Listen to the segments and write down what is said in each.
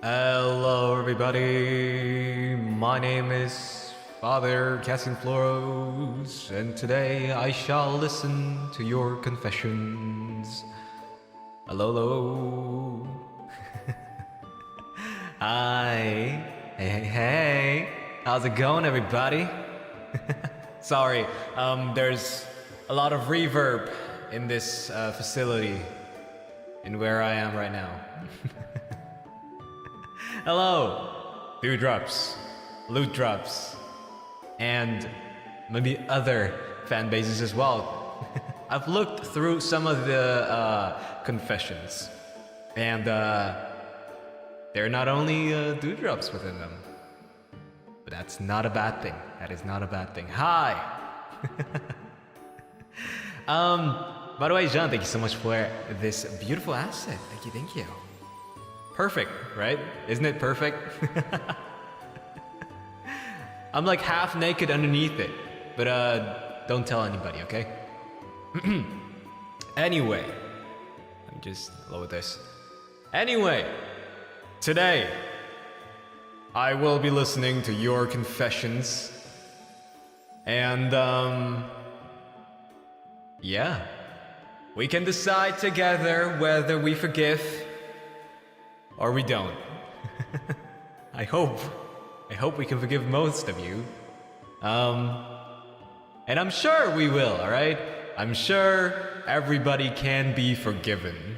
Hello everybody, my name is Father Cassian Floros, and today I shall listen to your confessions. Hello. Hi. Hey. How's it going everybody? Sorry, there's a lot of reverb in this facility, in where I am right now. Hello, Dewdrops, Lewdrops, and maybe other fan bases as well. I've looked through some of the confessions, and there are not only Dewdrops within them, but that's not a bad thing. That is not a bad thing. Hi. By the way, Jean, thank you so much for this beautiful asset. Thank you. Perfect, right? Isn't it perfect? I'm like half naked underneath it, but don't tell anybody, okay? Anyway, let me just lower this. Anyway, today I will be listening to your confessions, and yeah, we can decide together whether we forgive or we don't. I hope we can forgive most of you. And I'm sure we will, alright? I'm sure everybody can be forgiven.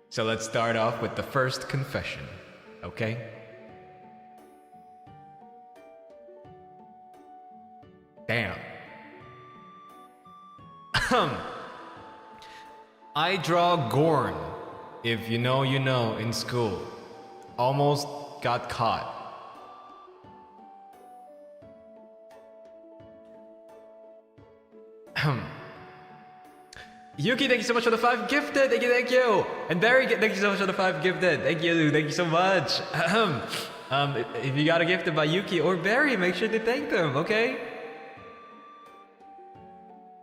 So let's start off with the first confession, okay? Damn. I draw Gorn. If you know, you know, in school. Almost got caught. Yuki, thank you so much for the 5 gifted. Thank you. And Barry, thank you so much for the 5 gifted. Thank you so much. If you got a gifted by Yuki or Barry, make sure to thank them, okay?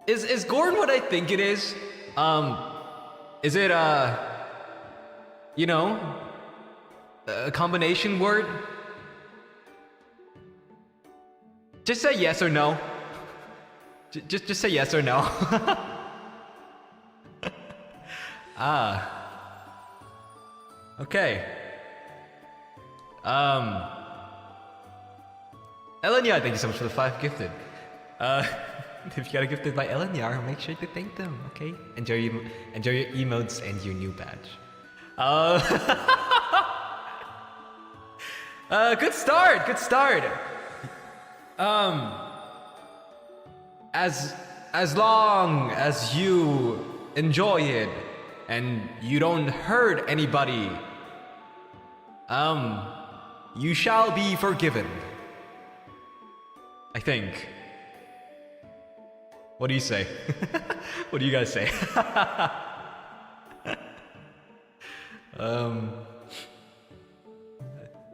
Is Gorn what I think it is? Is it you know, a combination word? Just say yes or no. Just say yes or no. Okay. Elenya, thank you so much for the 5 gifted. If you got a gifted by Elenya, make sure to thank them, okay? Enjoy your emotes and your new badge. Good start. As long as you enjoy it and you don't hurt anybody, you shall be forgiven. I think. What do you say? What do you guys say?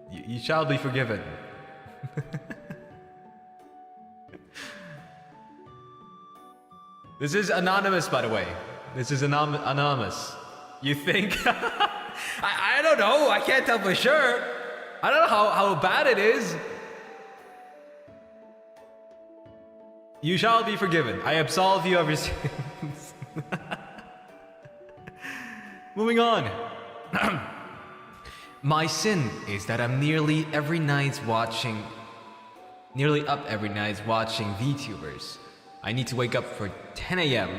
You shall be forgiven. This is anonymous, by the way. This is anonymous. You think? I don't know. I can't tell for sure. I don't know how bad it is. You shall be forgiven. I absolve you of your sins. Moving on. My sin is that I'm nearly up every night watching VTubers. I need to wake up for 10 a.m.,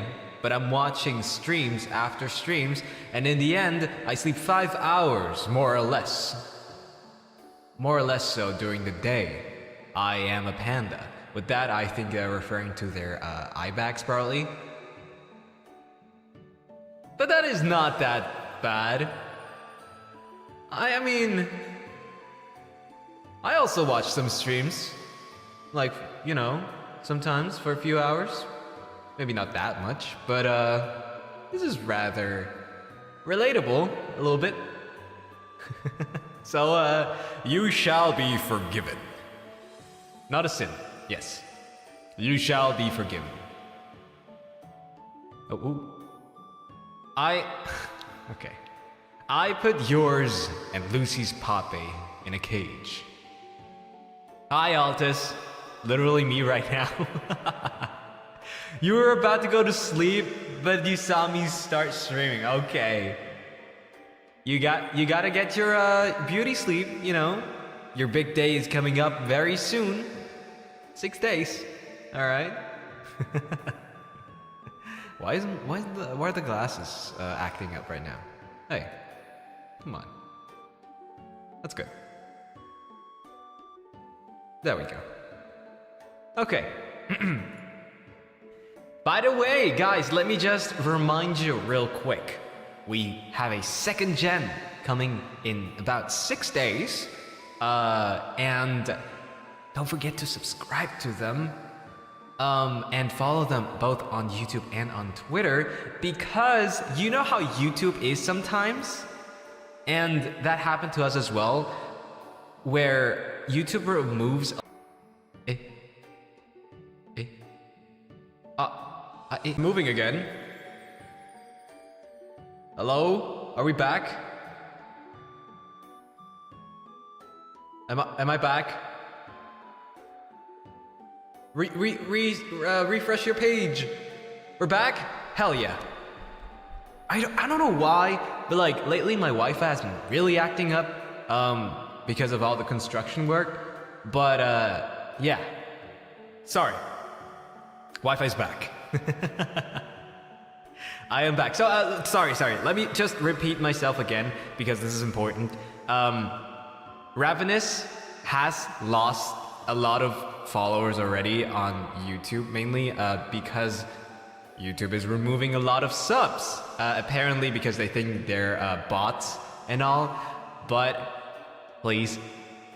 but I'm watching streams after streams, and in the end, I sleep 5 hours, more or less. More or less so during the day. I am a panda. With that, I think they're referring to their eye bags, probably. But that is not that bad. I mean, I also watch some streams. Like, you know, sometimes for a few hours. Maybe not that much, but this is rather relatable, a little bit. So, you shall be forgiven. Not a sin, yes. You shall be forgiven. Oh, ooh. Okay. I put yours and Lucy's Poppy in a cage. Hi, Altus. Literally me right now. You were about to go to sleep, but you saw me start streaming. Okay. You gotta get your beauty sleep, you know. Your big day is coming up very soon. 6 days. Alright. Why are the glasses acting up right now? Hey. Come on. That's good. There we go. Okay. By the way, guys, let me just remind you real quick. We have a second gen coming in about 6 days. And don't forget to subscribe to them. And follow them both on YouTube and on Twitter. Because you know how YouTube is sometimes? And that happened to us as well. Where YouTube removes... moving again. Hello? Are we back? Am I back? Refresh your page. We're back? Hell yeah. I don't know why, but like lately my Wi-Fi has been really acting up because of all the construction work. But yeah. Sorry. Wi-Fi's back. I am back. So sorry. Let me just repeat myself again because this is important. Ravenous has lost a lot of followers already on YouTube, mainly because YouTube is removing a lot of subs, apparently because they think they're bots and all. But please,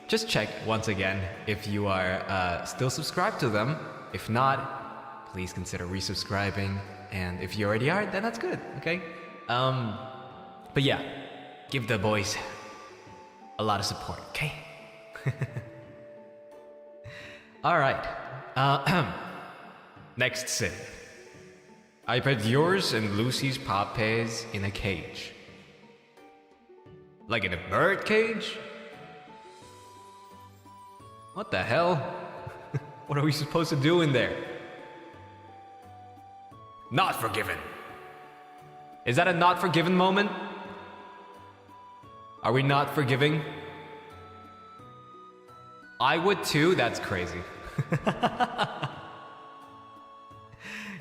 just check once again if you are still subscribed to them. If not, please consider resubscribing. And if you already are, then that's good, okay? But yeah, give the boys a lot of support, okay? Alright, next sin. I put yours and Lucy's Poppy's in a cage. Like in a bird cage? What the hell? What are we supposed to do in there? Not forgiven. Is that a not forgiven moment? Are we not forgiving? I would too, that's crazy.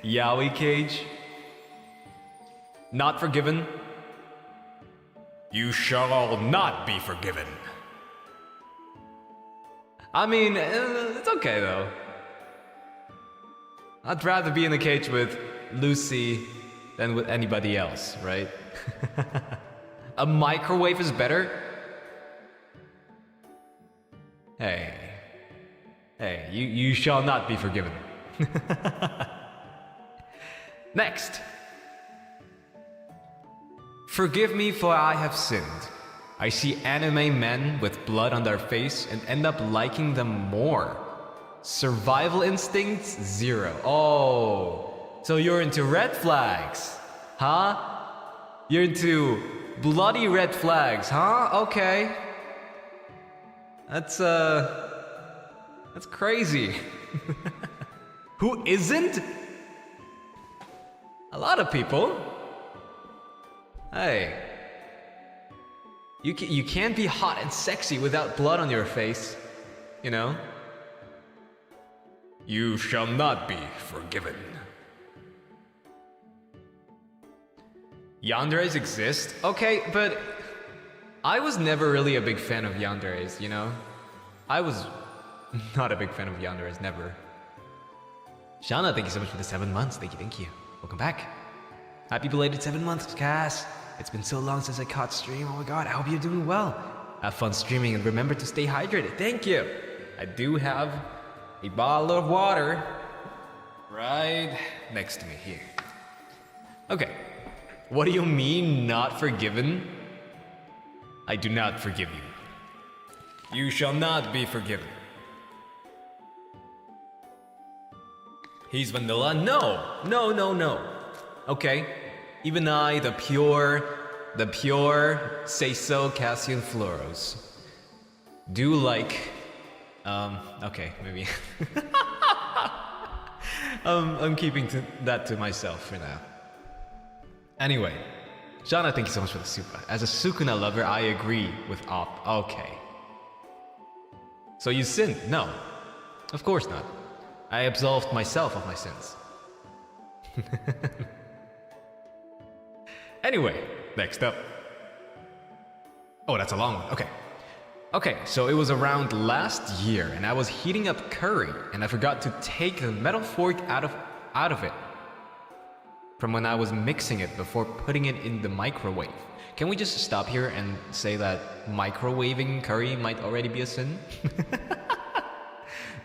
Yaoi cage. Not forgiven. You shall not be forgiven. I mean, it's okay though. I'd rather be in a cage with Lucy than with anybody else, right? A microwave is better? Hey, you shall not be forgiven. Next. Forgive me for I have sinned. I see anime men with blood on their face and end up liking them more. Survival instincts, 0. Oh, so you're into red flags, huh? You're into bloody red flags, huh? Okay. That's crazy. Who isn't? A lot of people. Hey. You can't be hot and sexy without blood on your face, you know? You shall not be forgiven. Yanderes exist? Okay, but I was never really a big fan of yanderes, you know? I was not a big fan of yanderes, never. Shana, thank you so much for the 7 months. Thank you. Welcome back. Happy belated 7 months, Cass. It's been so long since I caught stream. Oh my god, I hope you're doing well. Have fun streaming and remember to stay hydrated. Thank you. I do have a bottle of water right next to me here. Okay. What do you mean, not forgiven? I do not forgive you. You shall not be forgiven. He's vanilla? No. Okay. Even I, the pure, the pure say-so Cassian Floros do like... okay, maybe... I'm keeping that to myself for now. Anyway, Shauna, thank you so much for the super. As a Sukuna lover, I agree with Op. Okay. So you sinned? No. Of course not. I absolved myself of my sins. Anyway, next up. Oh, that's a long one. Okay. Okay, so it was around last year, and I was heating up curry, and I forgot to take the metal fork out of it from when I was mixing it before putting it in the microwave. Can we just stop here and say that microwaving curry might already be a sin?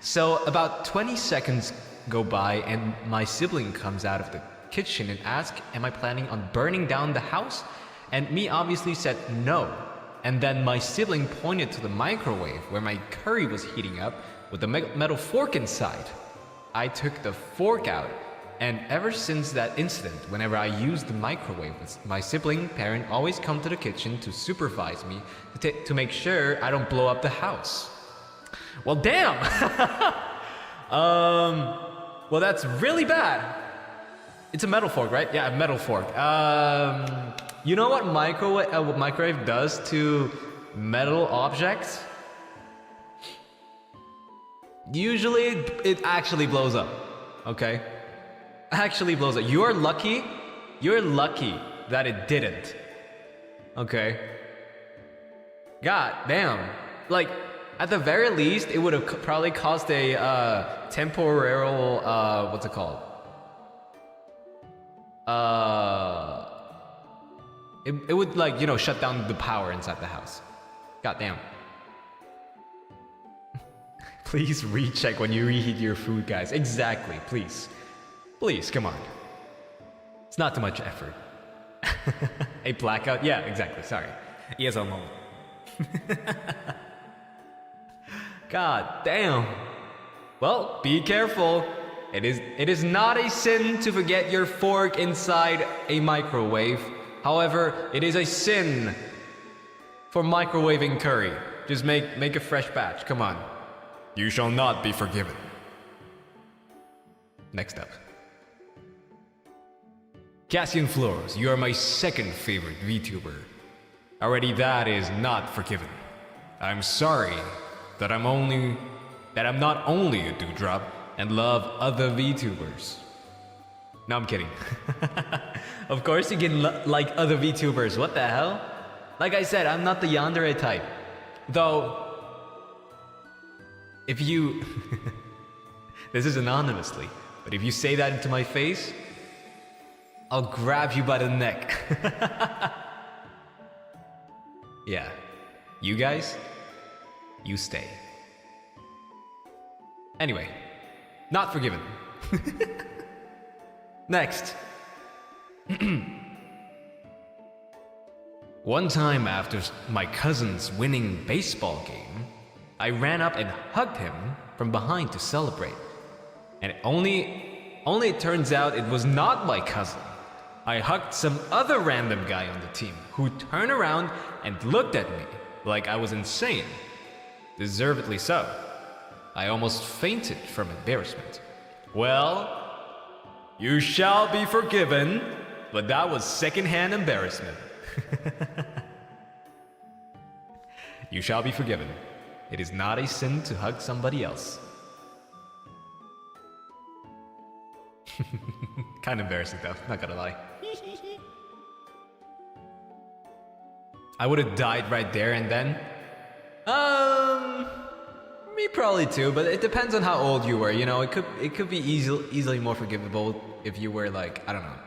So about 20 seconds go by, and my sibling comes out of the kitchen and asks, am I planning on burning down the house? And me obviously said no. And then my sibling pointed to the microwave where my curry was heating up with the metal fork inside. I took the fork out, and ever since that incident, whenever I use the microwave, my sibling parent always come to the kitchen to supervise me to make sure I don't blow up the house. Well, damn! Well, that's really bad. It's a metal fork, right? Yeah, a metal fork. You know what microwave does to metal objects? Usually, it actually blows up. Okay? Actually blows up. You're lucky that it didn't. Okay? God damn. Like, at the very least, it would have probably caused a temporal, what's it called? It would, like, you know, shut down the power inside the house. God damn. Please recheck when you reheat your food, guys. Exactly, please. Please, come on. It's not too much effort. A blackout? Yeah, exactly, sorry. Yes, a moment. God damn. Well, be careful. It is not a sin to forget your fork inside a microwave. However, it is a sin for microwaving curry. Just make a fresh batch, come on. You shall not be forgiven. Next up. Cassian Floros, you are my second favorite VTuber. Already that is not forgiven. I'm sorry that I'm not only a Dewdrop and love other VTubers. No, I'm kidding. Of course you can like other VTubers, what the hell? Like I said, I'm not the yandere type. Though, if you... This is anonymously, but if you say that into my face, I'll grab you by the neck. Yeah, you guys, you stay. Anyway, not forgiven. Next. One time after my cousin's winning baseball game, I ran up and hugged him from behind to celebrate. And only it turns out it was not my cousin. I hugged some other random guy on the team who turned around and looked at me like I was insane. Deservedly so. I almost fainted from embarrassment. Well, you shall be forgiven, but that was secondhand embarrassment. You shall be forgiven. It is not a sin to hug somebody else. Kind of embarrassing though, not gonna lie. I would have died right there and then. Me probably too, but it depends on how old you were. You know, it could be easily more forgivable if you were like, I don't know,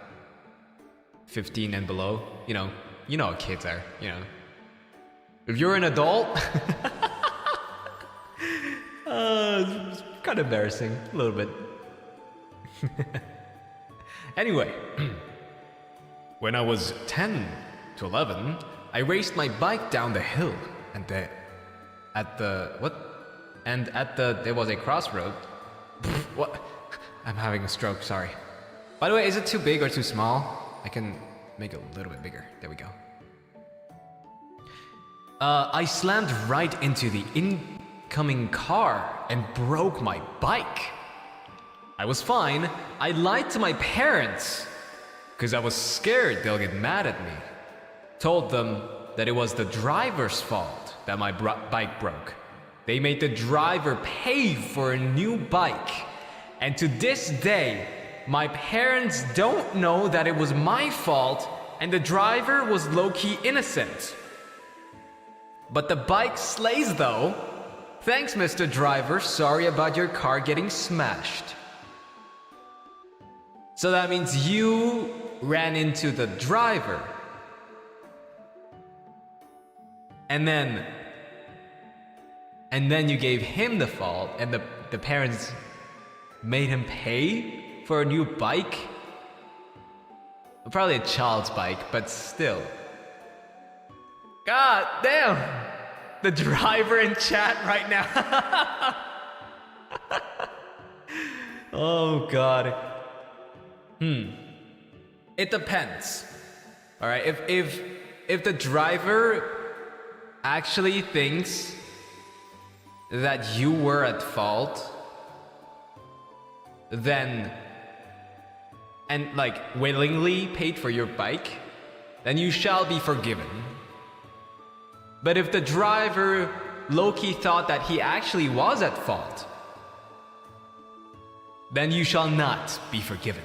15 and below. You know how kids are. You know, if you're an adult, it's kind of embarrassing, a little bit. Anyway, when I was 10 to 11, I raced my bike down the hill, and there was a crossroad. What? I'm having a stroke, sorry. By the way, is it too big or too small? I can make it a little bit bigger. There we go. I slammed right into the incoming car and broke my bike. I was fine. I lied to my parents because I was scared they'll get mad at me. Told them that it was the driver's fault that my bike broke. They made the driver pay for a new bike. And to this day, my parents don't know that it was my fault and the driver was low-key innocent. But the bike slays though. Thanks, Mr. Driver. Sorry about your car getting smashed. So that means you ran into the driver. And then you gave him the fault and the parents made him pay for a new bike? Probably a child's bike, but still. God damn! The driver in chat right now. Oh god. It depends. Alright, if the driver actually thinks that you were at fault, then and like willingly paid for your bike, then you shall be forgiven. But if the driver low-key thought that he actually was at fault, then you shall not be forgiven.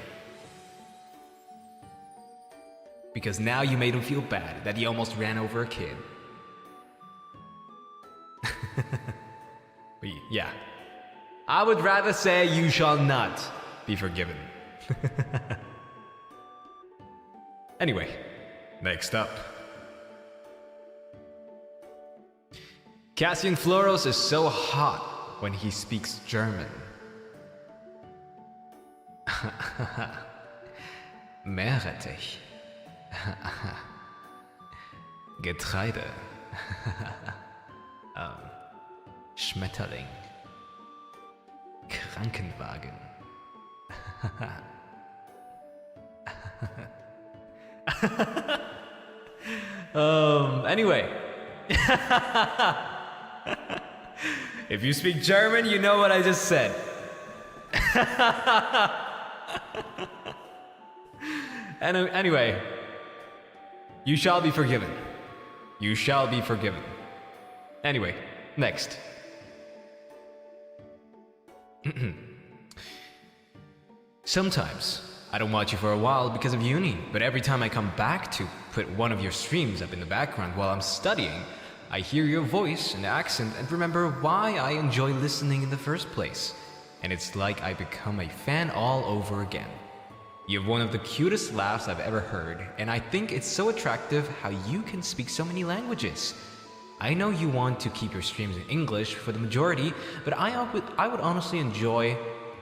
Because now you made him feel bad that he almost ran over a kid. But yeah, I would rather say you shall not be forgiven. Anyway, next up. Cassian Floros is so hot when he speaks German. Meerrettich. Getreide. Schmetterling. Krankenwagen. Anyway. If you speak German, you know what I just said. Anyway, you shall be forgiven. You shall be forgiven. Anyway, next. Sometimes I don't watch you for a while because of uni, but every time I come back to put one of your streams up in the background while I'm studying, I hear your voice and accent and remember why I enjoy listening in the first place. And it's like I become a fan all over again. You have one of the cutest laughs I've ever heard, and I think it's so attractive how you can speak so many languages. I know you want to keep your streams in English for the majority, but I would honestly enjoy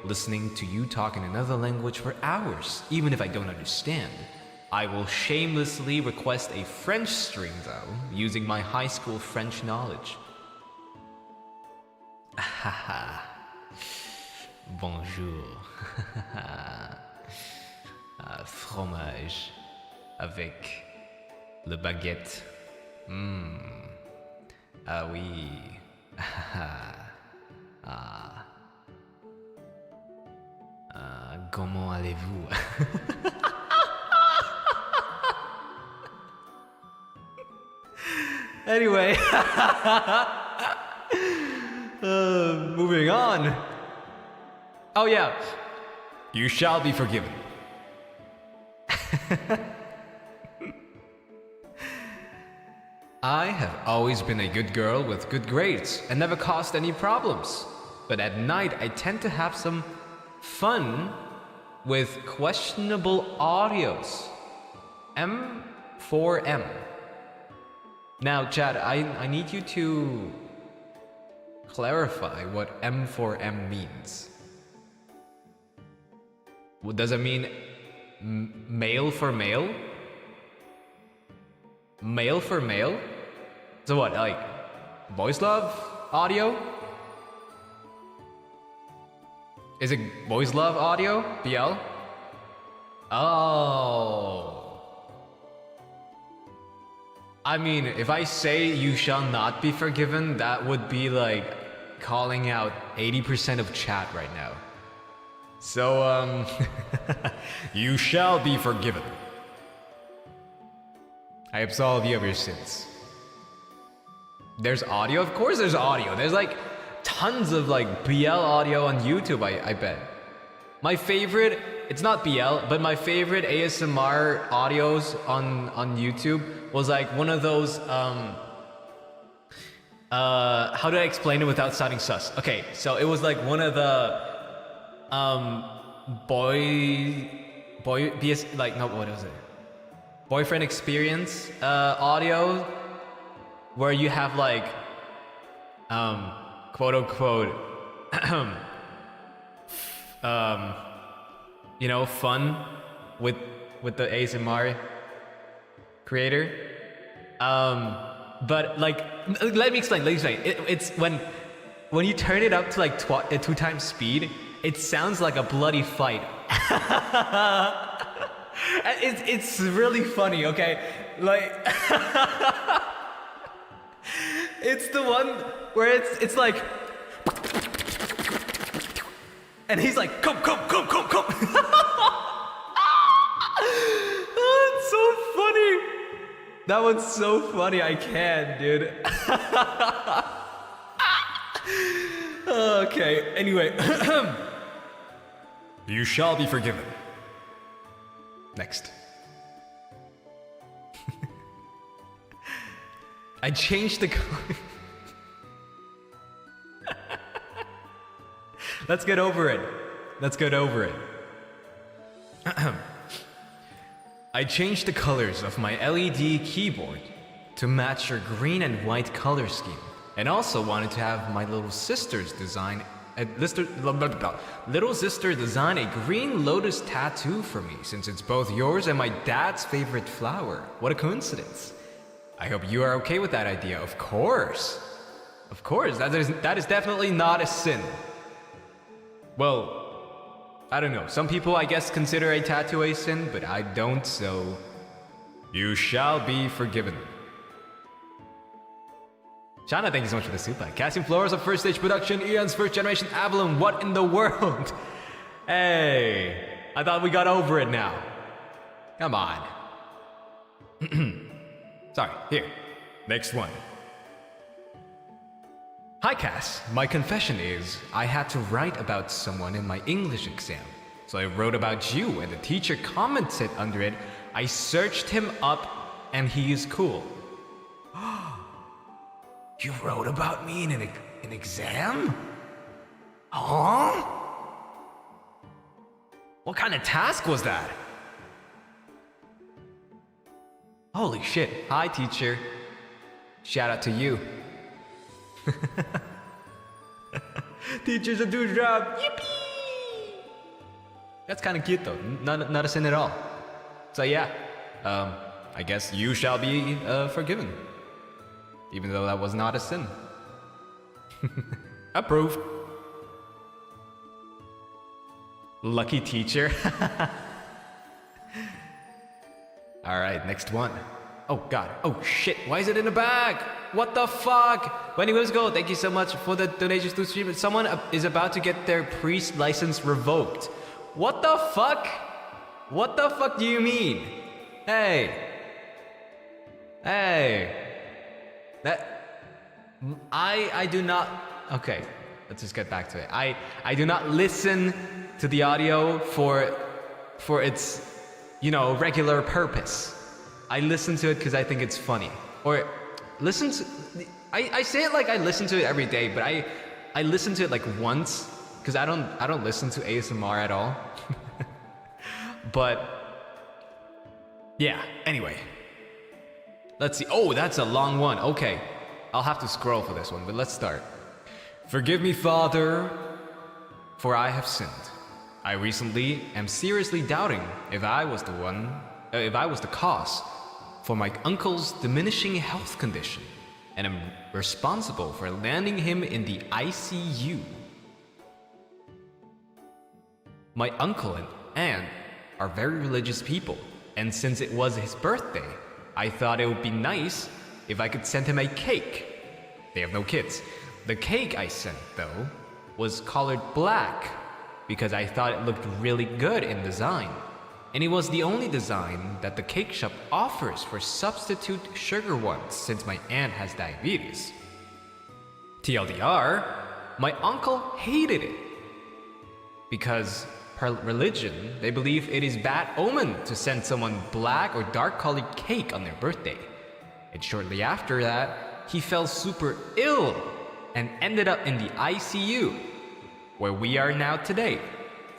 listening to you talk in another language for hours, even if I don't understand. I will shamelessly request a French stream though, using my high school French knowledge. Haha. Bonjour. Fromage avec le baguette. Ah oui. Comment allez-vous? Anyway. Moving on. Oh yeah. You shall be forgiven. I have always been a good girl with good grades and never caused any problems. But at night I tend to have some fun with questionable audios. M4M. Now, Chad, I need you to clarify what M4M means. Does it mean male for male? Male for male? So what, like voice love audio? Is it voice love audio? BL? Oh. I mean, if I say you shall not be forgiven, that would be like calling out 80% of chat right now. So, you shall be forgiven. I absolve you of your sins. There's audio? Of course there's audio. There's like tons of like BL audio on YouTube, I bet. My favorite, it's not BL, but my favorite ASMR audios on YouTube was like one of those, how do I explain it without sounding sus? Okay, so it was like one of the, what was it? Boyfriend experience, audio, where you have like, quote unquote, you know, fun with the ASMR creator. But like, let me explain. It's when you turn it up to like 2 times speed, it sounds like a bloody fight. It's really funny, okay? Like, it's the one where it's like, and he's like, come. Oh, it's so funny. That one's so funny, I can't, dude. Okay, anyway. You shall be forgiven. Next. I changed the color. Let's get over it. I changed the colors of my LED keyboard to match your green and white color scheme, and also wanted to have my little sister design a green lotus tattoo for me, since it's both yours and my dad's favorite flower. What a coincidence. I hope you are okay with that idea. Of course, that is definitely not a sin. Well, I don't know. Some people, I guess, consider a tattoo a sin, but I don't, so you shall be forgiven. Shana, thank you so much for the super. Cassian, Floros of First Stage Production, Ian's first generation Avallum. What in the world? Hey, I thought we got over it now. Come on. Sorry, here. Next one. Hi Cass, my confession is I had to write about someone in my English exam. So I wrote about you and the teacher commented under it. I searched him up and he is cool. You wrote about me in an exam? Huh? What kind of task was that? Holy shit. Hi teacher. Shout out to you. Teacher's a dewdrop. Yippee! That's kind of cute though. Not a sin at all. So yeah, I guess you shall be forgiven. Even though that was not a sin. Approved. Lucky teacher. Alright, next one. Oh god. Oh shit, why is it in the bag? What the fuck? Wendy Go, thank you so much for the donations to stream. Someone is about to get their priest license revoked. What the fuck? What the fuck do you mean? Hey. I do not... Okay, let's just get back to it. I do not listen to the audio for its, you know, regular purpose. I listen to it because I think it's funny. Or listen to... I say it like I listen to it every day, but I listen to it like once because I don't listen to ASMR at all. But yeah, anyway. Let's see. Oh, that's a long one. Okay. I'll have to scroll for this one, but let's start. Forgive me, Father, for I have sinned. I recently am seriously doubting if I was the cause for my uncle's diminishing health condition, and am responsible for landing him in the ICU. My uncle and aunt are very religious people, and since it was his birthday, I thought it would be nice if I could send him a cake. They have no kids. The cake I sent, though, was colored black because I thought it looked really good in design. And it was the only design that the cake shop offers for substitute sugar ones since my aunt has diabetes. TLDR, my uncle hated it because per religion, they believe it is bad omen to send someone black or dark colored cake on their birthday. And shortly after that, he fell super ill and ended up in the ICU, where we are now today.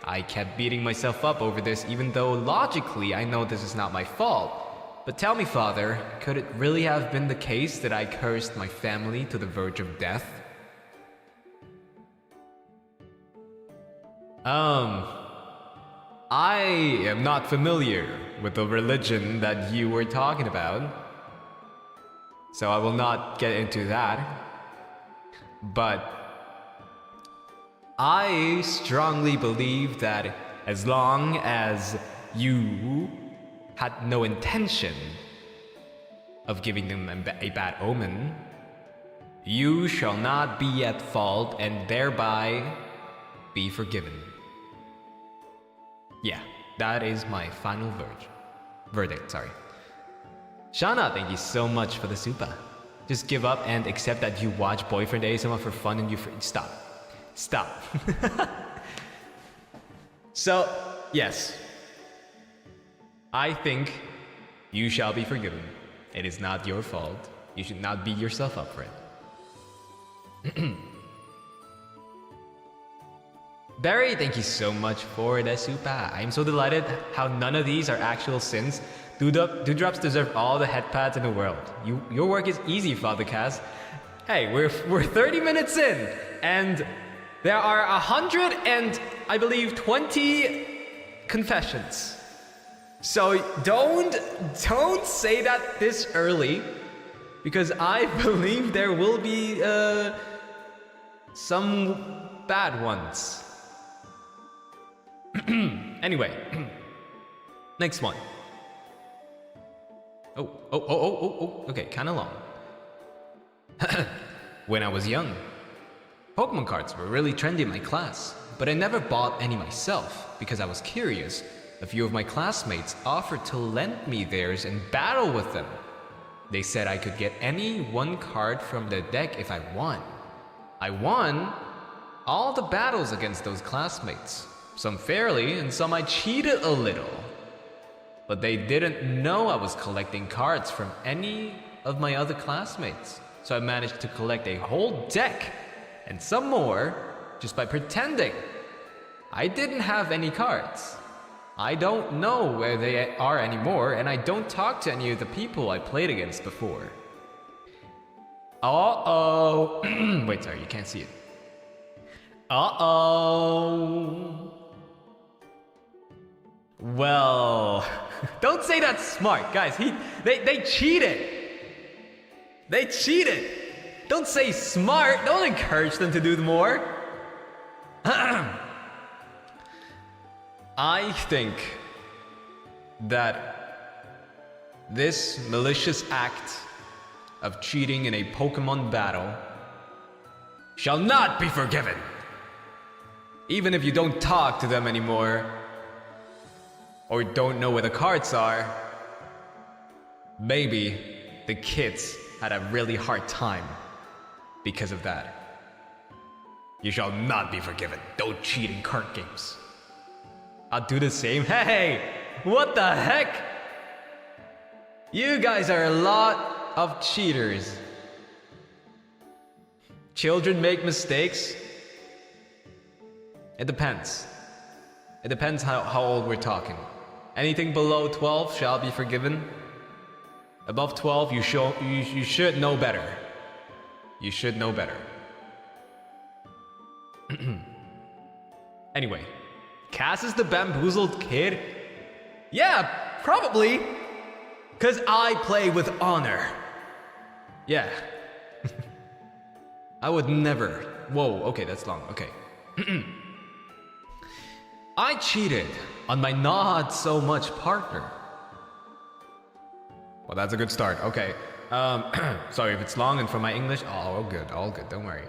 I kept beating myself up over this even though logically I know this is not my fault. But tell me, Father, could it really have been the case that I cursed my family to the verge of death? I am not familiar with the religion that you were talking about, so I will not get into that. But I strongly believe that as long as you had no intention of giving them a bad omen, you shall not be at fault and thereby be forgiven. Yeah, that is my final verdict. Shauna, thank you so much for the super. Just give up and accept that you watch boyfriend ASMR for fun and you stop. So, yes. I think you shall be forgiven. It is not your fault. You should not beat yourself up for it. Barry, thank you so much for the super. I am so delighted how none of these are actual sins. Dewdrops deserve all the head pads in the world. Your work is easy, Father Cass. Hey, we're 30 minutes in, and there are 100 and I believe 20 confessions. So don't say that this early, because I believe there will be some bad ones. Anyway, next one. Oh, okay, kinda long. When I was young, Pokemon cards were really trendy in my class, but I never bought any myself because I was curious. A few of my classmates offered to lend me theirs and battle with them. They said I could get any one card from the deck if I won. I won all the battles against those classmates. Some fairly, and some I cheated a little. But they didn't know I was collecting cards from any of my other classmates. So I managed to collect a whole deck, and some more, just by pretending. I didn't have any cards. I don't know where they are anymore, and I don't talk to any of the people I played against before. Uh-oh. Wait, sorry, you can't see it. Uh-oh. Well, don't say that's smart, guys. They cheated. They cheated. Don't say smart. Don't encourage them to do more. I think that this malicious act of cheating in a Pokemon battle shall not be forgiven. Even if you don't talk to them anymore, or don't know where the cards are, maybe the kids had a really hard time because of that. You shall not be forgiven. Don't cheat in card games. I'll do the same. Hey, what the heck? You guys are a lot of cheaters. Children make mistakes. It depends. It depends how old we're talking. Anything below 12 shall be forgiven. Above 12, you should know better. You should know better. Anyway, Cass is the bamboozled kid? Yeah, probably. 'Cause I play with honor. Yeah. I would never. Whoa, okay, that's long. Okay. I cheated on my not so much partner. Well, that's a good start. Okay. Sorry if it's long and for my English. Oh, all good, don't worry.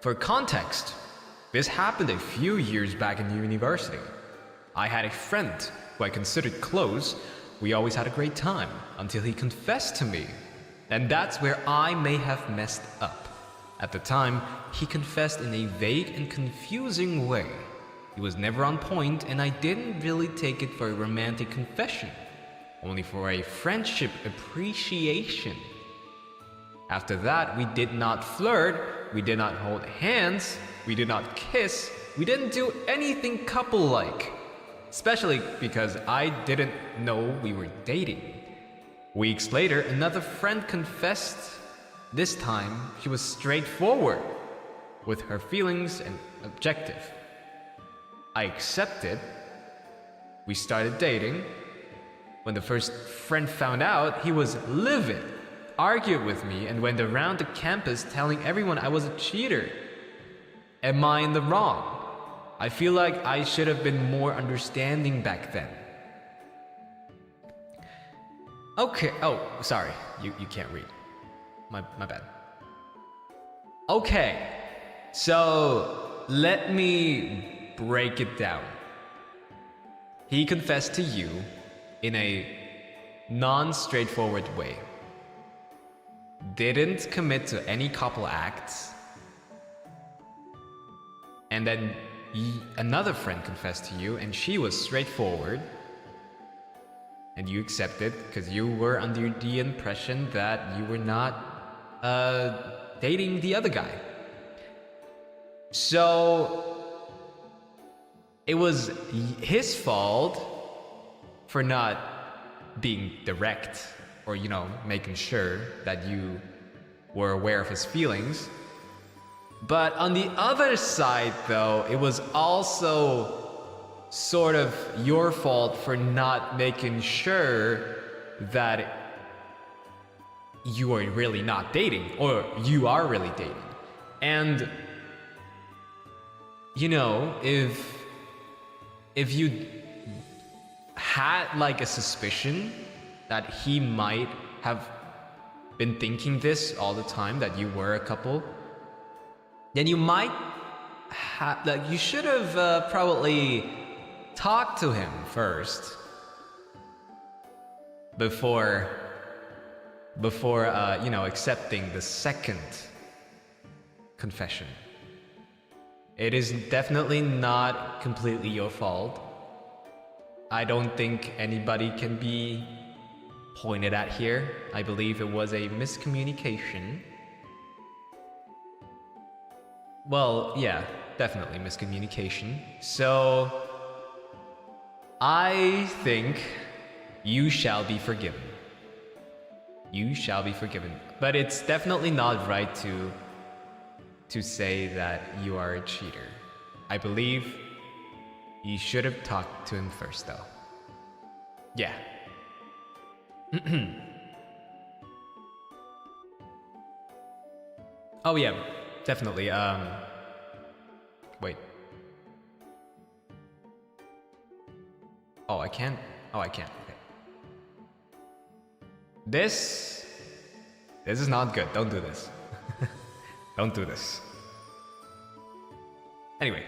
For context, this happened a few years back in university. I had a friend who I considered close. We always had a great time until he confessed to me. And that's where I may have messed up. At the time, he confessed in a vague and confusing way. He was never on point, and I didn't really take it for a romantic confession, only for a friendship appreciation. After that, we did not flirt, we did not hold hands, we did not kiss, we didn't do anything couple-like. Especially because I didn't know we were dating. Weeks later, another friend confessed. This time, she was straightforward with her feelings and objective. I accepted. We started dating. When the first friend found out, he was livid, argued with me, and went around the campus telling everyone I was a cheater. Am I in the wrong? I feel like I should have been more understanding back then. Okay, oh, sorry, you can't read. My bad. Okay, so let me break it down. He confessed to you in a non-straightforward way. Didn't commit to any couple acts. And then another friend confessed to you, and she was straightforward. And you accepted because you were under the impression that you were not dating the other guy. So it was his fault for not being direct, or making sure that you were aware of his feelings. But on the other side, though, it was also sort of your fault for not making sure that you are really not dating, or you are really dating. And if you had like a suspicion that he might have been thinking this all the time, that you were a couple, then you might have, you should have probably talked to him first before accepting the second confession. It is definitely not completely your fault. I don't think anybody can be pointed at here. I believe it was a miscommunication. Well, yeah, definitely miscommunication. So I think you shall be forgiven. You shall be forgiven. But it's definitely not right to say that you are a cheater. I believe you should have talked to him first, though. Yeah. Oh yeah, definitely. Wait. Oh, I can't. Oh, I can't. Okay. This is not good. Don't do this. Don't do this. Anyway,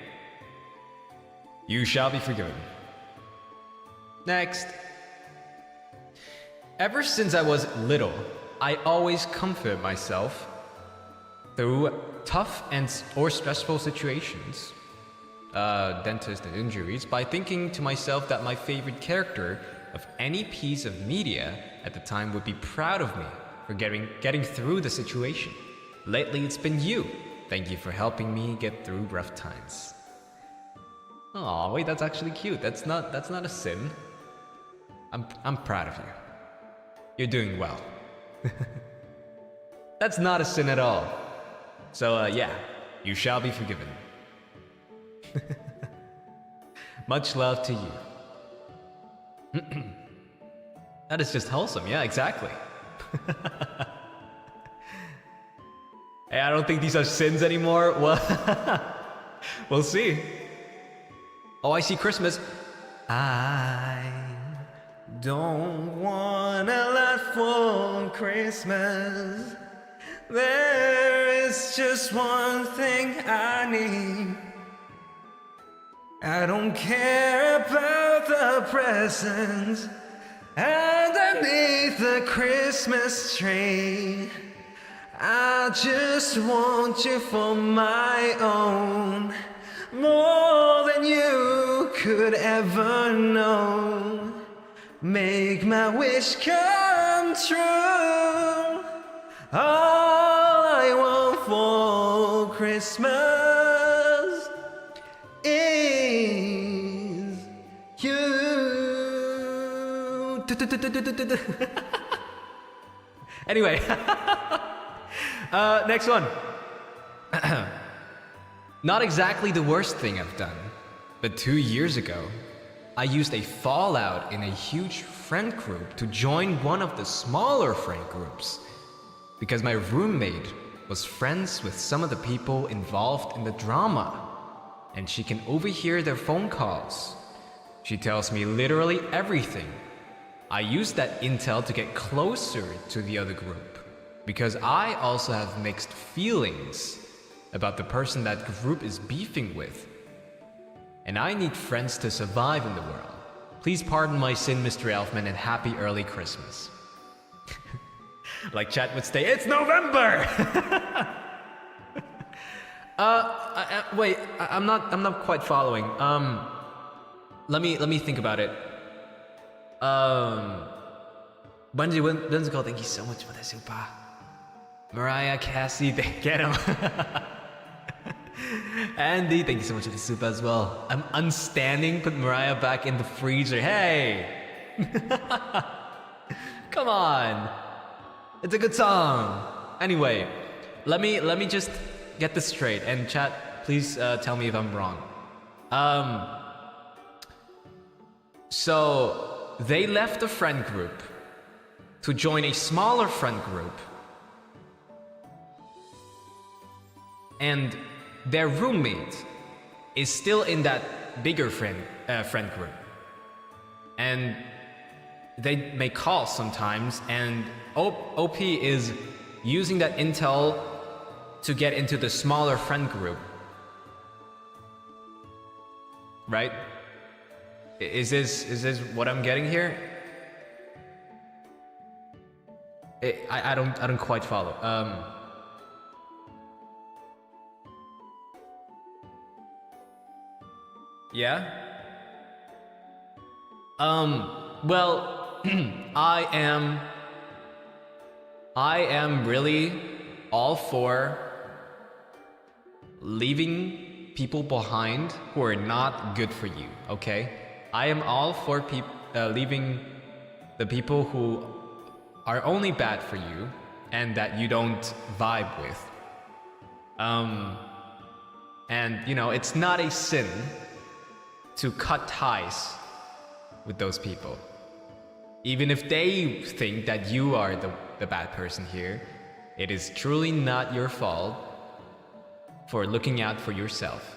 you shall be forgiven. Next. Ever since I was little, I always comfort myself through tough or stressful situations, dentist and injuries, by thinking to myself that my favorite character of any piece of media at the time would be proud of me for getting through the situation. Lately, it's been you. Thank you for helping me get through rough times. Aw, wait, that's actually cute. That's not a sin. I'm proud of you. You're doing well. That's not a sin at all. So, yeah, you shall be forgiven. Much love to you. That is just wholesome. Yeah, exactly. Hey, I don't think these are sins anymore. Well, we'll see. Oh, I see Christmas. I'm don't want a lot for Christmas. There is just one thing I need. I don't care about the presents underneath the Christmas tree. I just want you for my own, more than you could ever know. Make my wish come true. All I want for Christmas is you. Anyway, next one. Not exactly the worst thing I've done, but 2 years ago, I used a fallout in a huge friend group to join one of the smaller friend groups because my roommate was friends with some of the people involved in the drama, and she can overhear their phone calls. She tells me literally everything. I used that intel to get closer to the other group because I also have mixed feelings about the person that group is beefing with. And I need friends to survive in the world. Please pardon my sin, Mr. Elfman, and happy early Christmas. Like chat would say, it's November! Wait, I'm not quite following. Let me think about it. Bungie Whimsical, thank you so much for the super. Mariah, Cassie, get him. Andy, thank you so much for the soup as well. I'm unstanding, put Mariah back in the freezer. Hey! Come on! It's a good song! Anyway, let me just get this straight, and chat, please tell me if I'm wrong. So, they left the friend group to join a smaller friend group, and their roommate is still in that bigger friend group. And they make calls sometimes, and OP is using that intel to get into the smaller friend group. Right? Is this what I'm getting here? I don't quite follow. Yeah? Well, I am really all for leaving people behind who are not good for you, okay? I am all for leaving the people who are only bad for you and that you don't vibe with. And, you know, it's not a sin to cut ties with those people. Even if they think that you are the bad person here, it is truly not your fault for looking out for yourself.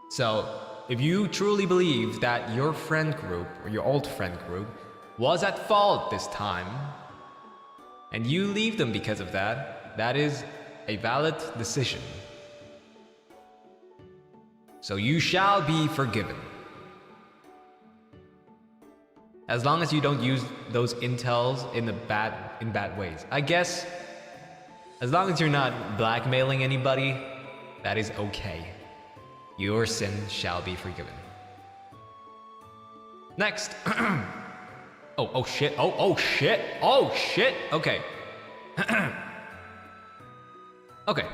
So, if you truly believe that your friend group, or your old friend group, was at fault this time, and you leave them because of that, that is a valid decision. So you shall be forgiven. As long as you don't use those intels in bad ways. I guess, as long as you're not blackmailing anybody, that is okay. Your sin shall be forgiven. Next. Oh shit. Oh shit. Okay. Okay.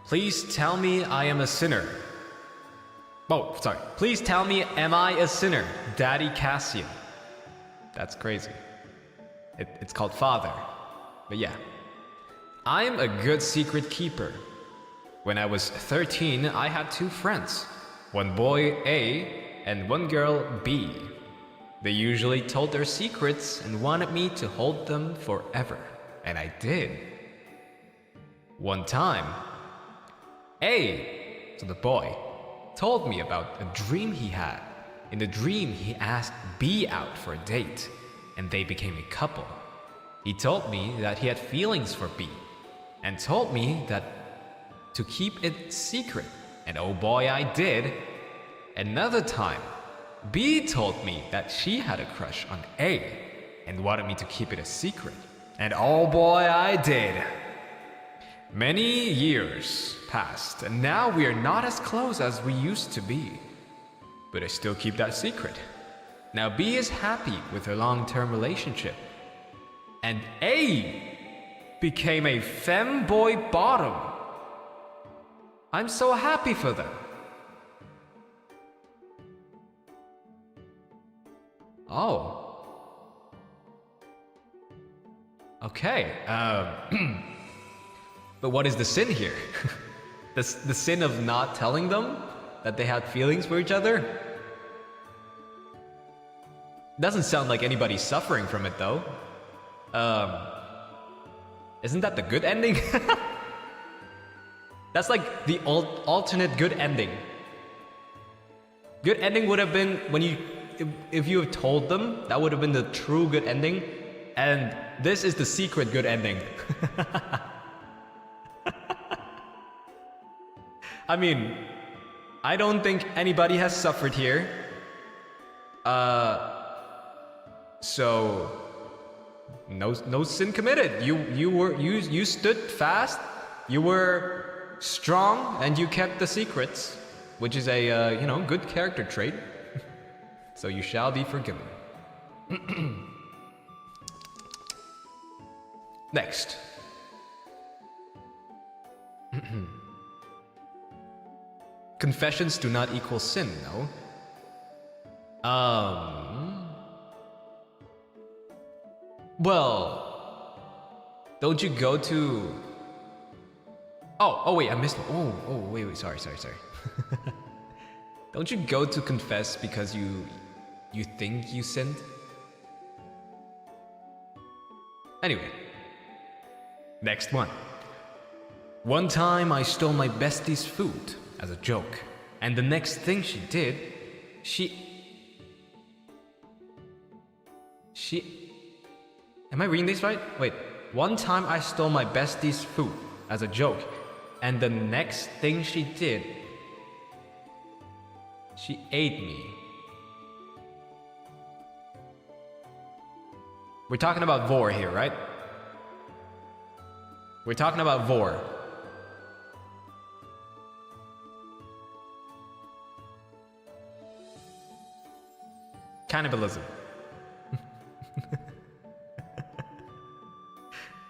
Please tell me I am a sinner. Oh, sorry. Please tell me, am I a sinner? Daddy Cassian. That's crazy. It's called father. But yeah. I'm a good secret keeper. When I was 13, I had 2 friends. One boy, A, and one girl, B. They usually told their secrets and wanted me to hold them forever. And I did. One time, A, so the boy, told me about a dream he had In the dream, he asked B out for a date, and they became a couple. He told me that he had feelings for B, and told me that to keep it secret, and oh boy, I did. Another time, B told me that she had a crush on A, and wanted me to keep it a secret, and oh boy, I did. Many years passed, and now we are not as close as we used to be. But I still keep that secret. Now B is happy with her long-term relationship, and A became a femboy bottom. I'm so happy for them. Oh. Okay, but what is the sin here? The sin of not telling them that they had feelings for each other? Doesn't sound like anybody's suffering from it though. Isn't that the good ending? That's like the alternate good ending. Good ending would have been when if you have told them, that would have been the true good ending. And this is the secret good ending. I mean, I don't think anybody has suffered here. So no sin committed. You stood fast, you were strong, and you kept the secrets, which is a good character trait. So you shall be forgiven. Next. Confessions do not equal sin, no? Well, don't you go to... Oh wait, I missed one. Oh wait, sorry. Don't you go to confess because you think you sinned? Anyway, next one. One time I stole my bestie's food as a joke, and the next thing she did, Am I reading this right? Wait. One time I stole my bestie's food as a joke, and the next thing she did, she ate me. We're talking about vor here, right? We're talking about vor. Cannibalism.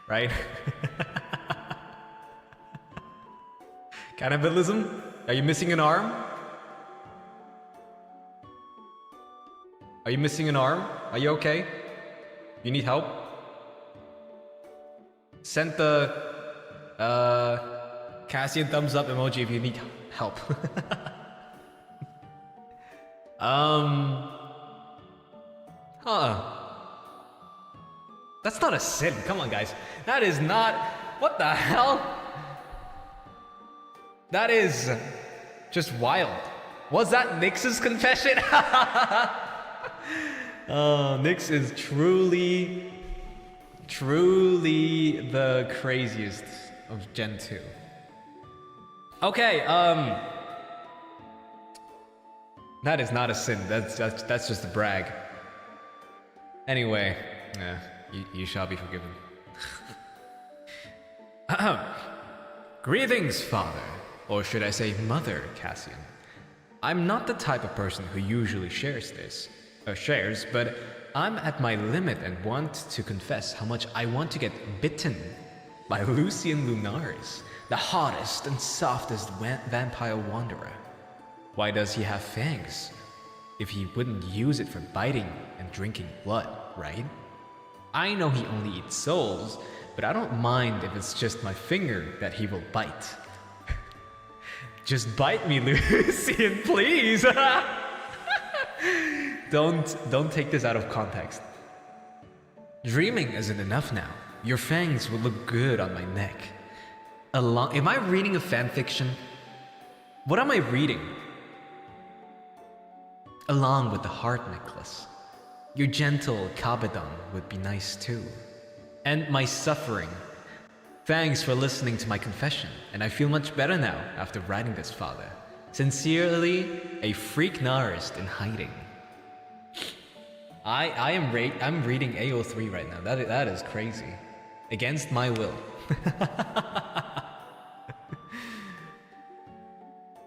Right? Cannibalism? Are you missing an arm? Are you missing an arm? Are you okay? You need help? Send the Cassian thumbs up emoji if you need help. That's not a sin. Come on, guys. That is not... What the hell? That is just wild. Was that Nyx's confession? Nyx is truly the craziest of Gen 2. Okay, that is not a sin. That's just a brag. Anyway, you shall be forgiven. Greetings, Father, or should I say Mother Cassian. I'm not the type of person who usually shares, but I'm at my limit and want to confess how much I want to get bitten by Lucian Lunaris, the hottest and softest vampire wanderer. Why does he have fangs? If he wouldn't use it for biting and drinking blood, right? I know he only eats souls, but I don't mind if it's just my finger that he will bite. Just bite me, Lucian, please! Don't take this out of context. Dreaming isn't enough now. Your fangs will look good on my neck. Am I reading a fanfiction? What am I reading? along with the heart necklace. Your gentle kabedon would be nice too. And my suffering. Thanks for listening to my confession, and I feel much better now after writing this, Father. Sincerely, a freak narist in hiding. I'm reading AO3 right now. That is crazy. Against my will.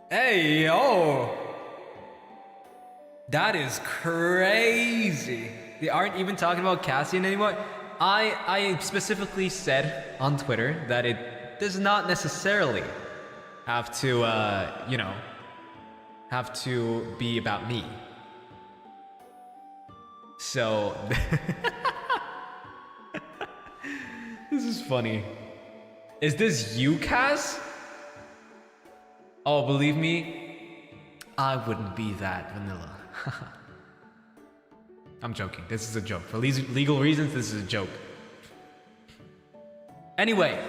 Hey, yo! That is crazy. They aren't even talking about Cassian anymore. I specifically said on Twitter that it does not necessarily have to, have to be about me. So, this is funny. Is this you, Cass? Oh, believe me, I wouldn't be that vanilla. I'm joking. This is a joke. For legal reasons, this is a joke. Anyway,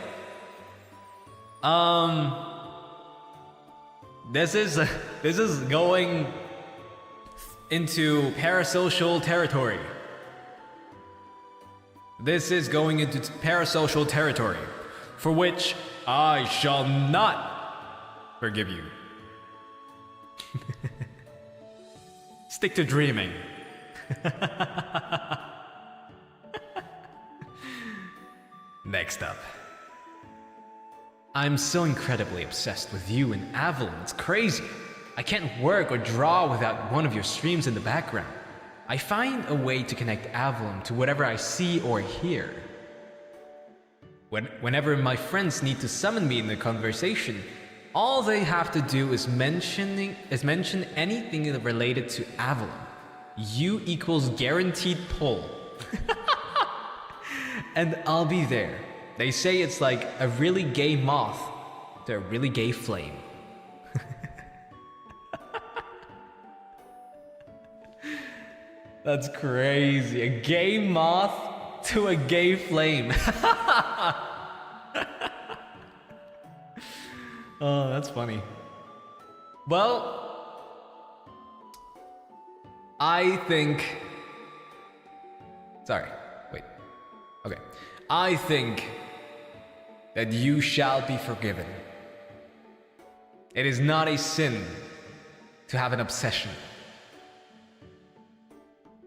this is going into parasocial territory. This is going into parasocial territory, for which I shall not forgive you. Stick to dreaming. Next up. I'm so incredibly obsessed with you and Avallum, it's crazy. I can't work or draw without one of your streams in the background. I find a way to connect Avallum to whatever I see or hear. Whenever my friends need to summon me in the conversation, all they have to do is mention anything related to Avallum. U equals guaranteed pull. And I'll be there. They say it's like a really gay moth to a really gay flame. That's crazy. A gay moth to a gay flame. Oh, that's funny. Well, I think... Sorry, wait. Okay. I think that you shall be forgiven. It is not a sin to have an obsession.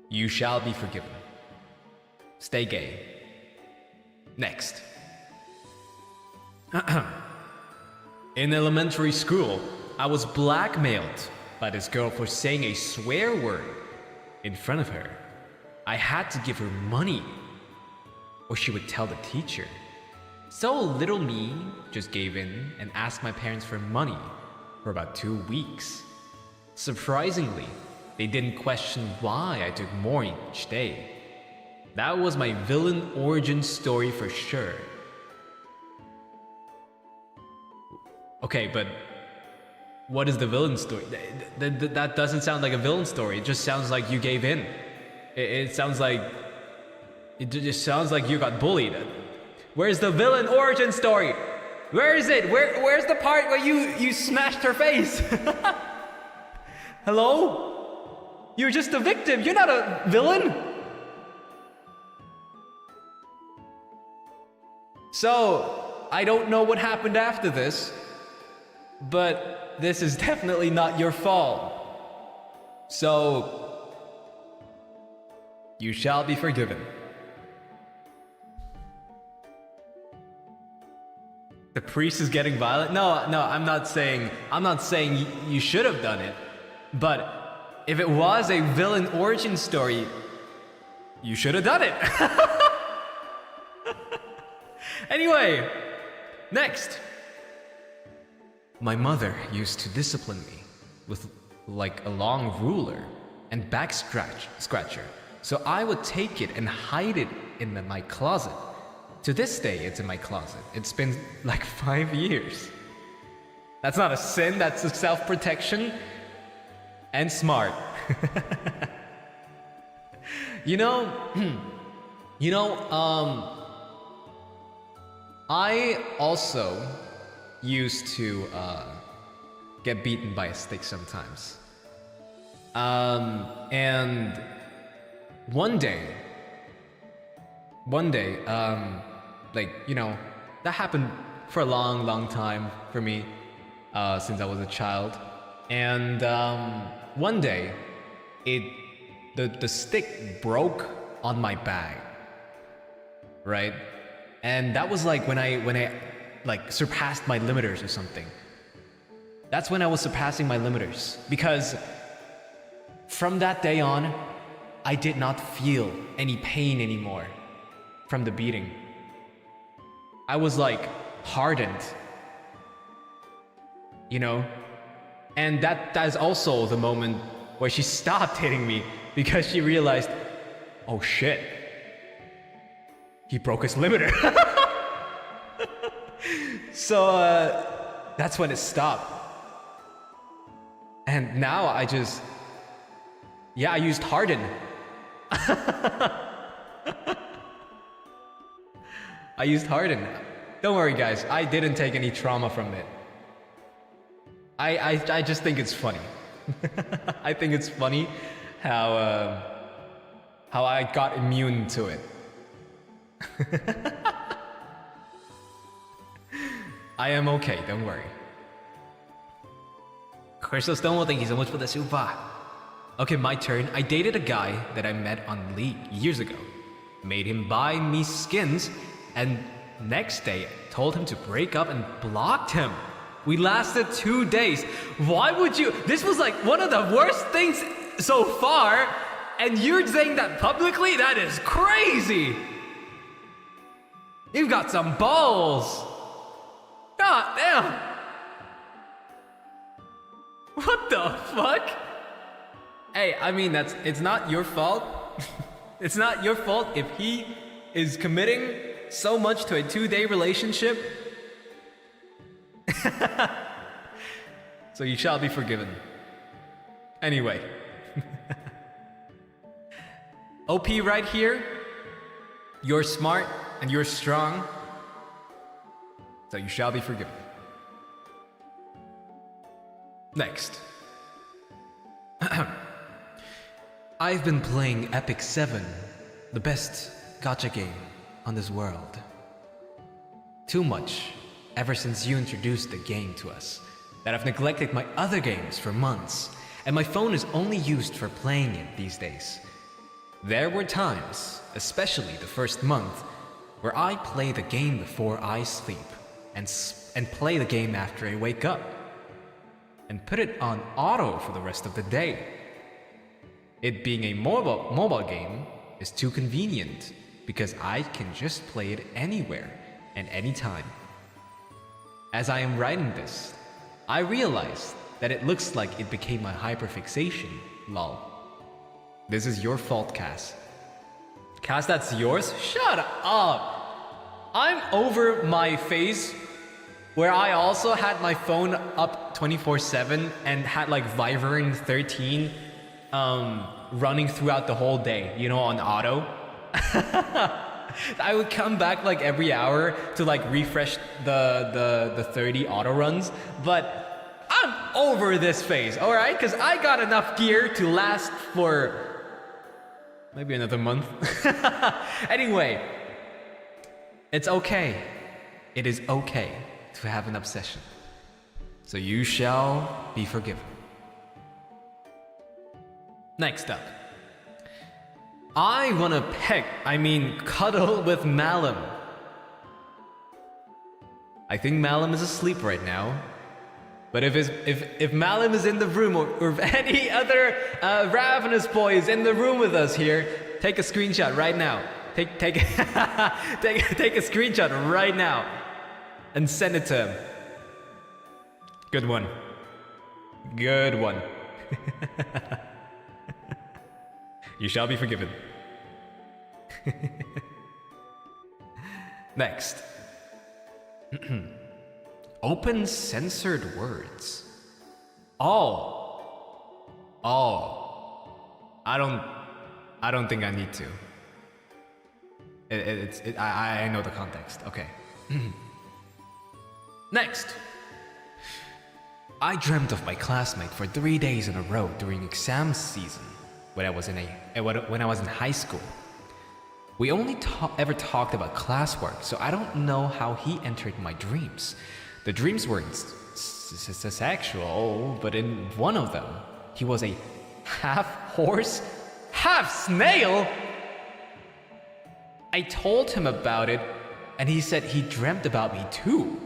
You shall be forgiven. Stay gay. Next. In elementary school, I was blackmailed by this girl for saying a swear word in front of her. I had to give her money, or she would tell the teacher. So little me just gave in and asked my parents for money for about 2 weeks. Surprisingly, they didn't question why I took more each day. That was my villain origin story for sure. Okay, but what is the villain story? That doesn't sound like a villain story. It just sounds like you gave in. It sounds like... It just sounds like you got bullied. Where's the villain origin story? Where is it? Where's the part where you smashed her face? Hello? You're just a victim. You're not a villain. So, I don't know what happened after this, but this is definitely not your fault. So, you shall be forgiven. The priest is getting violent? No, I'm not saying you should have done it. But if it was a villain origin story, you should have done it. Anyway, next. My mother used to discipline me with like a long ruler and back scratcher. So I would take it and hide it in my closet. To this day, it's in my closet. It's been like 5 years. That's not a sin, that's a self-protection. And smart. I also used to get beaten by a stick sometimes. And one day, like, you know, that happened for a long time for me, since I was a child. And one day, the stick broke on my bag, right? And that was like when I like surpassed my limiters or something. That's when I was surpassing my limiters, because from that day on, I did not feel any pain anymore from the beating. I was like hardened, you know? And that is also the moment where she stopped hitting me, because she realized, oh shit, he broke his limiter. So that's when it stopped. And now I used harden. I used harden. Don't worry guys, I didn't take any trauma from it. I just think it's funny. I think it's funny how I got immune to it. I am okay, don't worry. Crystal Stonewall, thank you so much for the super. Okay, my turn. I dated a guy that I met on League years ago. Made him buy me skins, and next day told him to break up and blocked him. We lasted 2 days. Why would you? This was like one of the worst things so far, and you're saying that publicly? That is crazy. You've got some balls. God damn. What the fuck? Hey, I mean, it's not your fault. It's not your fault if he is committing so much to a 2-day relationship. So you shall be forgiven. Anyway. OP right here. You're smart and you're strong. So you shall be forgiven. Next. I've been playing Epic 7, the best gacha game on this world. Too much ever since you introduced the game to us, that I've neglected my other games for months, and my phone is only used for playing it these days. There were times, especially the first month, where I play the game before I sleep, and play the game after I wake up, and put it on auto for the rest of the day. It being a mobile game is too convenient, because I can just play it anywhere and anytime. As I am writing this, I realize that it looks like it became my hyperfixation, lol. This is your fault, Cass. Cass, that's yours? Shut up! I'm over my phase where I also had my phone up 24/7 and had like Vyvern 13 running throughout the whole day, you know, on auto. I would come back like every hour to like refresh the 30 auto runs, but I'm over this phase, alright? Because I got enough gear to last for maybe another month. Anyway, it's okay. It is okay to have an obsession. So you shall be forgiven. Next up. I wanna cuddle with Malum. I think Malum is asleep right now. But if Malum is in the room, or if any other ravenous boy is in the room with us here, take a screenshot right now. Take a screenshot right now and send it to him. Good one. Good one. You shall be forgiven. Next. Open censored words. Oh. I don't think I need to. I know the context. Okay. Next. I dreamt of my classmate for 3 days in a row during exam season when I was in high school. We only ever talked about classwork, so I don't know how he entered my dreams. The dreams were sexual, but in one of them, he was a half horse, half snail. I told him about it, and he said he dreamt about me too.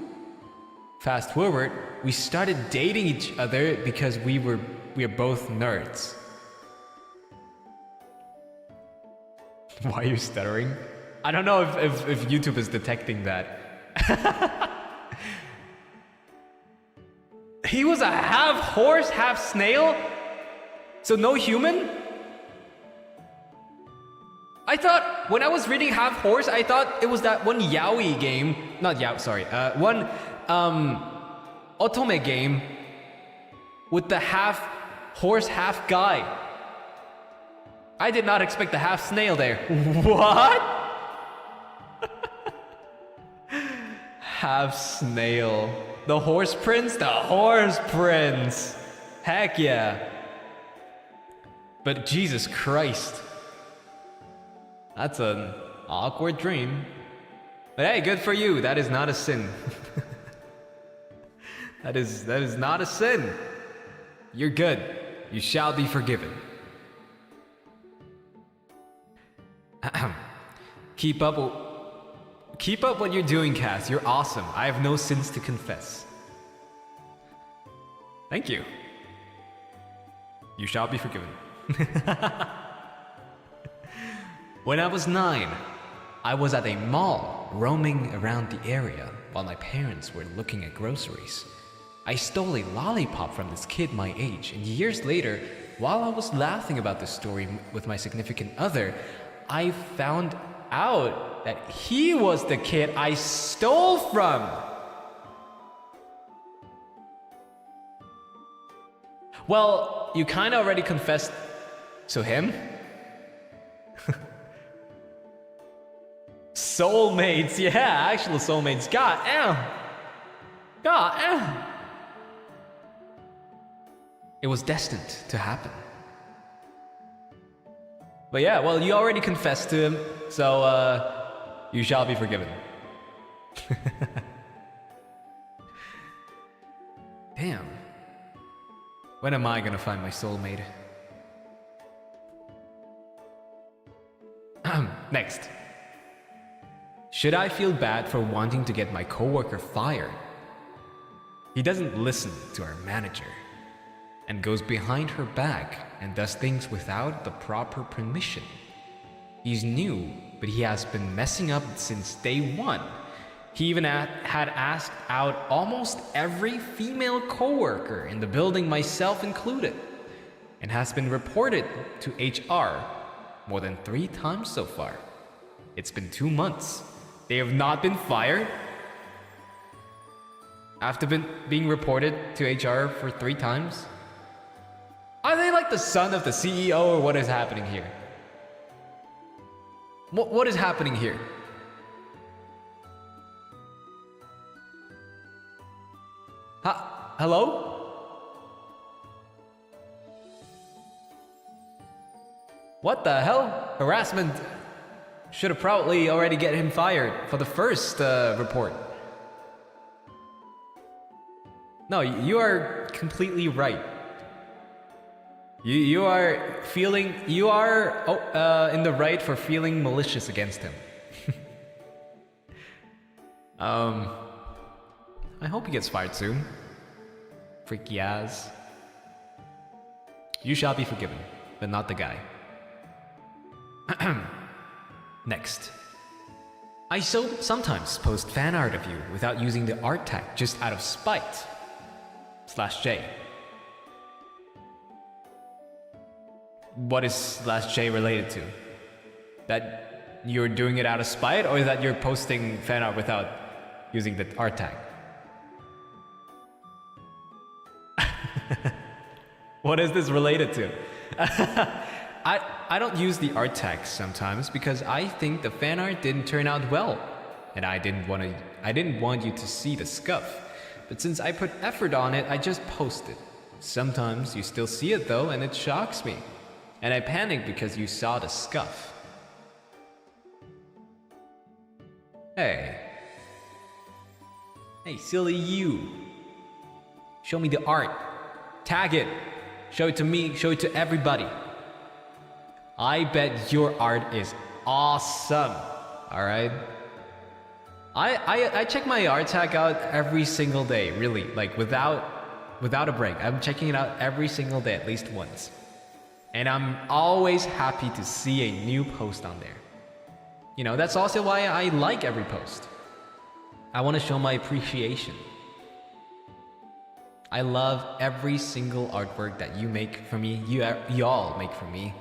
Fast forward, we started dating each other because we are both nerds. Why are you stuttering? I don't know if YouTube is detecting that. He was a half horse, half snail? So no human? I thought, when I was reading half horse, I thought it was that one yaoi game. Not yaoi, sorry. One otome game with the half horse, half guy. I did not expect the half snail there. What? Half snail. The horse prince? The horse prince. Heck yeah. But Jesus Christ. That's an awkward dream. But hey, good for you. That is not a sin. That is not a sin. You're good. You shall be forgiven. Keep up what you're doing, Cass. You're awesome. I have no sins to confess. Thank you. You shall be forgiven. When I was 9, I was at a mall roaming around the area while my parents were looking at groceries. I stole a lollipop from this kid my age, and years later, while I was laughing about this story with my significant other, I found out that he was the kid I stole from. Well, you kinda already confessed to him. Soulmates, yeah, actual soulmates. God damn. God damn. It was destined to happen. But yeah, well, you already confessed to him, so you shall be forgiven. Damn. When am I gonna find my soulmate? Next. Should I feel bad for wanting to get my coworker fired? He doesn't listen to our manager and goes behind her back and does things without the proper permission. He's new, but he has been messing up since day one. He even had asked out almost every female coworker in the building, myself included, and has been reported to HR more than 3 times so far. It's been 2 months. They have not been fired after being reported to HR for 3 times? Are they like the son of the CEO, or what is happening here? What is happening here? Hello? What the hell? Harassment should have probably already get him fired for the first report. No, you are completely right. You are in the right for feeling malicious against him. I hope he gets fired soon. Freaky ass. You shall be forgiven, but not the guy. Next. I sometimes post fan art of you without using the art tag, just out of spite. /J. What is /J related to? That you're doing it out of spite, or that you're posting fan art without using the art tag? What is this related to? I don't use the art tag sometimes because I think the fan art didn't turn out well, and I didn't want you to see the scuff. But since I put effort on it, I just post it. Sometimes you still see it though, and it shocks me. And I panic because you saw the scuff. Hey. Hey, silly you. Show me the art. Tag it. Show it to me, show it to everybody. I bet your art is awesome. Alright? I check my art tag out every single day, really. Like without a break. I'm checking it out every single day, at least once. And I'm always happy to see a new post on there. You know, that's also why I like every post. I want to show my appreciation. I love every single artwork that you make for me, you all make for me.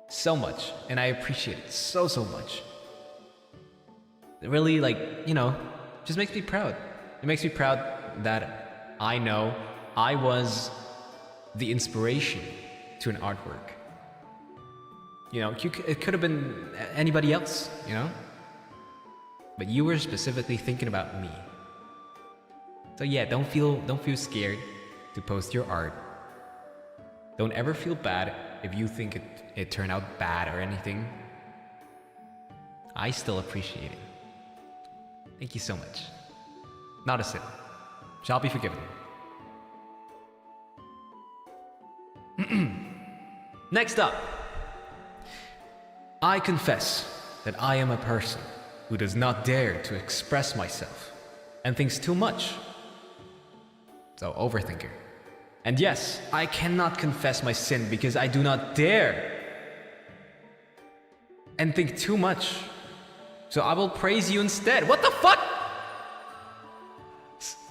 So much, and I appreciate it so much. It really, like, you know, just makes me proud. It makes me proud that I know I was the inspiration to an artwork. You know, it could have been anybody else, you know? But you were specifically thinking about me. So yeah, don't feel scared to post your art. Don't ever feel bad if you think it turned out bad or anything. I still appreciate it. Thank you so much. Not a sin. Shall be forgiven. Next up. I confess that I am a person who does not dare to express myself and thinks too much. So, overthinker. And yes, I cannot confess my sin because I do not dare and think too much. So I will praise you instead. What the fuck?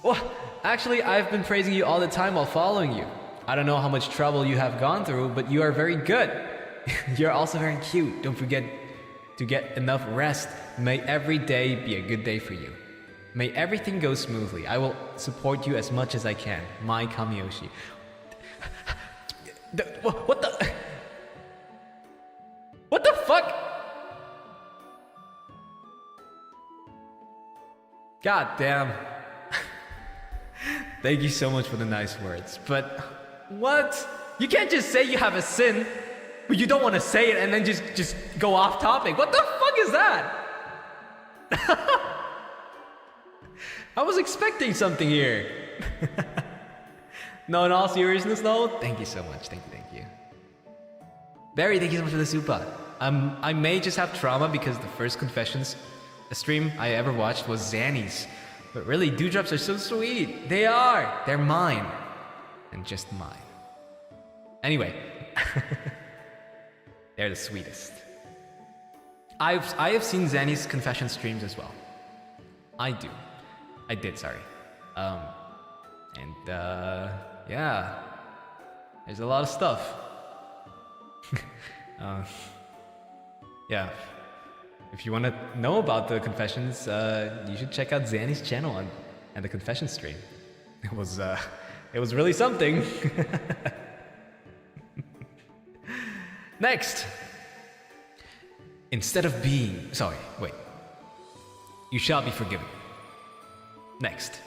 Well, actually, I've been praising you all the time while following you. I don't know how much trouble you have gone through, but you are very good. You're also very cute. Don't forget to get enough rest. May every day be a good day for you. May everything go smoothly. I will support you as much as I can. My Kamiyoshi. What the? What the fuck? God damn. Thank you so much for the nice words. But what? You can't just say you have a sin, but you don't want to say it and then just go off topic. What the fuck is that? I was expecting something here. No, in all seriousness though, thank you so much. Thank you. Barry, thank you so much for the super. I may just have trauma because the first Confessions stream I ever watched was Zanny's. But really, Dewdrops are so sweet. They are. They're mine. And just mine. Anyway. They're the sweetest. I have seen Zanny's Confession streams as well. I did, sorry. Yeah. There's a lot of stuff. Yeah. If you want to know about the confessions, you should check out Zanny's channel and the confession stream. It was really something. Next. Instead of being... Sorry, wait. You shall be forgiven. Next.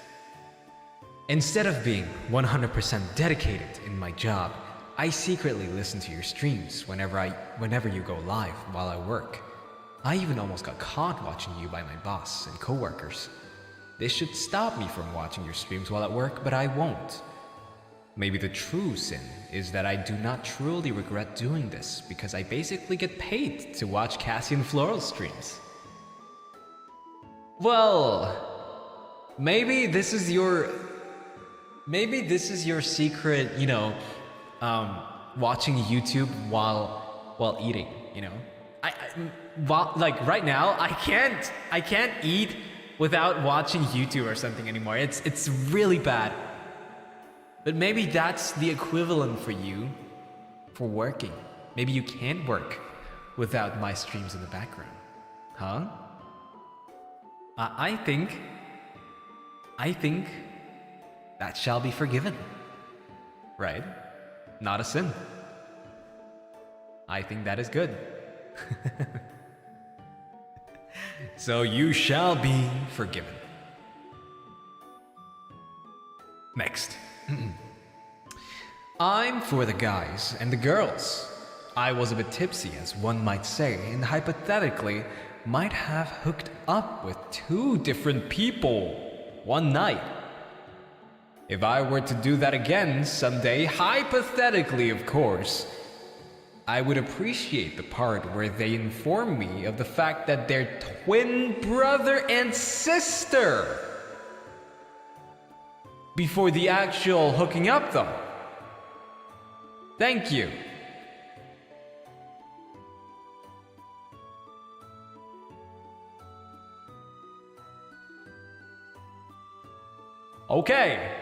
Instead of being 100% dedicated in my job, I secretly listen to your streams whenever you go live while I work. I even almost got caught watching you by my boss and coworkers. This should stop me from watching your streams while at work, but I won't. Maybe the true sin is that I do not truly regret doing this because I basically get paid to watch Cassian Floros streams. Well, maybe this is your secret, you know, watching YouTube while eating, you know. Like right now, I can't eat without watching YouTube or something anymore. It's really bad. But maybe that's the equivalent for you for working. Maybe you can't work without my streams in the background. Huh? I think that shall be forgiven. Right? Not a sin. I think that is good. So you shall be forgiven. Next. I'm for the guys and the girls. I was a bit tipsy, as one might say, and hypothetically might have hooked up with 2 different people one night. If I were to do that again someday, hypothetically of course, I would appreciate the part where they inform me of the fact that they're twin brother and sister before the actual hooking up though. Thank you. Okay.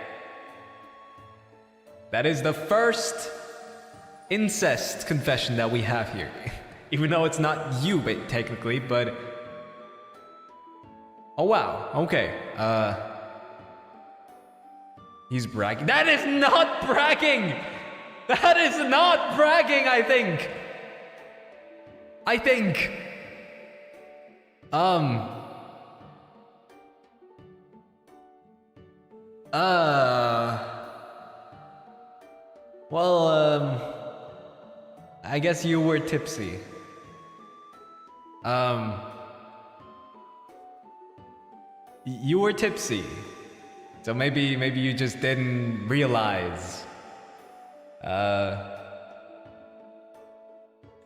That is the first incest confession that we have here. Even though it's not you, but technically, but... Oh wow, okay. He's bragging. That is not bragging! That is not bragging, I think! I guess you were tipsy. You were tipsy. So maybe you just didn't realize.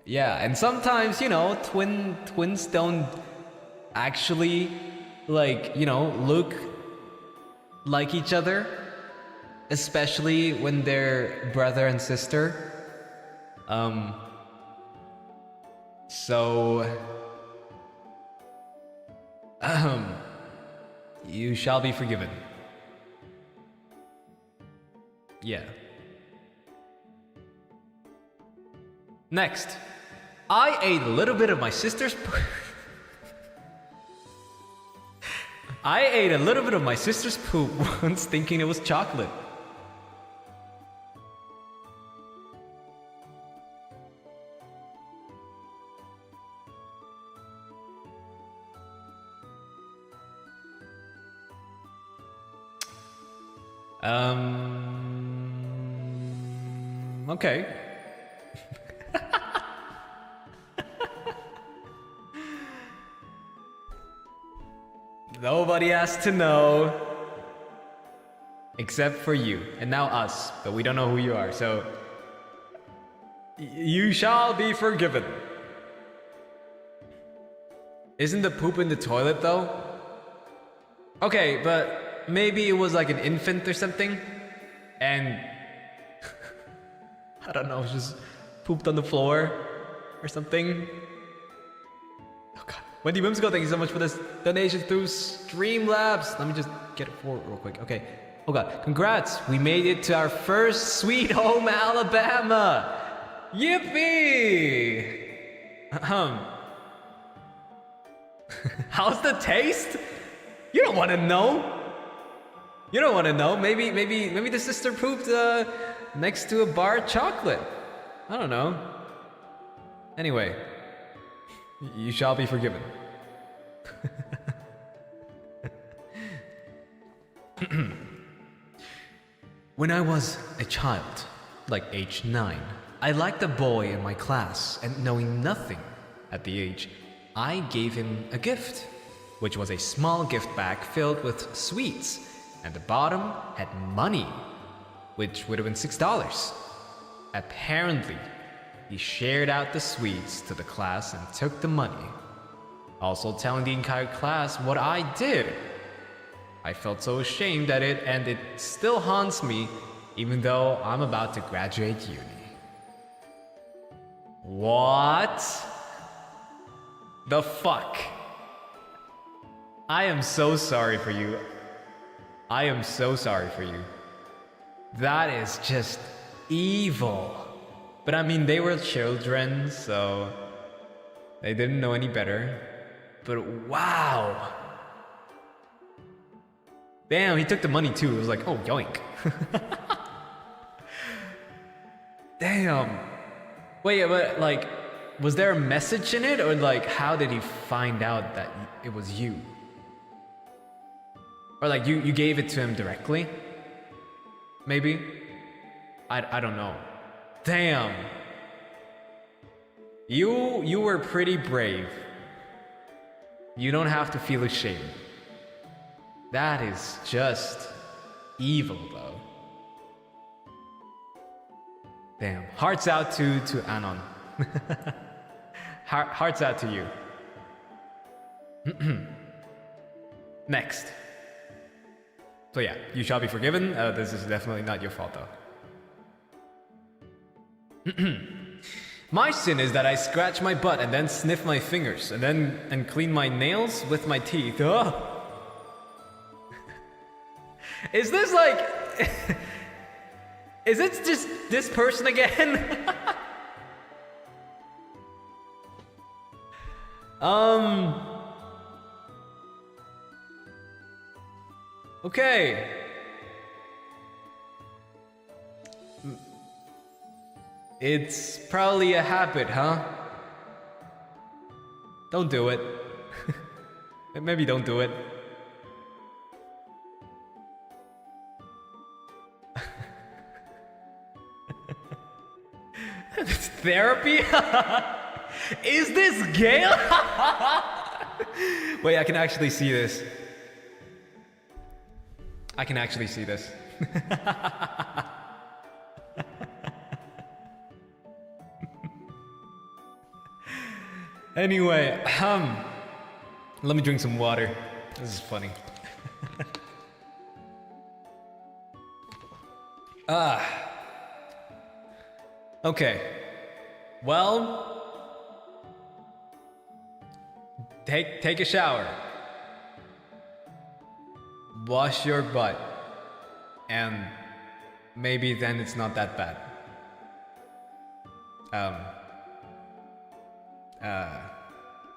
Yeah, and sometimes, you know, twins don't actually, like, you know, look like each other, especially when they're brother and sister. You shall be forgiven. Yeah. Next, I ate a little bit of my sister's I ate a little bit of my sister's poop once thinking it was chocolate. Okay. Nobody has to know. Except for you. And now us. But we don't know who you are, so... You shall be forgiven. Isn't the poop in the toilet, though? Okay, but maybe it was like an infant or something? And... I don't know, just pooped on the floor or something. Oh god. Wendy Whimsical, thank you so much for this donation through Streamlabs. Let me just get it forward real quick. Okay. Oh god. Congrats. We made it to our first Sweet Home Alabama. Yippee! How's the taste? You don't want to know. You don't want to know. Maybe the sister pooped next to a bar of chocolate. I don't know. Anyway, you shall be forgiven. When I was a child, like age 9, I liked a boy in my class, and knowing nothing at the age, I gave him a gift, which was a small gift bag filled with sweets, and the bottom had money, which would have been $6. Apparently, he shared out the sweets to the class and took the money, also telling the entire class what I did. I felt so ashamed at it, and it still haunts me, even though I'm about to graduate uni. What the fuck? I am so sorry for you. I am so sorry for you. That is just evil. But I mean, they were children, so they didn't know any better. But wow. Damn, he took the money too. It was like, oh, yoink. Damn. Wait, but like, was there a message in it? Or like, how did he find out that it was you? Or like, you gave it to him directly? maybe? I don't know. Damn. You were pretty brave. You don't have to feel ashamed. That is just evil, though. Damn. Hearts out to Anon. Hearts out to you. Next. So yeah, you shall be forgiven. This is definitely not your fault, though. My sin is that I scratch my butt and then sniff my fingers and clean my nails with my teeth. Ugh. Is this like... Is it just this person again? Okay. It's probably a habit, huh? Don't do it. Maybe don't do it. It's therapy? Is this Gale? Wait, I can actually see this. I can actually see this. Anyway, let me drink some water. This is funny. Okay. Well, take a shower. Wash your butt. And maybe then it's not that bad.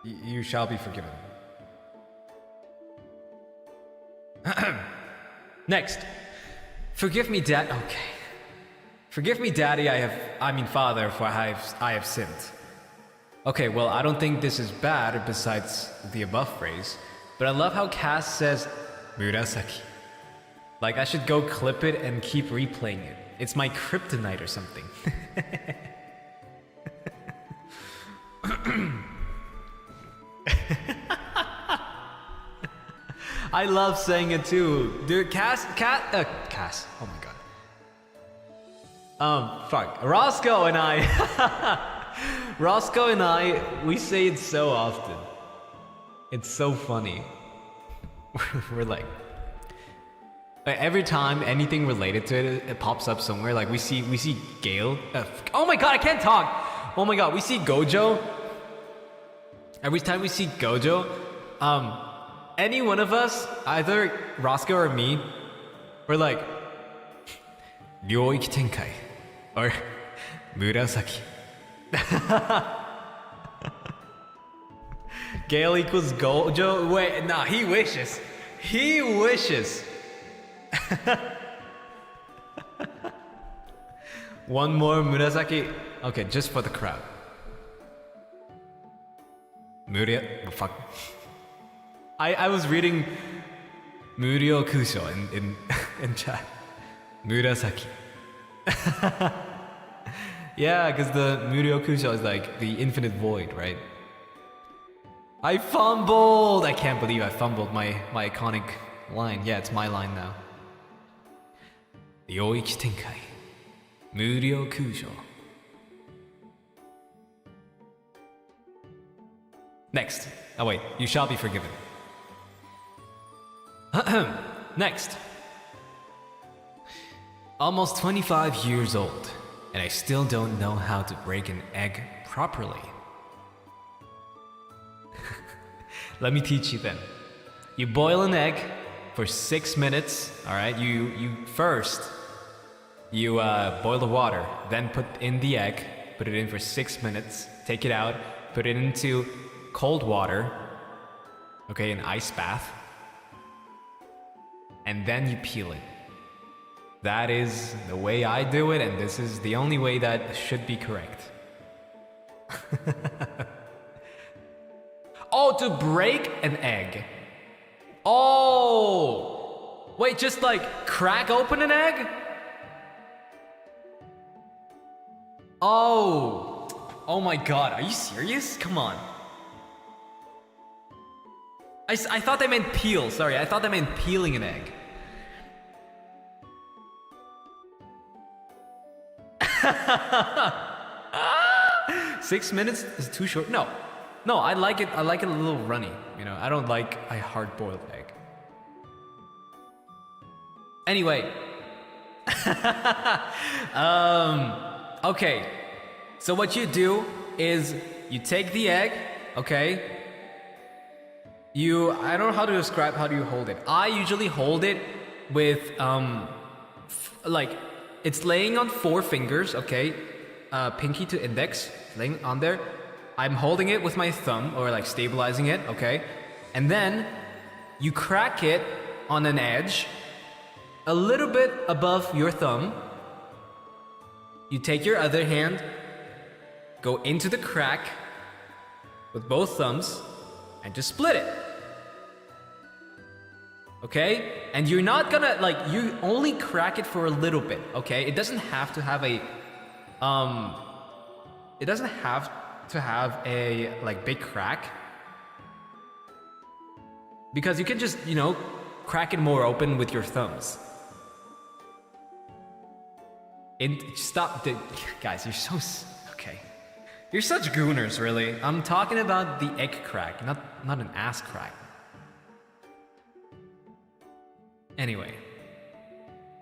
You shall be forgiven. Next. Forgive me, Dad. Okay. Forgive me, Daddy, Father, for I have sinned. Okay, well, I don't think this is bad besides the above phrase, but I love how Cass says, Murasaki. Like, I should go clip it and keep replaying it. It's my kryptonite or something. I love saying it too. Dude, Cass, oh my god. Fuck. Roscoe and I, we say it so often. It's so funny. We're like, every time anything related to it, it pops up somewhere. Like we see Gale. Oh my god, I can't talk. Oh my god, we see Gojo. Every time we see Gojo, any one of us, either Roscoe or me, we're like, Ryoiki Tenkai, or Murasaki. Gale equals Gojo? Wait, nah, he wishes. He wishes. One more Murasaki. Okay, just for the crowd. Muria, oh, fuck. I was reading Muryo Kusho in chat. Murasaki. Yeah, because the Muryo Kusho is like the infinite void, right? I fumbled! I can't believe I fumbled my iconic line. Yeah, it's my line now. Ryoiki Tenkai. Muryo Kusho. Next. Oh wait, you shall be forgiven. Next. Almost 25 years old, and I still don't know how to break an egg properly. Let me teach you then. You boil an egg for 6 minutes, alright? You first, boil the water, then put in the egg, put it in for 6 minutes, take it out, put it into cold water, okay, an ice bath, and then you peel it. That is the way I do it, and this is the only way that should be correct. Oh, to break an egg. Oh! Wait, just like crack open an egg? Oh! Oh my god, are you serious? Come on. I thought they meant peel, sorry, I thought they meant peeling an egg. Ah, 6 minutes is too short. No, I like it a little runny, you know. I don't like a hard-boiled egg. Anyway. Okay. So what you do is you take the egg, okay? I don't know how to describe how do you hold it. I usually hold it with like it's laying on 4 fingers, okay? Pinky to index, laying on there. I'm holding it with my thumb or like stabilizing it, okay? And then you crack it on an edge a little bit above your thumb. You take your other hand, go into the crack with both thumbs, and just split it. Okay? And you're not gonna, like, you only crack it for a little bit, okay? It doesn't have to have a, like, big crack. Because you can just, you know, crack it more open with your thumbs. Stop, guys, you're so, okay. You're such gooners, really. I'm talking about the egg crack, not an ass crack. Anyway,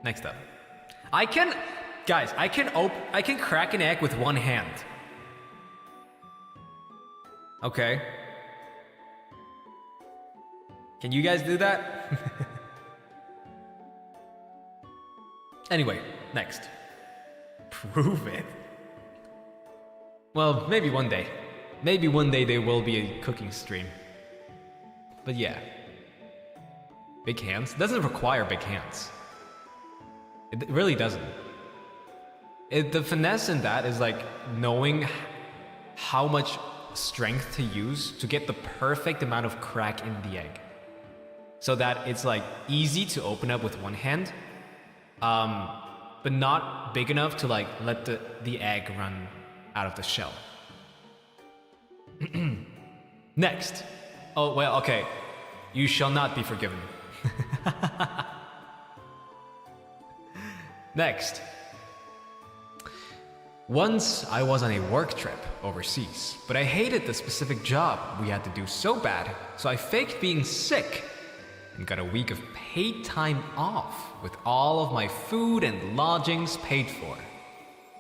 next up. I can crack an egg with one hand. Okay. Can you guys do that? Anyway, next. Prove it. Well, maybe one day. Maybe one day there will be a cooking stream. But yeah. Big hands? Doesn't require big hands. It really doesn't. The finesse in that is like knowing how much strength to use to get the perfect amount of crack in the egg. So that it's like easy to open up with one hand, but not big enough to like let the egg run out of the shell. Next. Oh, well, okay. You shall not be forgiven. Next. Once I was on a work trip overseas, but I hated the specific job we had to do so bad, so I faked being sick and got a week of paid time off with all of my food and lodgings paid for.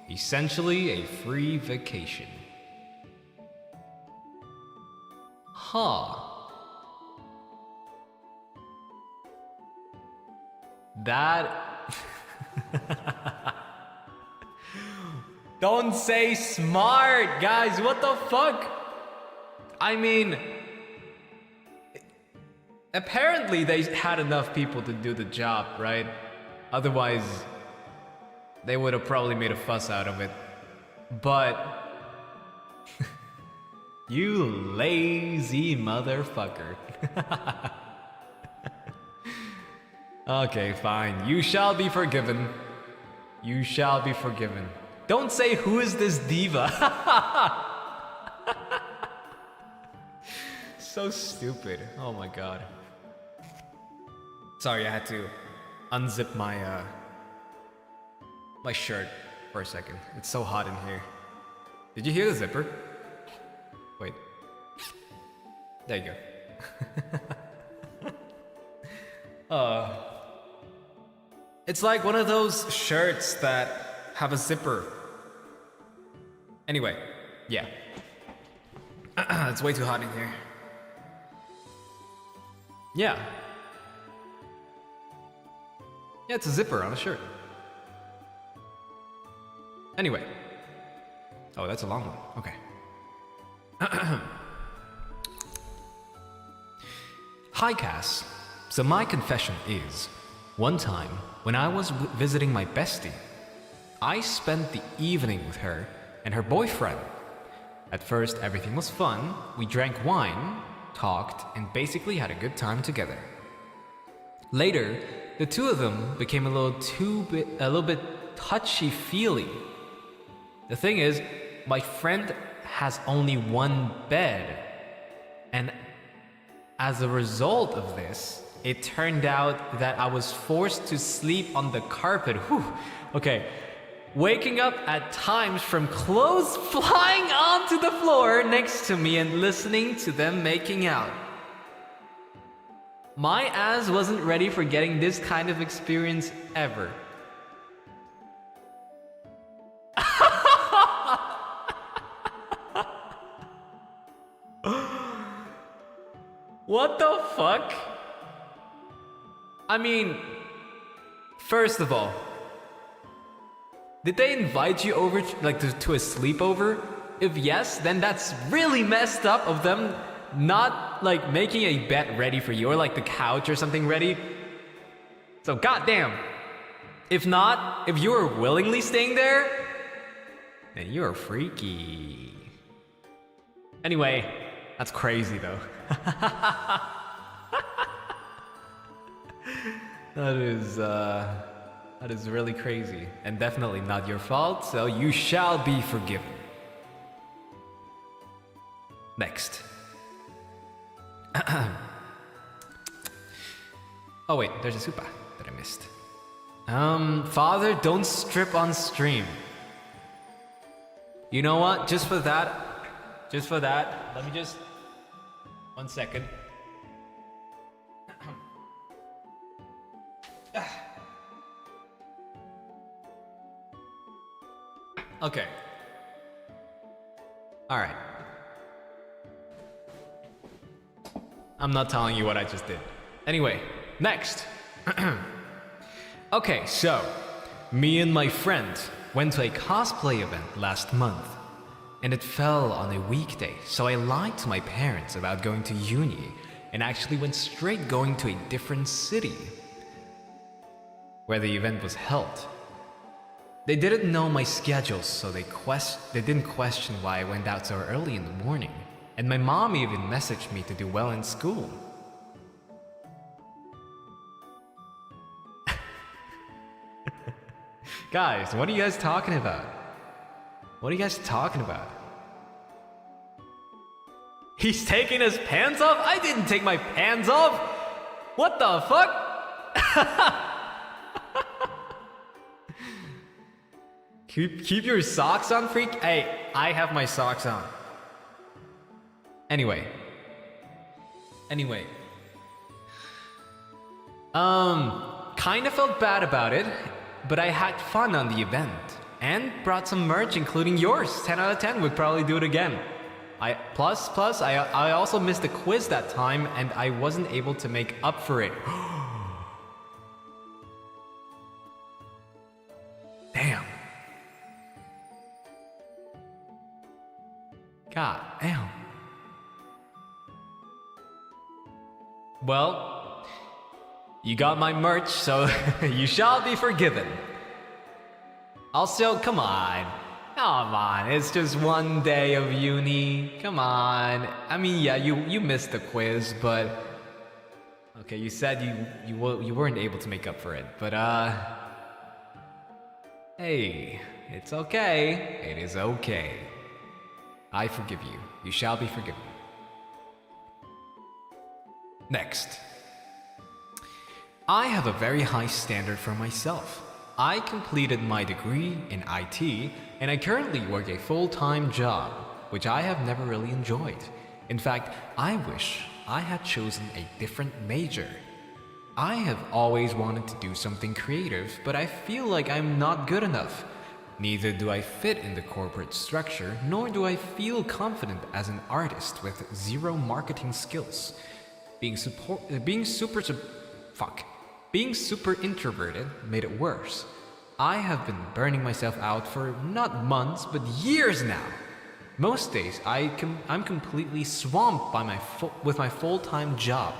Essentially a free vacation. Huh. That... Don't say smart, guys, what the fuck? I mean... Apparently they had enough people to do the job, right? Otherwise, they would have probably made a fuss out of it. But... You lazy motherfucker. Okay, fine. You shall be forgiven. You shall be forgiven. Don't say, who is this diva? So stupid. Oh my god. Sorry, I had to unzip my my shirt for a second. It's so hot in here. Did you hear the zipper? Wait. There you go. It's like one of those shirts that have a zipper. Anyway, yeah. It's way too hot in here. Yeah. Yeah, it's a zipper on a shirt. Anyway. Oh, that's a long one. Okay. Hi, Cass. So my confession is, one time, when I was visiting my bestie, I spent the evening with her and her boyfriend. At first, everything was fun. We drank wine, talked, and basically had a good time together. Later, the two of them became a little bit touchy-feely. The thing is, my friend has only one bed. And as a result of this, it turned out that I was forced to sleep on the carpet. Whew. Okay. Waking up at times from clothes flying onto the floor next to me and listening to them making out. My ass wasn't ready for getting this kind of experience ever. What the fuck? I mean, first of all, did they invite you over to a sleepover? If yes, then that's really messed up of them not like making a bed ready for you or like the couch or something ready. So goddamn. If not, if you were willingly staying there, then you're freaky. Anyway, that's crazy though. That is really crazy, and definitely not your fault, so you shall be forgiven. Next. Oh wait, there's a super that I missed. Father, don't strip on stream. You know what? Just for that, let me just... 1 second. Okay. Alright. I'm not telling you what I just did. Anyway, next. Okay, so me and my friend went to a cosplay event last month, and it fell on a weekday, so I lied to my parents about going to uni and actually went straight going to a different city where the event was held. They didn't know my schedule, so they didn't question why I went out so early in the morning, and my mom even messaged me to do well in school. Guys, what are you guys talking about? What are you guys talking about? He's taking his pants off? I didn't take my pants off! What the fuck? Keep your socks on, freak? Hey, I have my socks on. Anyway. Kinda felt bad about it, but I had fun on the event. And brought some merch, including yours. 10 out of 10 would probably do it again. Plus, I also missed the quiz that time, and I wasn't able to make up for it. Damn. God damn. Well, you got my merch, so you shall be forgiven. Also, come on, it's just one day of uni, come on. I mean, yeah, you missed the quiz, but... Okay, you said you weren't able to make up for it, but hey, it's okay, it is okay. I forgive you, you shall be forgiven. Next. I have a very high standard for myself. I completed my degree in IT, and I currently work a full-time job, which I have never really enjoyed. In fact, I wish I had chosen a different major. I have always wanted to do something creative, but I feel like I'm not good enough. Neither do I fit in the corporate structure, nor do I feel confident as an artist with zero marketing skills. Being super introverted made it worse. I have been burning myself out for not months, but years now. Most days, I'm completely swamped by with my full-time job,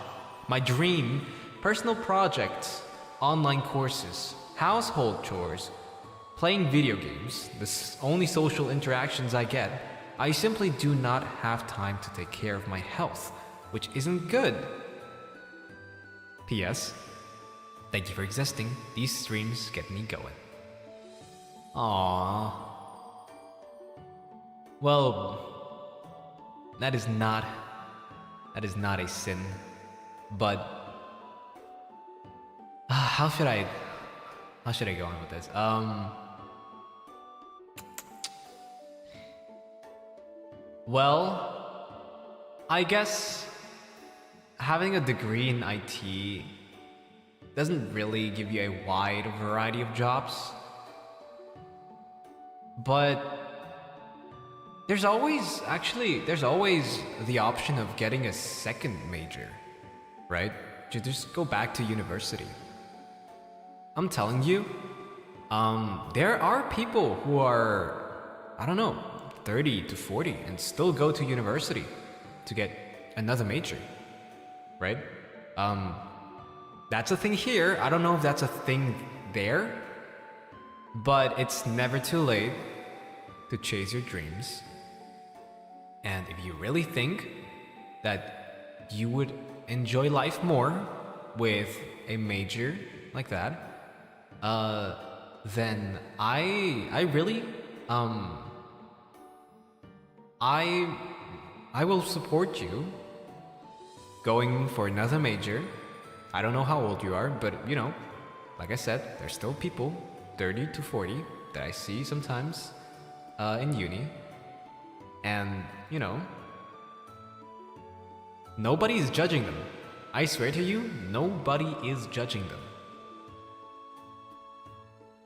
my dream, personal projects, online courses, household chores, playing video games, the only social interactions I get. I simply do not have time to take care of my health, which isn't good. P.S. Thank you for existing. These streams get me going. Aww. Well, that is not a sin, but how should I go on with this? Well, I guess having a degree in IT doesn't really give you a wide variety of jobs, but there's always the option of getting a second major, right? To just go back to university. I'm telling you, there are people who are, I don't know, 30 to 40 and still go to university to get another major, right? That's a thing here. I don't know if that's a thing there, but it's never too late to chase your dreams. And if you really think that you would enjoy life more with a major like that, then I really I will support you going for another major. I don't know how old you are, but you know, like I said, there's still people 30 to 40 that I see sometimes in uni. And, you know, nobody is judging them. I swear to you, nobody is judging them.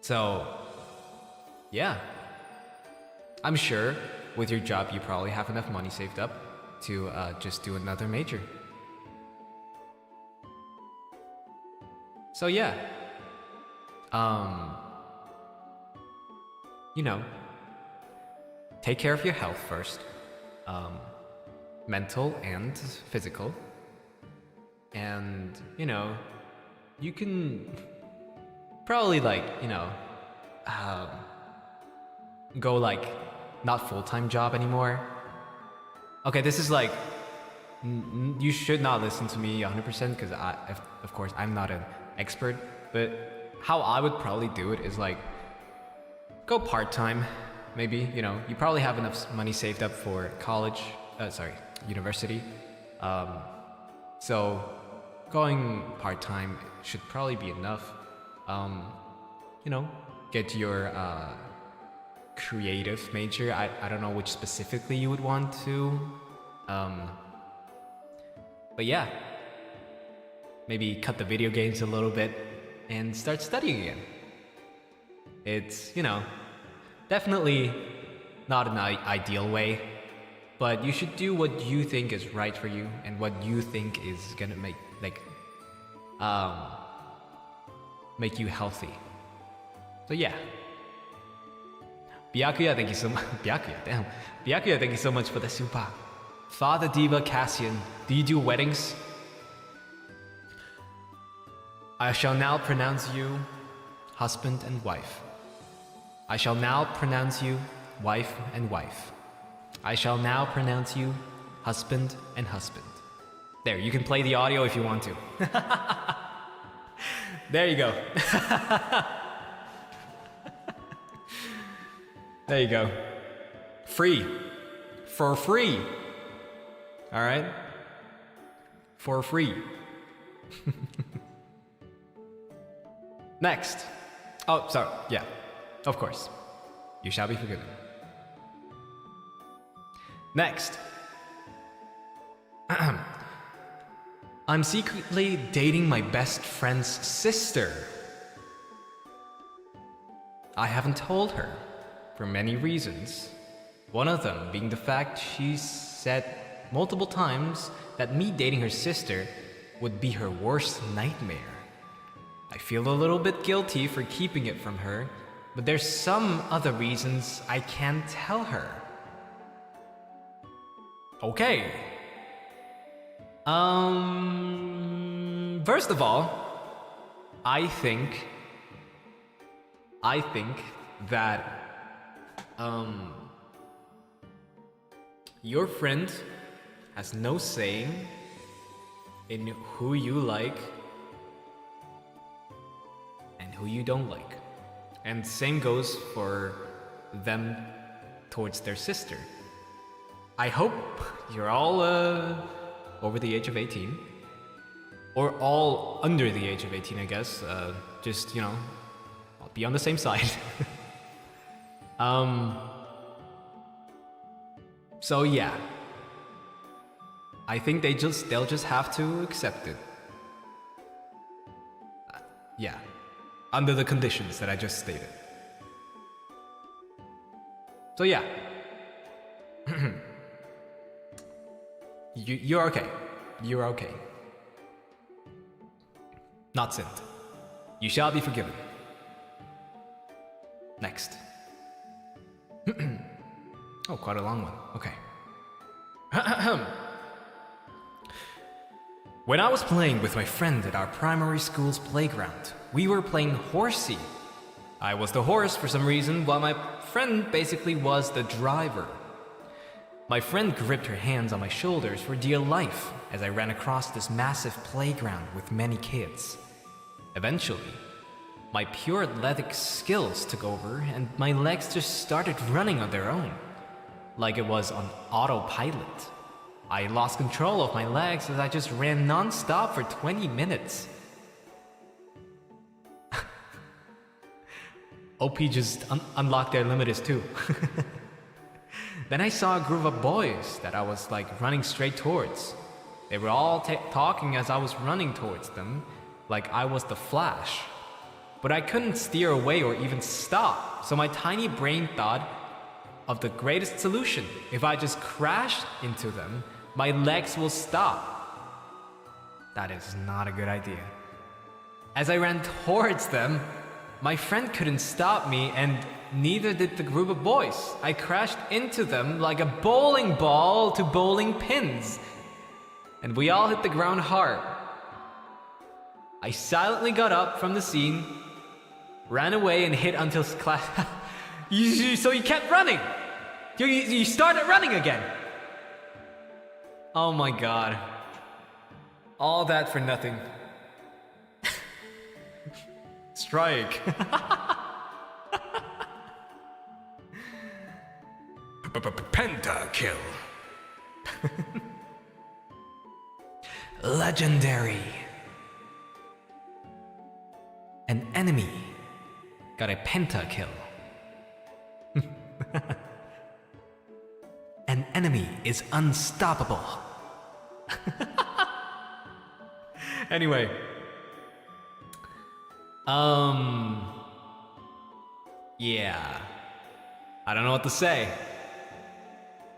So, yeah. I'm sure with your job you probably have enough money saved up to just do another major. So yeah. You know, take care of your health first. Mental and physical. And, you know, you can probably go not full-time job anymore. Okay, this is you should not listen to me 100% because of course I'm not an expert, but how I would probably do it is go part-time. Maybe, you know, you probably have enough money saved up for university. So going part-time should probably be enough. You know, get your creative major. I don't know which specifically you would want to. But yeah, maybe cut the video games a little bit and start studying again. It's, you know, definitely not an ideal way, but you should do what you think is right for you and what you think is gonna make you healthy. So yeah. Byakuya, thank you so much. Byakuya, thank you so much for the super. Father Diva Cassian, do you do weddings? I shall now pronounce you husband and wife. I shall now pronounce you wife and wife. I shall now pronounce you husband and husband. There, you can play the audio if you want to. There you go. There you go. Free. For free. Alright? For free. Next. Oh, sorry. Yeah. Of course. You shall be forgiven. Next. I'm secretly dating my best friend's sister. I haven't told her for many reasons. One of them being the fact she said multiple times that me dating her sister would be her worst nightmare. I feel a little bit guilty for keeping it from her, but there's some other reasons I can't tell her. Okay. First of all, I think that your friend has no say in who you like and who you don't like. And same goes for them towards their sister. I hope you're all over the age of 18. Or all under the age of 18, I guess. Just, I'll be on the same side. So yeah. I think they'll just have to accept it. Yeah. Under the conditions that I just stated. So yeah. You're okay. You're okay. Not sinned. You shall be forgiven. Next. Oh, quite a long one. Okay. When I was playing with my friend at our primary school's playground, we were playing horsey. I was the horse for some reason, while my friend basically was the driver. My friend gripped her hands on my shoulders for dear life as I ran across this massive playground with many kids. Eventually, my pure athletic skills took over and my legs just started running on their own, like it was on autopilot. I lost control of my legs as I just ran non-stop for 20 minutes. OP just unlocked their limiters too. Then I saw a group of boys that I was like running straight towards. They were all talking as I was running towards them, like I was the Flash. But I couldn't steer away or even stop, so my tiny brain thought of the greatest solution. If I just crash into them, my legs will stop. That is not a good idea. As I ran towards them, my friend couldn't stop me and neither did the group of boys. I crashed into them like a bowling ball to bowling pins. And we all hit the ground hard. I silently got up from the scene, ran away and hid until class. So you kept running! You started running again! Oh my god. All that for nothing. Strike. Pentakill. Legendary. An enemy got a pentakill. An enemy is unstoppable. Anyway. Yeah. I don't know what to say.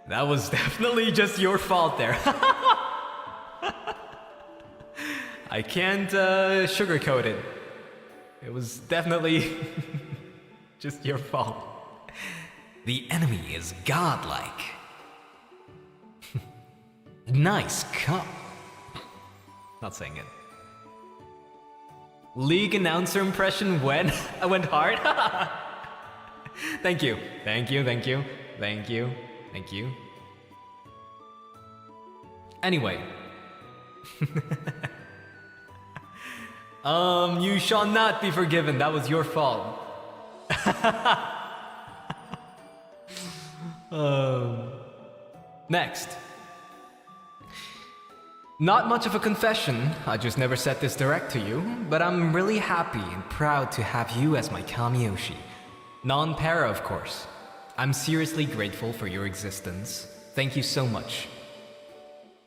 That was definitely just your fault there. I can't sugarcoat it. It was definitely just your fault. The enemy is godlike. Nice cut. Not saying it. League announcer impression went hard. Thank you. Thank you, thank you, thank you, thank you. Anyway. You shall not be forgiven. That was your fault. Next. Not much of a confession, I just never said this direct to you, but I'm really happy and proud to have you as my Kamiyoshi. Non-para, of course. I'm seriously grateful for your existence. Thank you so much.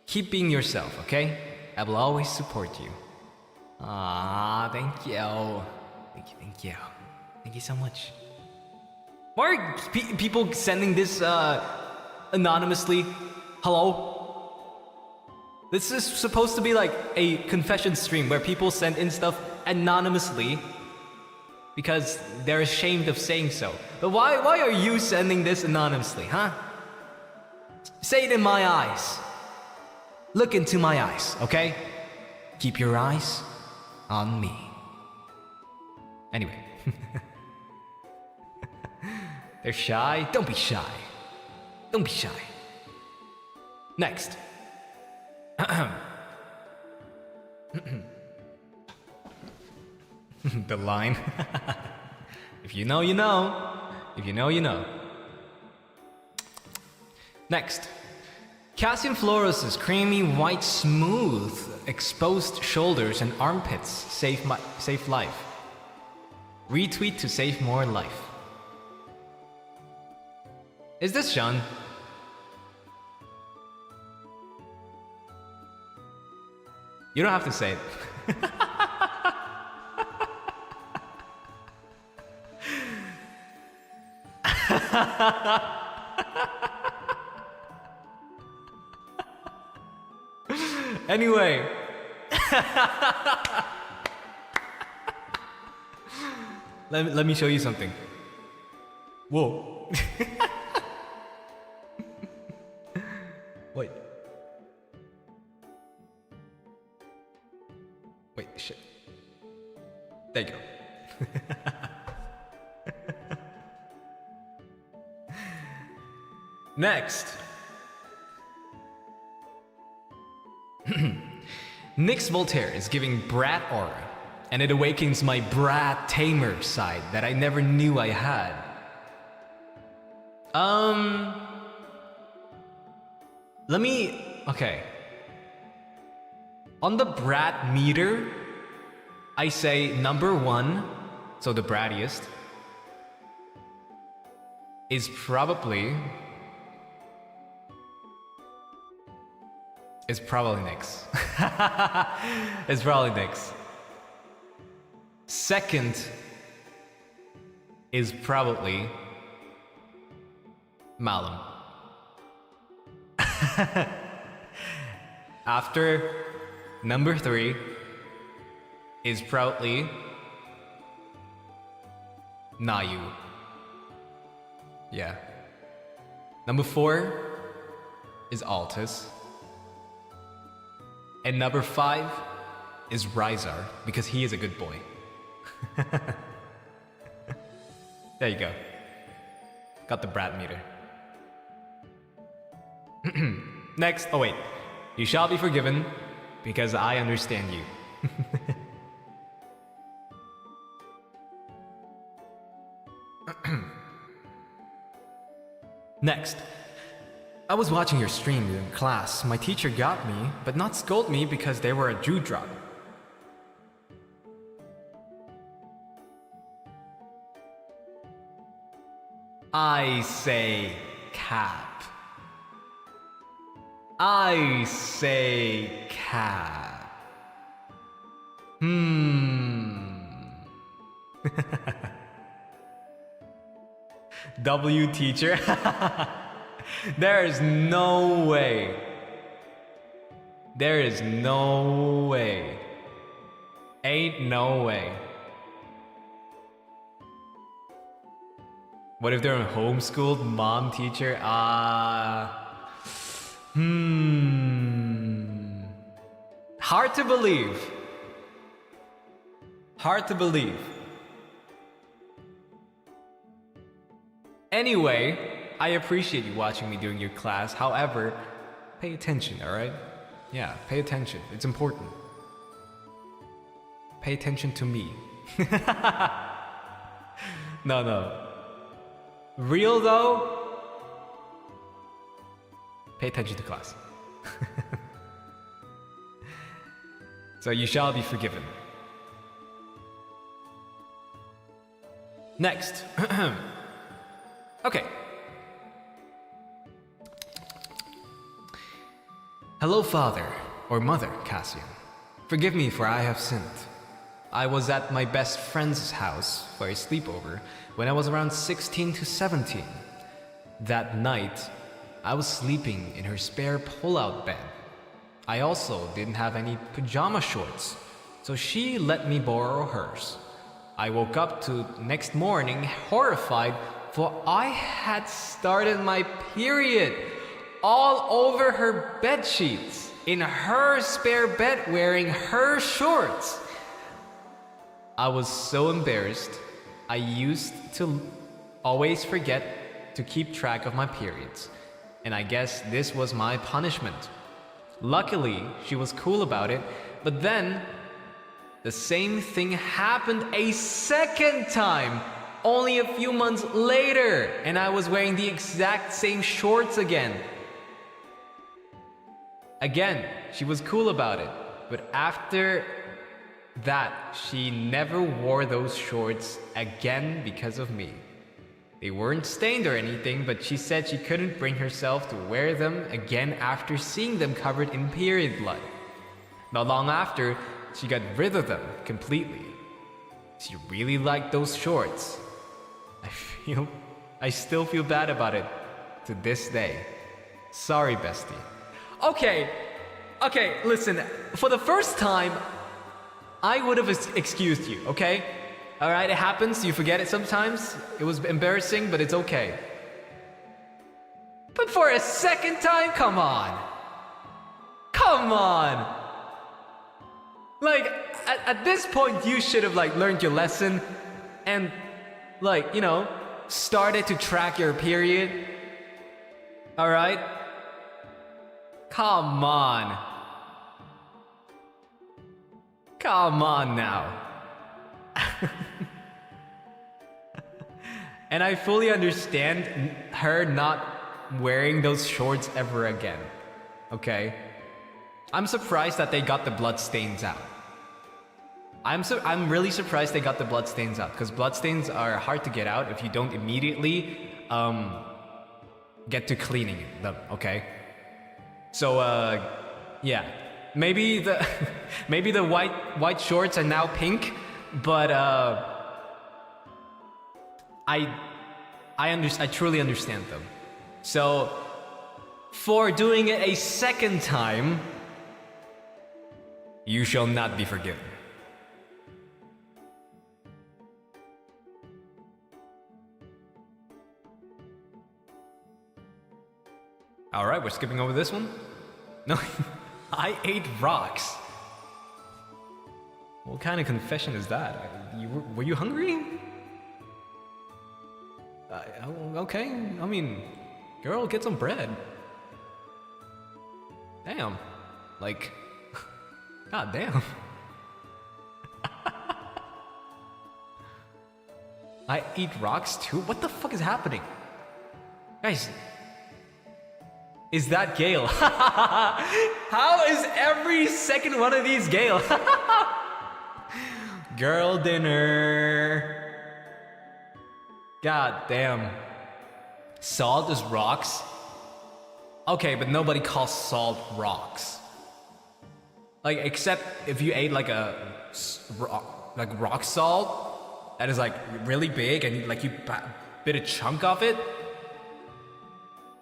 Keep being yourself, okay? I will always support you. Ah, thank you. Thank you, thank you. Thank you so much. Why are people sending this anonymously? Hello? This is supposed to be like a confession stream where people send in stuff anonymously because they're ashamed of saying so. But why are you sending this anonymously, huh? Say it in my eyes. Look into my eyes, okay? Keep your eyes on me. Anyway. They're shy. Don't be shy. Don't be shy. Next. The line. If you know, you know. If you know, you know. Next. Cassian Floros' creamy white smooth exposed shoulders and armpits save life. Retweet to save more life. Is this Sean? You don't have to say it. Anyway. Let me show you something. Whoa. Wait. Wait, shit. There you go. Next. Nyx Voltaire is giving brat aura, and it awakens my brat tamer side that I never knew I had. Okay. On the brat meter, I say number 1, so the brattiest, is probably Nyx. It's probably Nyx. Second is probably Malum. After number 3 is probably Nayu. Yeah. Number 4 is Altus. And number 5 is Rizar, because he is a good boy. There you go. Got the brat meter. Next, oh wait. You shall be forgiven, because I understand you. Next. I was watching your stream in class. My teacher got me, but not scold me because they were a Dewdrop. I say cap. I say cap. W teacher? There is no way. There is no way. Ain't no way. What if they're a homeschooled mom teacher? Hard to believe. Hard to believe. Anyway, I appreciate you watching me during your class. However, pay attention, alright? Yeah, pay attention. It's important. Pay attention to me. No. Real though? Pay attention to class. So you shall be forgiven. Next. Okay. Hello, father or mother, Cassian. Forgive me for I have sinned. I was at my best friend's house for a sleepover when I was around 16 to 17. That night, I was sleeping in her spare pull-out bed. I also didn't have any pajama shorts, so she let me borrow hers. I woke up to next morning horrified, for I had started my period all over her bed sheets, in her spare bed wearing her shorts. I was so embarrassed, I used to always forget to keep track of my periods, and I guess this was my punishment. Luckily, she was cool about it, but then the same thing happened a second time, only a few months later, and I was wearing the exact same shorts again. Again, she was cool about it. But after that, she never wore those shorts again because of me. They weren't stained or anything, but she said she couldn't bring herself to wear them again after seeing them covered in period blood. Not long after, she got rid of them completely. She really liked those shorts. I still feel bad about it to this day. Sorry, bestie. Okay, listen, for the first time, I would have excused you, okay? Alright, it happens, you forget it sometimes. It was embarrassing, but it's okay. But for a second time, come on! Come on! Like, at this point, you should have, like, learned your lesson and, like, you know, started to track your period. Alright? Come on. Come on now. And I fully understand her not wearing those shorts ever again. Okay? I'm surprised that they got the blood stains out. I'm really surprised they got the blood stains out, because blood stains are hard to get out if you don't immediately get to cleaning them, okay? So yeah. Maybe the white shorts are now pink, but I truly understand them. So for doing it a second time, you shall not be forgiven. Alright, we're skipping over this one? No, I ate rocks. What kind of confession is that? Were you hungry? Okay, I mean, girl, get some bread. Damn. Like, god damn. I eat rocks too? What the fuck is happening? Guys, is that Gale? How is every second one of these Gale? Girl dinner. God damn. Salt is rocks? Okay, but nobody calls salt rocks. Like, except if you ate like rock salt that is like really big and like you bit a chunk of it.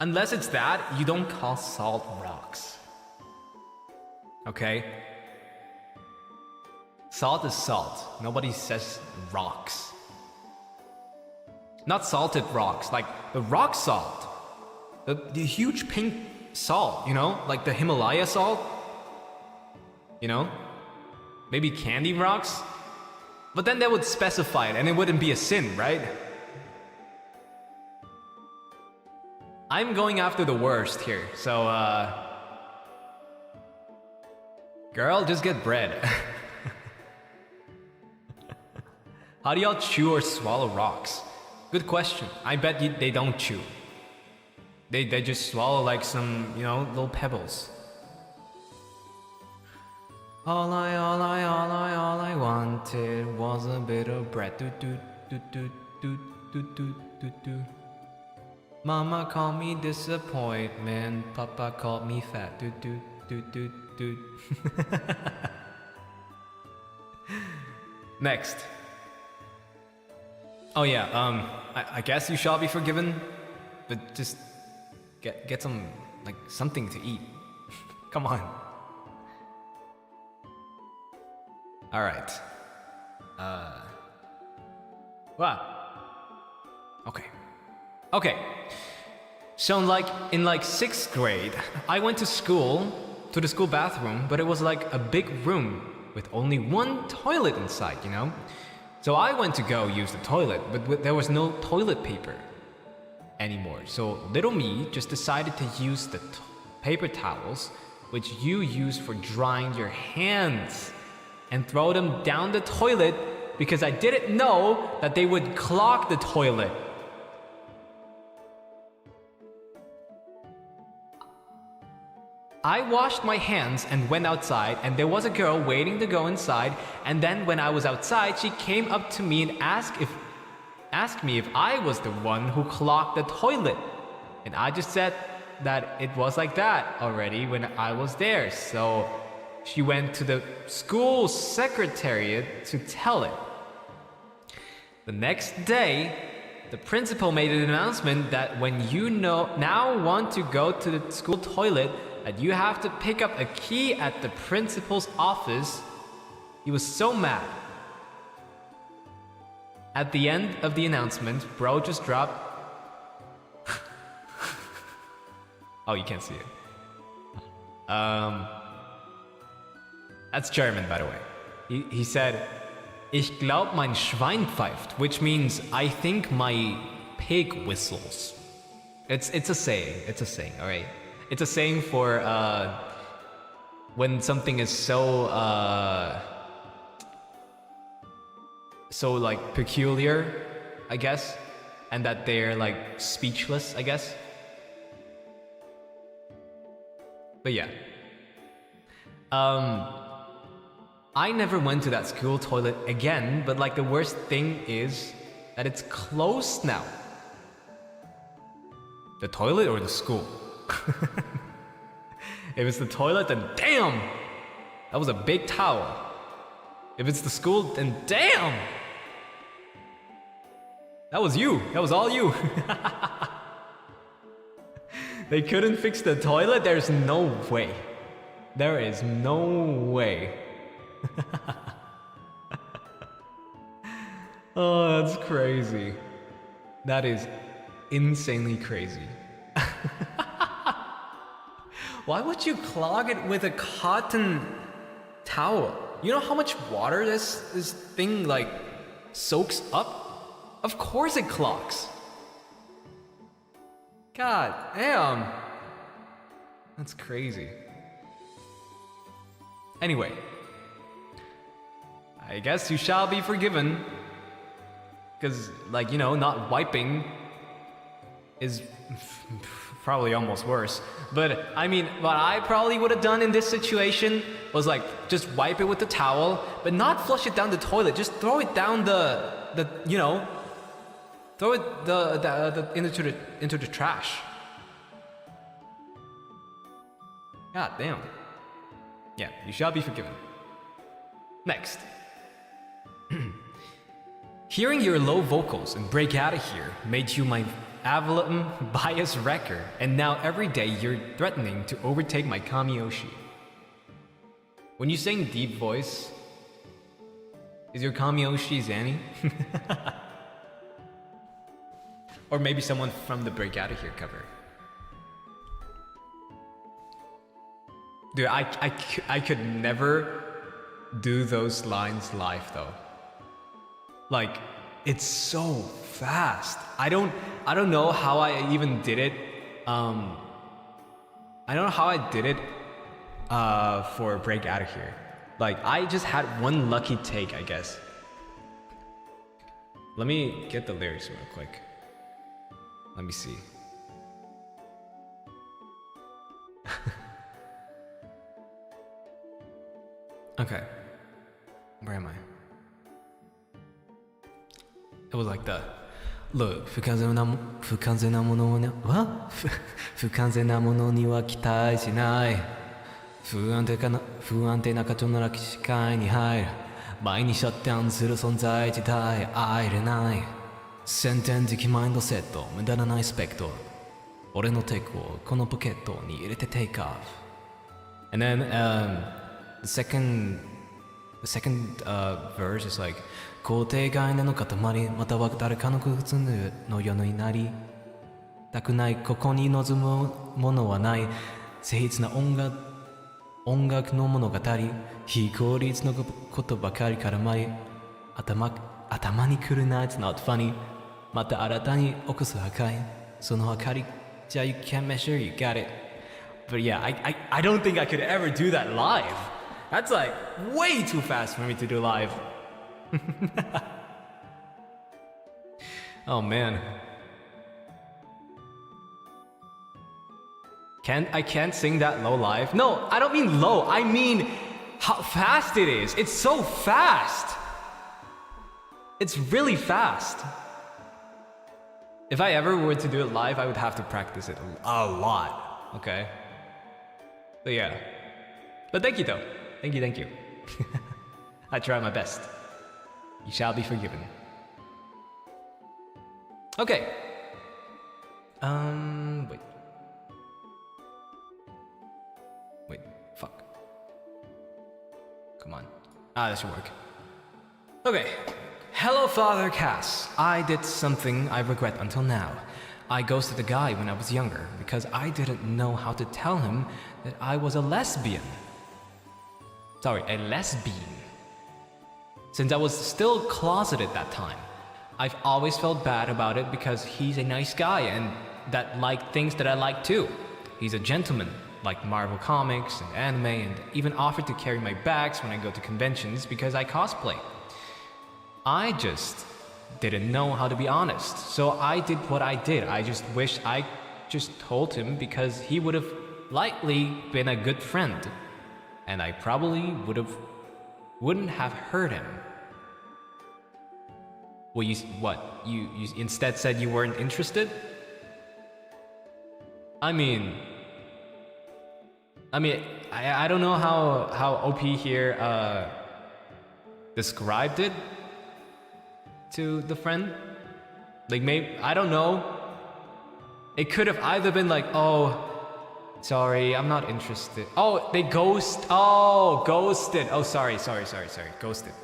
Unless it's that, you don't call salt rocks. Okay? Salt is salt. Nobody says rocks. Not salted rocks, like the rock salt. The huge pink salt, you know? Like the Himalaya salt. You know? Maybe candy rocks. But then that would specify it and it wouldn't be a sin, right? I'm going after the worst here, so girl, just get bread. How do y'all chew or swallow rocks? Good question. I bet they don't chew. They just swallow like some, you know, little pebbles. All I wanted was a bit of bread. Mama called me disappointment. Papa called me fat. Next. Oh yeah, I guess you shall be forgiven, but just get some, like, something to eat. Come on. Alright. Wow. Okay. So in 6th grade, I went to the school bathroom, but it was like a big room with only one toilet inside, you know? So I went to go use the toilet, but there was no toilet paper anymore. So little me just decided to use the paper towels, which you use for drying your hands, and throw them down the toilet because I didn't know that they would clog the toilet. I washed my hands and went outside, and there was a girl waiting to go inside, and then when I was outside, she came up to me and asked me if I was the one who clogged the toilet. And I just said that it was like that already when I was there. So she went to the school secretariat to tell it. The next day, the principal made an announcement that when you now want to go to the school toilet, that you have to pick up a key at the principal's office. He was so mad. At the end of the announcement, bro just dropped... Oh, you can't see it. That's German, by the way. He said, Ich glaub mein Schwein pfeift, which means I think my pig whistles. It's a saying. It's a saying, all right? It's a saying for when something is so like peculiar, I guess, and that they're like speechless, I guess. But yeah. I never went to that school toilet again, but like the worst thing is that it's closed now. The toilet or the school? If it's the toilet, then damn! That was a big towel. If it's the school, then damn! That was you. That was all you. They couldn't fix the toilet? There's no way. There is no way. Oh, that's crazy. That is insanely crazy. Why would you clog it with a cotton towel? You know how much water this thing like soaks up? Of course it clogs. God damn. That's crazy. Anyway, I guess you shall be forgiven. Because, like, you know, not wiping is probably almost worse. But, I mean, what I probably would have done in this situation was, like, just wipe it with the towel, but not flush it down the toilet. Just throw it down the you know, throw it into the trash. God damn. Yeah, you shall be forgiven. Next. Hearing your low vocals and break out of here made you my Avallum bias wrecker, and now every day you're threatening to overtake my Kamiyoshi. When you sing deep voice, is your Kamiyoshi Zanny? Or maybe someone from the Break Out of Here cover. Dude, I could never do those lines live though. Like, it's so fast. I don't know how I even did it. I don't know how I did it for Break Out of Here. Like, I just had one lucky take, I guess. Let me get the lyrics real quick. Let me see. Okay. Where am I? It was like that. Look, 不完全なものには不完全なものには期待しない。不安定な過剰な視界に入る。前にシャットダウンする存在自体愛れない。先天的マインドセット、無駄なないスペクト。俺のテクをこのポケットに入れて take off. And then the second verse is like 肯定概念の塊または誰かの靴の世になりたくないここに望むものはない誠実な音楽の物語非効率のことばかりからまい頭に来るな It's not funny また新たに起こす破壊その破壊じゃ You can't measure you got it But yeah I don't think I could ever do that live That's like way too fast for me to do live Oh man I can't sing that low live. No, I don't mean low. I mean how fast it is. It's so fast. It's really fast. If I ever were to do it live, I would have to practice it a lot. Okay? So yeah. But thank you though. Thank you. I try my best. You shall be forgiven. Okay. Wait. Wait, fuck. Come on. That should work. Okay. Hello, Father Cass. I did something I regret until now. I ghosted a guy when I was younger because I didn't know how to tell him that I was a lesbian. Sorry, a lesbian. Since I was still closeted that time, I've always felt bad about it because he's a nice guy and that liked things that I like too. He's a gentleman, like Marvel comics and anime, and even offered to carry my bags when I go to conventions because I cosplay. I just didn't know how to be honest, so I did what I did. I just wish I just told him because he would have likely been a good friend, and I probably wouldn't have hurt him. Well, you instead said you weren't interested? I mean, I don't know how OP here described it to the friend. Like, maybe, I don't know. It could have either been like, oh, sorry, I'm not interested. Oh, they ghosted. Oh, sorry. Ghosted.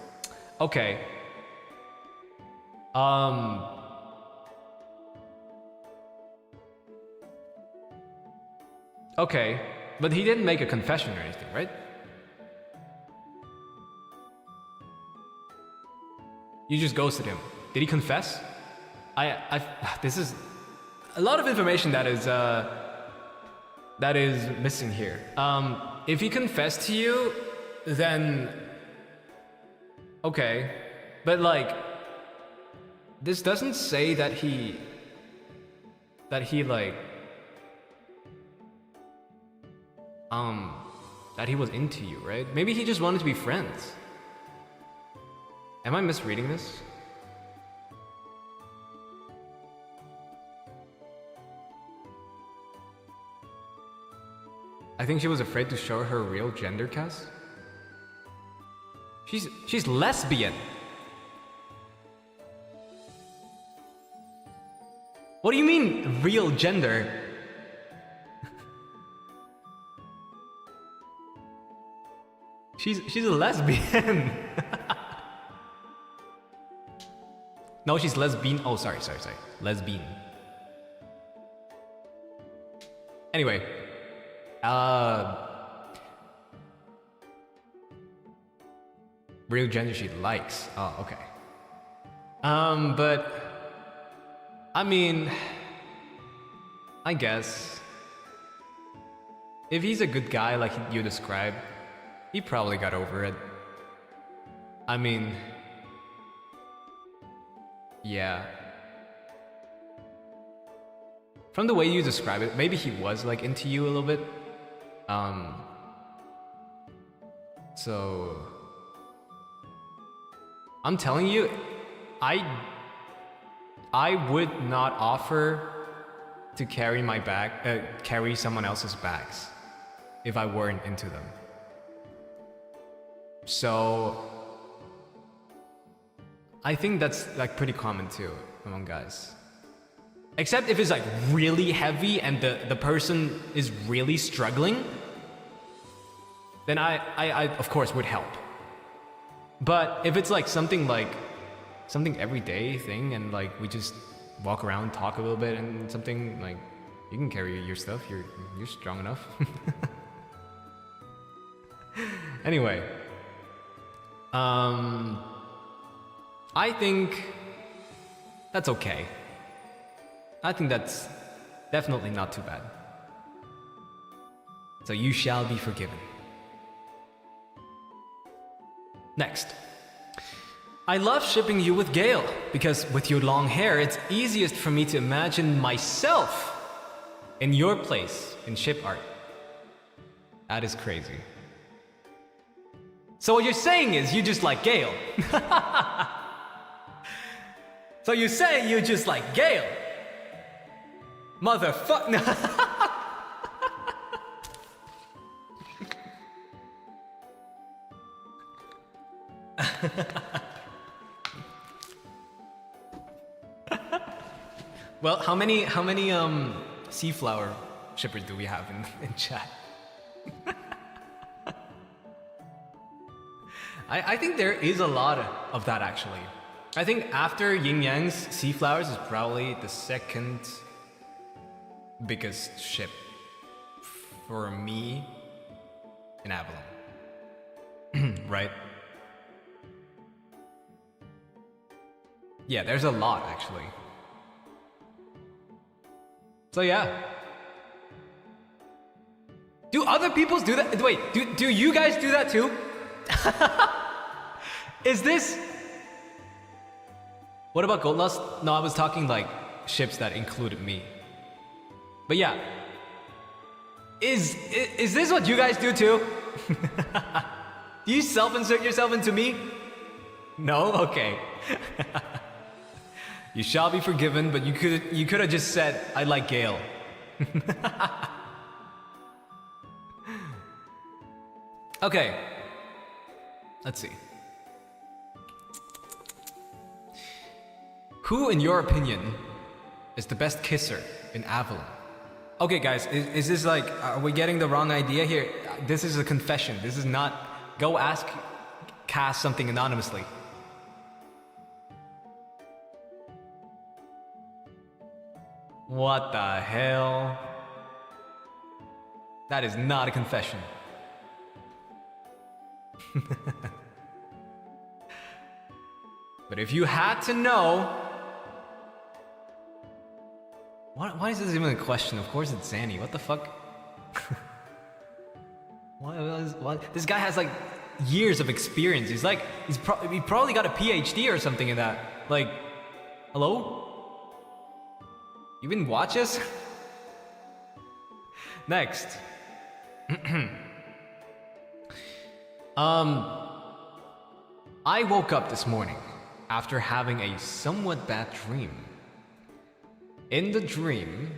Okay. Okay, but he didn't make a confession or anything, right? You just ghosted him. Did he confess? This is a lot of information that is missing here. If he confessed to you, then okay, but like, this doesn't say that he like that he was into you, right? Maybe he just wanted to be friends. Am I misreading this? I think she was afraid to show her real gender, Cass. She's lesbian. What do you mean, real gender? She's a lesbian. No, she's lesbian. Oh, sorry. Lesbian. Anyway. Real gender she likes. Oh, okay. But I mean, I guess if he's a good guy like you described, he probably got over it. I mean, yeah. From the way you describe it, maybe he was like into you a little bit. So I'm telling you, I would not offer to carry my bag, carry someone else's bags if I weren't into them. So I think that's like pretty common too among guys. Except if it's like really heavy and the person is really struggling, then I of course would help. But if it's like something everyday thing and like we just walk around, talk a little bit and something like, you can carry your stuff, you're strong enough. Anyway, I think that's okay. I think that's definitely not too bad. So you shall be forgiven. Next. I love shipping you with Gale, because with your long hair, it's easiest for me to imagine myself in your place in ship art. That is crazy. So what you're saying is you just like Gale. So you say you just like Gale. Motherfucker. Well, how many sea flower shippers do we have in chat? I think there is a lot of that actually. I think after Yin Yang's sea flowers is probably the second biggest ship for me in Avallum. Right? Yeah, there's a lot actually. So yeah. Do other peoples do that? Wait, do you guys do that too? Is this... What about Gold Lust? No, I was talking like ships that included me. But yeah. Is this what you guys do too? Do you self-insert yourself into me? No? Okay. You shall be forgiven, but you could have just said, I like Gale. Okay. Let's see. Who, in your opinion, is the best kisser in Avallum? Okay, guys, is this like, are we getting the wrong idea here? This is a confession. This is not, go ask Cass something anonymously. What the hell? That is not a confession. But if you had to know... Why is this even a question? Of course it's Zanny. What the fuck? What? This guy has like years of experience. He's like, he probably got a PhD or something in that. Like, hello? You even watch us? Next. I woke up this morning after having a somewhat bad dream. In the dream,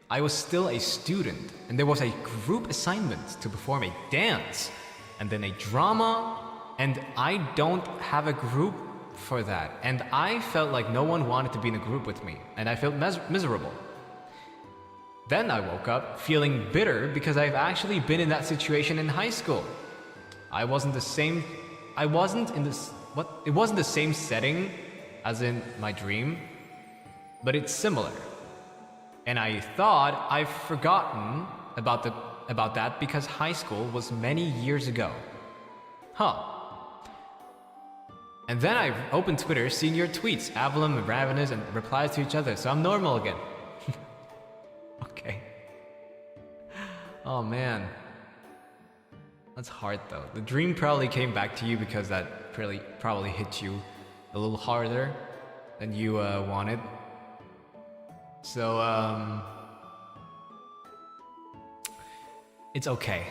I was still a student and there was a group assignment to perform a dance and then a drama, and I don't have a group for that, and I felt like no one wanted to be in a group with me, and I felt miserable. Then I woke up feeling bitter because I've actually been in that situation in high school. It wasn't the same setting as in my dream, but it's similar. And I thought I've forgotten about that because high school was many years ago. Huh. And then I opened Twitter, seeing your tweets, Avallum and Ravenous, and replies to each other, so I'm normal again. Okay. Oh man. That's hard though. The dream probably came back to you because that probably hit you a little harder than you wanted. So, it's okay.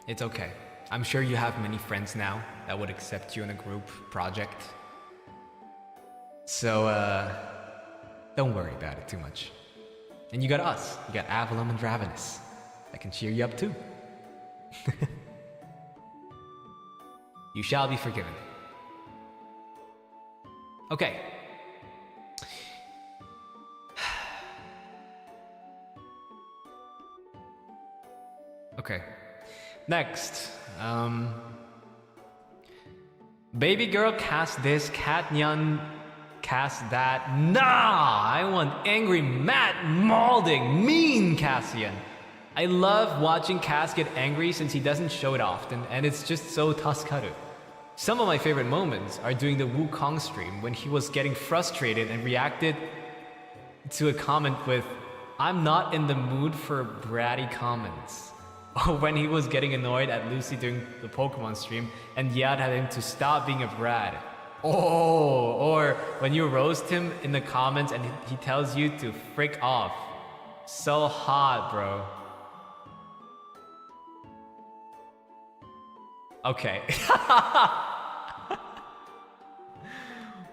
It's okay. I'm sure you have many friends now that would accept you in a group project. So, don't worry about it too much. And you got us. You got Avallum and Ravenous that can cheer you up too. You shall be forgiven. Okay. Okay. Next. Baby girl cast this, Cat Nyan cast that. Nah! I want angry Matt Malding, mean Cassian. I love watching Cass get angry since he doesn't show it often, and it's just so Tuskaru. Some of my favorite moments are during the Wukong stream when he was getting frustrated and reacted to a comment with, "I'm not in the mood for bratty comments." Or when he was getting annoyed at Lucy during the Pokemon stream and yelled at him to stop being a brat. Oh, or when you roast him in the comments and he tells you to frick off. So hot, bro. Okay.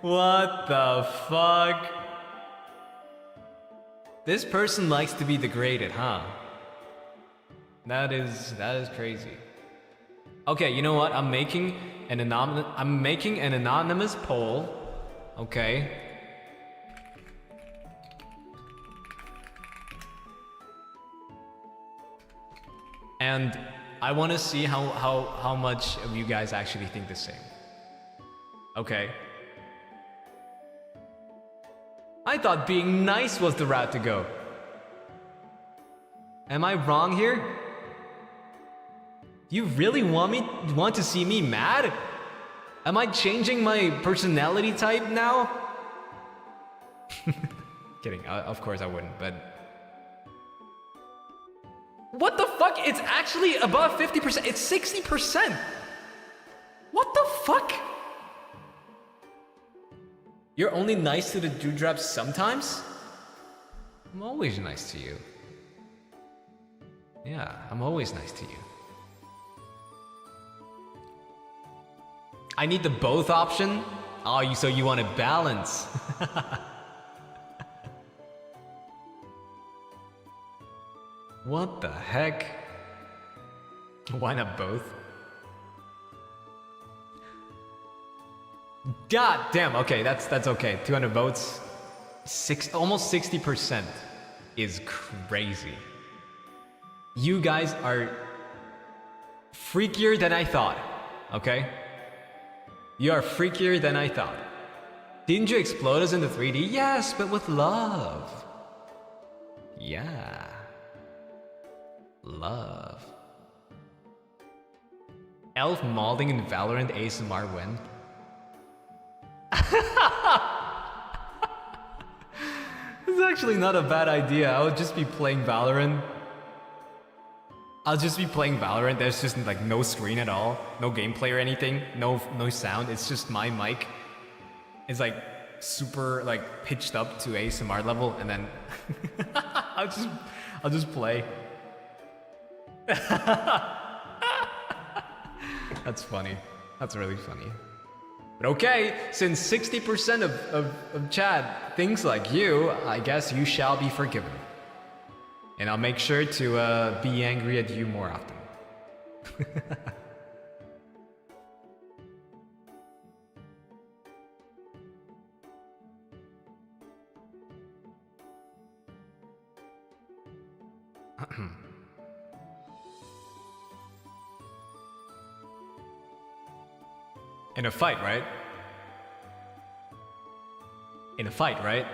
What the fuck? This person likes to be degraded, huh? That is crazy. Okay, you know what? I'm making an anonymous poll. Okay. And I want to see how much of you guys actually think the same. Okay. I thought being nice was the route to go. Am I wrong here? You really want to see me mad? Am I changing my personality type now? Kidding, of course I wouldn't, but... What the fuck? It's actually above 50%. It's 60%. What the fuck? You're only nice to the Dewdrops sometimes? I'm always nice to you. Yeah, I'm always nice to you. I need the both option? Oh, so you want to balance. What the heck? Why not both? God damn, okay, that's okay. 200 votes. Almost 60% is crazy. You guys are freakier than I thought, okay? You are freakier than I thought. Didn't you explode us into 3D? Yes, but with love. Yeah. Love. Elf molding in Valorant ASMR win. It's actually not a bad idea. I would just be playing Valorant. There's just like no screen at all, no gameplay or anything, no sound. It's just my mic. It's like super like pitched up to ASMR level, and then I'll just play. That's funny. That's really funny. But okay, since 60% of chat thinks like you, I guess you shall be forgiven. And I'll make sure to be angry at you more often. In a fight, right? In a fight, right?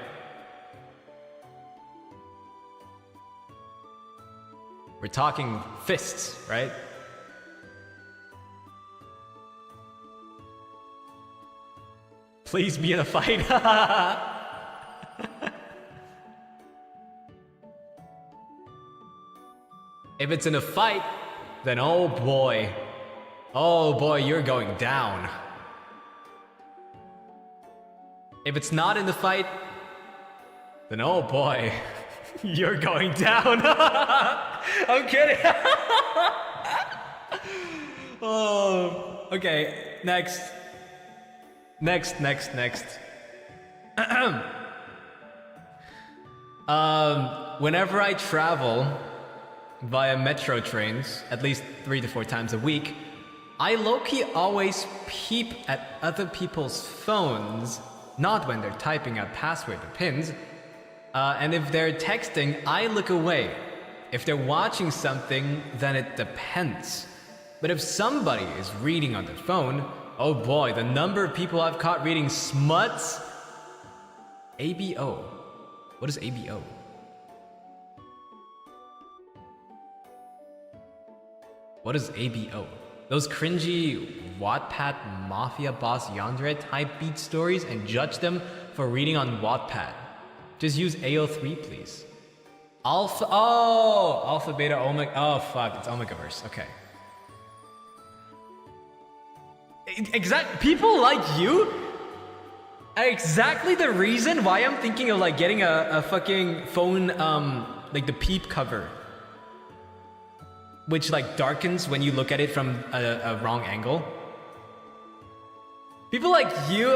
We're talking fists, right? Please be in a fight. If it's in a fight, then oh boy, you're going down. If it's not in the fight, then oh boy, you're going down. I'm kidding. Oh, okay. Next. Whenever I travel via metro trains, at least 3 to 4 times a week, I low-key always peep at other people's phones, not when they're typing out password or pins. And if they're texting, I look away. If they're watching something, then it depends. But if somebody is reading on their phone, oh boy, the number of people I've caught reading smuts. ABO. What is ABO? What is ABO? Those cringy Wattpad mafia boss yandere type beat stories and judge them for reading on Wattpad. Just use AO3, please. Alpha, beta, omega. Oh, fuck, it's Omegaverse. Okay. People like you are exactly the reason why I'm thinking of like getting a fucking phone like the peep cover, which like darkens when you look at it from a wrong angle. People like you,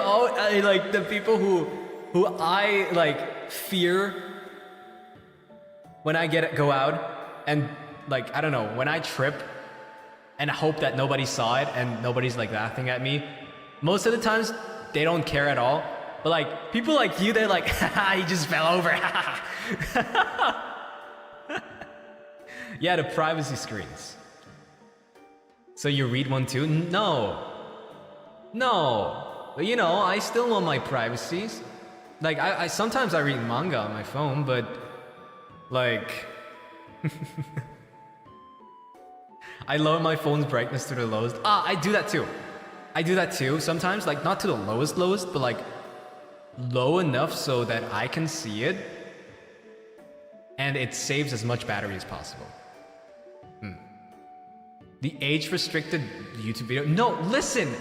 like the people who I like fear when I go out, and like I don't know, when I trip and hope that nobody saw it and nobody's like laughing at me. Most of the times they don't care at all. But like people like you, they're like, haha, he just fell over. Yeah, the privacy screens. So you read one too? No. But you know, I still want my privacies. Like I sometimes I read manga on my phone, but like I lower my phone's brightness to the lowest. I do that too. Sometimes, like not to the lowest, but like low enough so that I can see it. And it saves as much battery as possible. The age-restricted YouTube video. No, listen.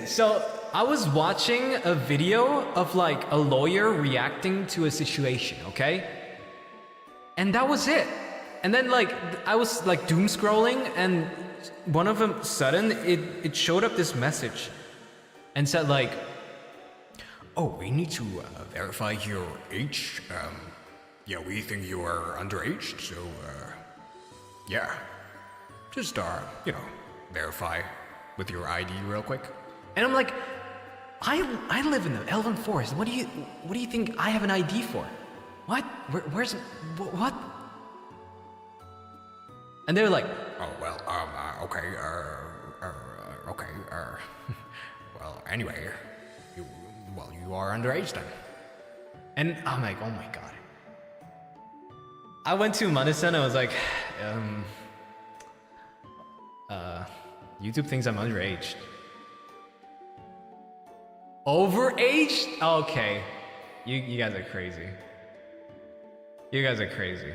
So I was watching a video of like a lawyer reacting to a situation, okay? And that was it. And then like I was like doom scrolling, and one of them sudden it showed up this message and said like, oh, we need to verify your age. Yeah, we think you are underage, so yeah, just you know, verify with your ID real quick. And I'm like, I live in the Elven Forest. What do you think I have an ID for? What? Where's what? And they're like, oh well, okay, okay, well, anyway, you are underage then. And I'm like, oh my god. I went to Madison and I was like, YouTube thinks I'm underage. Overaged? Okay. You guys are crazy. You guys are crazy.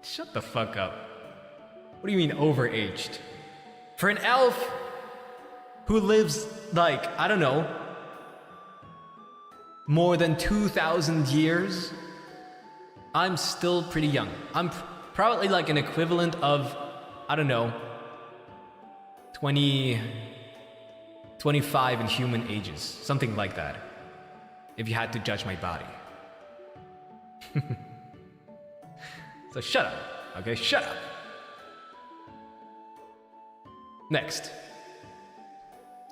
Shut the fuck up. What do you mean overaged? For an elf who lives like, I don't know, more than 2,000 years, I'm still pretty young. I'm probably like an equivalent of, I don't know, 25 in human ages. Something like that. If you had to judge my body. So shut up, okay? Shut up. Next.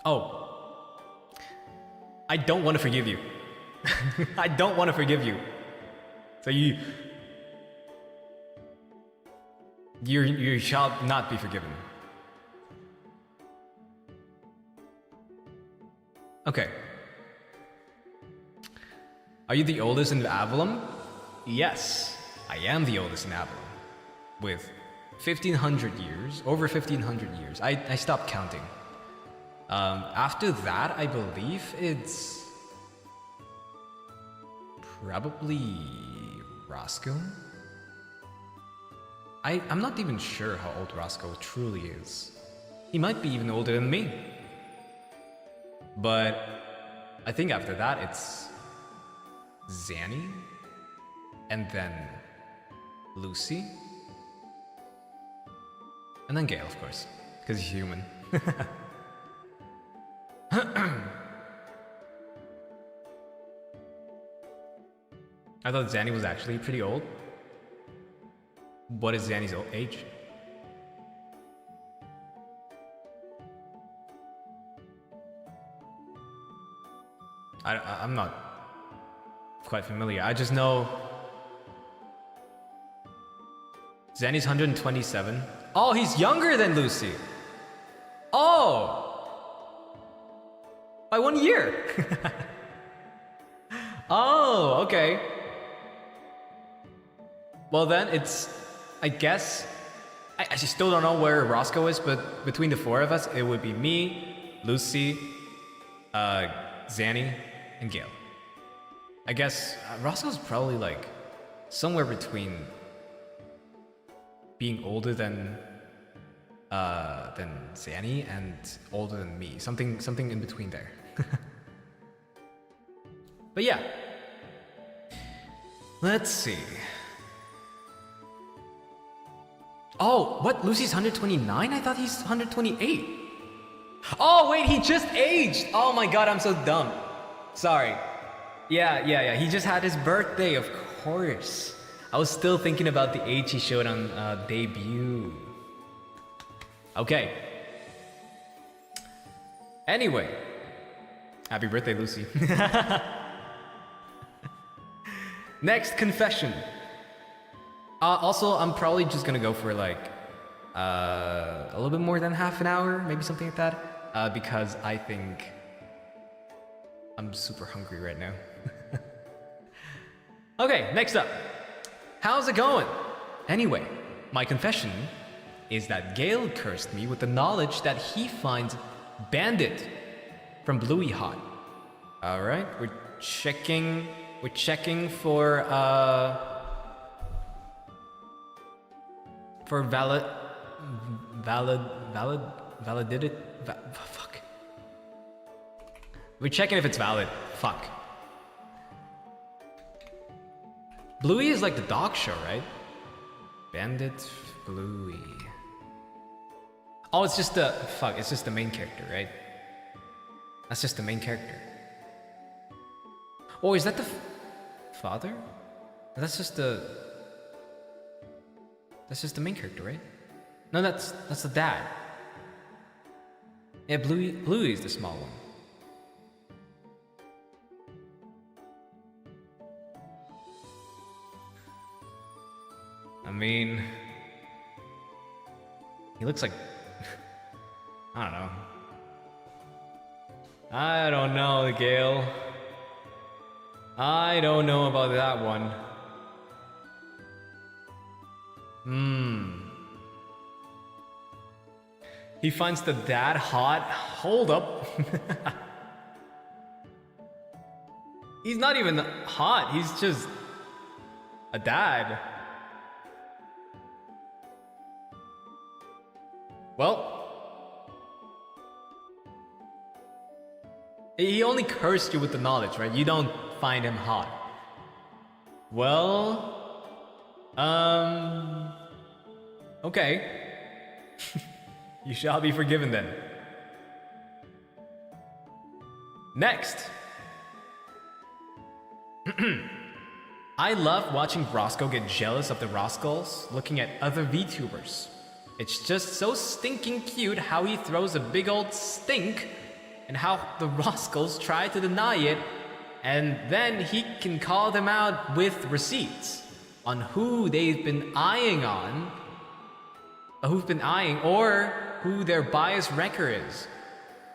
Oh. I don't want to forgive you. I don't want to forgive you. So you shall not be forgiven. Okay. Are you the oldest in the Avallum? Yes, I am the oldest in Avallum. With 1,500 years, over 1,500 years. I stopped counting. After that, I believe it's probably Roscoe. I'm not even sure how old Roscoe truly is. He might be even older than me. But I think after that it's Zanny, and then Lucy, and then Gale, of course, because he's human. I thought Zanny was actually pretty old. What is Zanny's age? I'm not quite familiar. I just know Zanny's 127. Oh, he's younger than Lucy. Oh! By 1 year. Oh, okay. Well then, it's, I guess, I still don't know where Roscoe is, but between the four of us, it would be me, Lucy, Zanny, and Gale. I guess Roscoe's probably like somewhere between being older than Zanny and older than me. Something in between there. But yeah. Let's see. Oh, what? Lucy's 129? I thought he's 128. Oh, wait, he just aged. Oh my god, I'm so dumb. Sorry. Yeah. He just had his birthday, of course. I was still thinking about the age he showed on debut. Okay. Anyway. Happy birthday, Lucy. Next confession. Also, I'm probably just gonna go for like a little bit more than half an hour, maybe something like that, because I think I'm super hungry right now. Okay, next up. How's it going? Anyway, my confession is that Gale cursed me with the knowledge that he finds Bandit from Bluey hot. All right, we're checking for validated. Fuck. We're checking if it's valid. Fuck. Bluey is like the dog show, right? Bandit Bluey. Oh, it's just the fuck. It's just the main character, right? That's just the main character. Oh, is that the father? That's just the main character, right? No, that's the dad. Yeah, Bluey is the small one. I mean, he looks like I don't know. I don't know, Gale. I don't know about that one. He finds the dad hot. Hold up. He's not even hot. He's just a dad. Well, he only cursed you with the knowledge, right? You don't find him hot. Well, okay. You shall be forgiven then. Next. I love watching Roscoe get jealous of the Roscals looking at other VTubers. It's just so stinking cute how he throws a big old stink and how the Roscals try to deny it, and then he can call them out with receipts on who they've been eyeing or who their bias wrecker is.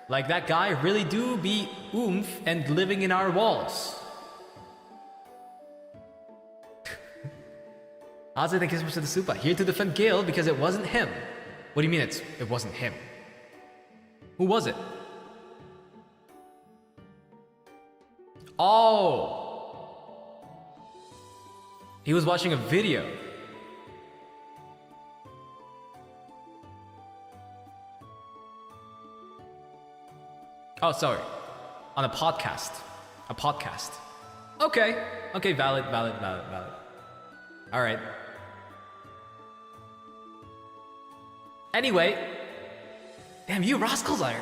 Like that guy really do be oomph and living in our walls. Ozzy, thank you so much for the super. Here to defend Gale because it wasn't him. What do you mean it wasn't him? Who was it? Oh! He was watching a video. Oh, sorry. On a podcast. A podcast. Okay. Okay, valid. Alright. Anyway. Damn, you rascals are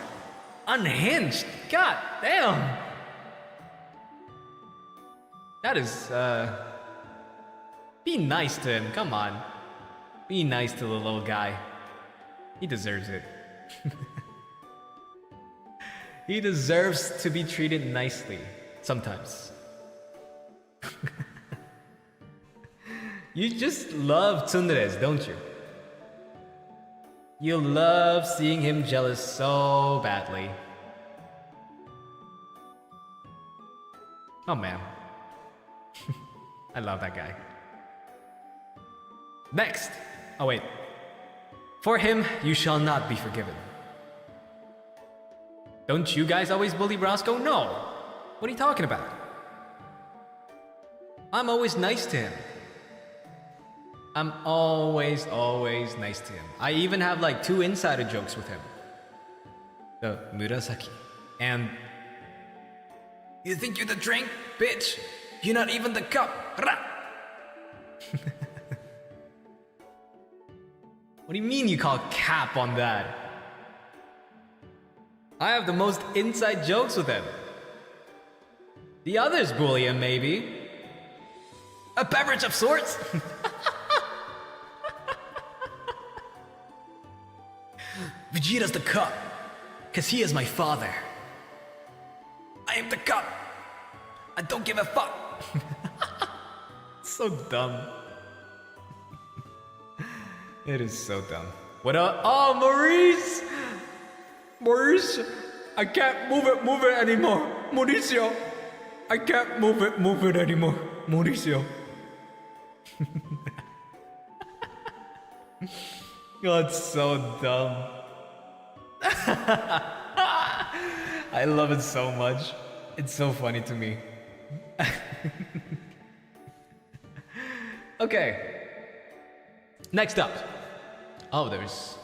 unhinged. God damn. That is, be nice to him, come on. Be nice to the little guy. He deserves it. He deserves to be treated nicely. Sometimes. You just love Tsunderes, don't you? You love seeing him jealous so badly. Oh man. I love that guy. Next. Oh wait. For him, you shall not be forgiven. Don't you guys always bully Roscoe? No. What are you talking about? I'm always nice to him. I'm always nice to him. I even have like 2 insider jokes with him. The Murasaki and You think you're the drink? Bitch! You're not even the cup! What do you mean you call cap on that? I have the most inside jokes with him. The others bully him, maybe. A beverage of sorts? Vegeta's the cup, cause he is my father. I am the cup. I don't give a fuck. So dumb. It is so dumb. What up? Oh, Maurice! Maurice! I can't move it anymore. Mauricio! I can't move it anymore. Mauricio. God, it's so dumb. I love it so much. It's so funny to me. Okay. Next up. Oh, there's...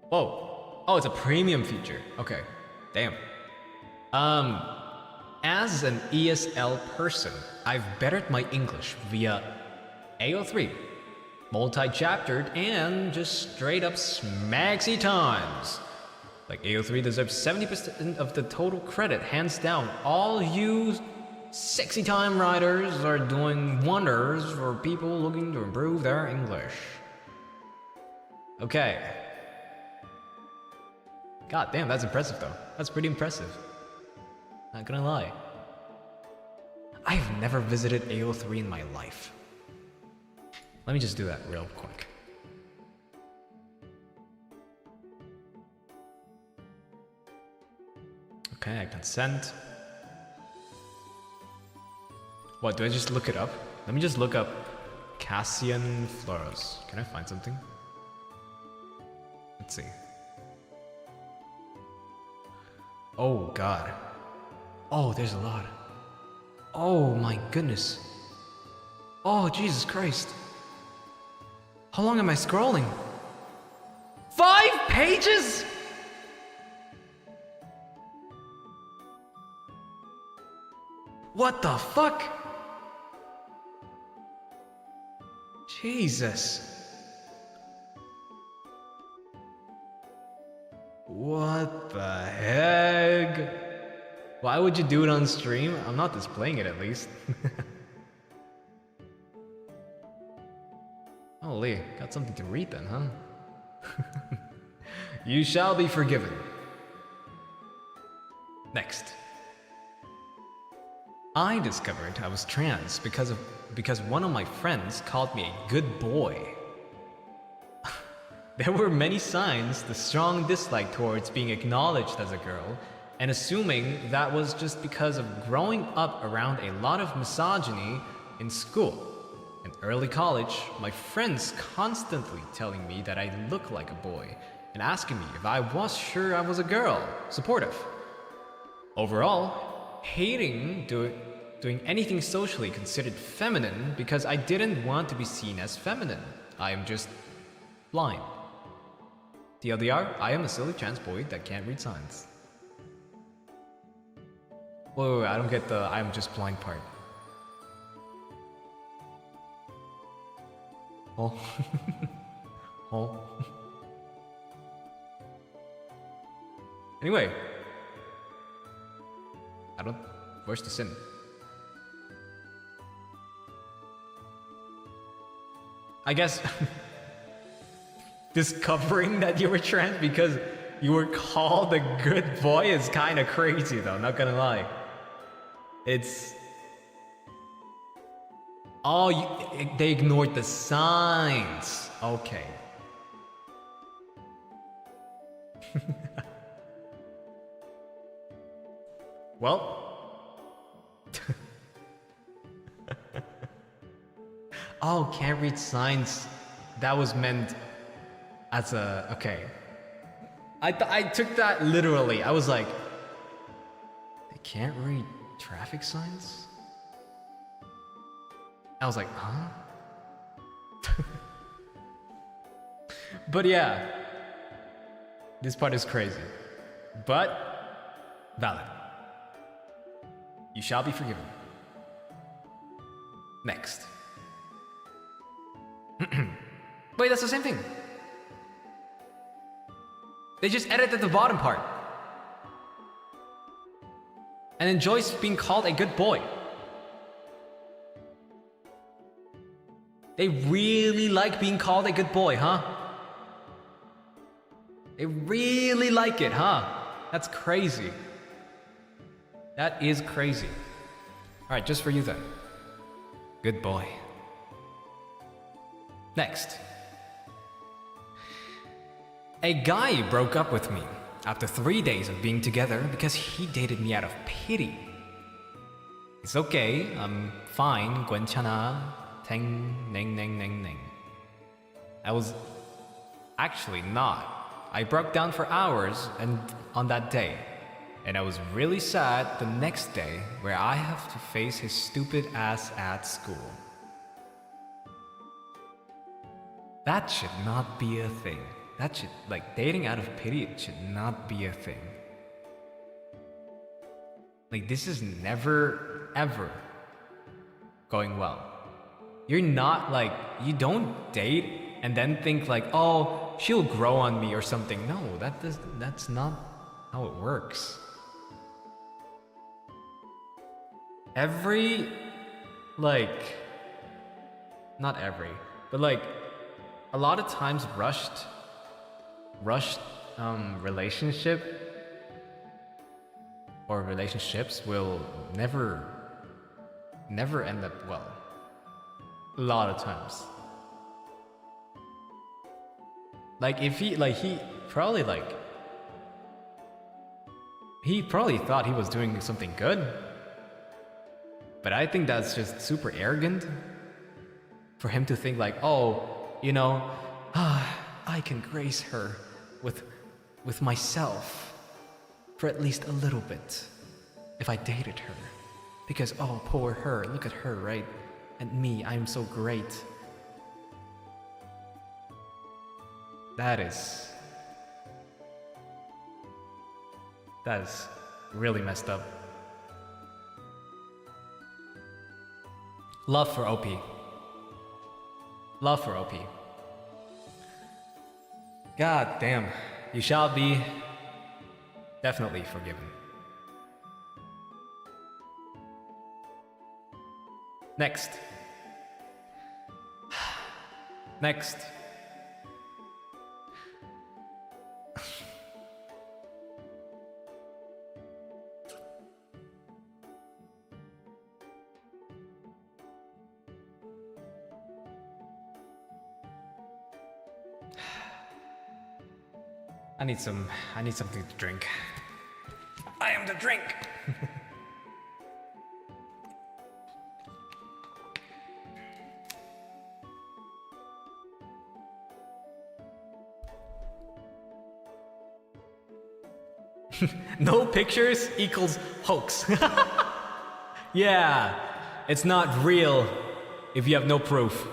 Whoa. Oh, it's a premium feature. Okay. Damn. As an ESL person, I've bettered my English via AO3, multi-chaptered, and just straight up smaxy times. Like AO3 deserves 70% of the total credit, hands down. All you sexy time writers are doing wonders for people looking to improve their English. Okay. God damn, that's impressive though. That's pretty impressive. Not gonna lie. I've never visited AO3 in my life. Let me just do that real quick. Okay, I consent. What, do I just look it up? Let me just look up Cassian Floros. Can I find something? Let's see. Oh god. Oh, there's a lot. Oh my goodness. Oh, Jesus Christ. How long am I scrolling? 5 pages?! What the fuck? Jesus. What the heck? Why would you do it on stream? I'm not displaying it at least. Holy, got something to read then, huh? You shall be forgiven. Next. I discovered I was trans because one of my friends called me a good boy. There were many signs the strong dislike towards being acknowledged as a girl, and assuming that was just because of growing up around a lot of misogyny in school. In early college, my friends constantly telling me that I look like a boy, and asking me if I was sure I was a girl. Supportive. Overall, hating doing anything socially considered feminine because I didn't want to be seen as feminine. I am just blind. TLDR, I am a silly trans boy that can't read signs. Wait, I don't get the I am just blind part. Oh. Oh. Anyway. Where's the sin? I guess discovering that you were trans because you were called a good boy is kind of crazy though, not gonna lie. It's... Oh, they ignored the signs. Okay. Well... Oh, can't read signs. That was meant as a... Okay. I took that literally. I was like... They can't read traffic signs? I was like, huh? But yeah. This part is crazy. But... Valid. You shall be forgiven. Next. Wait, that's the same thing. They just edited the bottom part. And enjoys being called a good boy. They really like being called a good boy, huh? They really like it, huh? That's crazy. That is crazy. Alright, just for you then. Good boy. Next. A guy broke up with me after 3 days of being together because he dated me out of pity. It's okay, I'm fine, 괜찮아. Teng, neng, neng, neng, neng. I was actually not. I broke down for hours and on that day. And I was really sad the next day where I have to face his stupid ass at school. That should not be a thing. That should, like, dating out of pity, it should not be a thing. Like, this is never, ever going well. You're not, like, you don't date and then think like, oh, she'll grow on me or something. No, that's not how it works. Every, like, not every, but like, a lot of times rushed relationship or relationships will never end up well. A lot of times. Like if he probably thought he was doing something good. But I think that's just super arrogant for him to think like, oh, you know, I can grace her with myself for at least a little bit if I dated her. Because, oh, poor her, look at her, right? And me, I'm so great. That is really messed up. Love for OP. Love for OP. God damn. You shall be definitely forgiven. Next. Next. I need something to drink. I am the drink. No pictures equals hoax. Yeah, it's not real if you have no proof.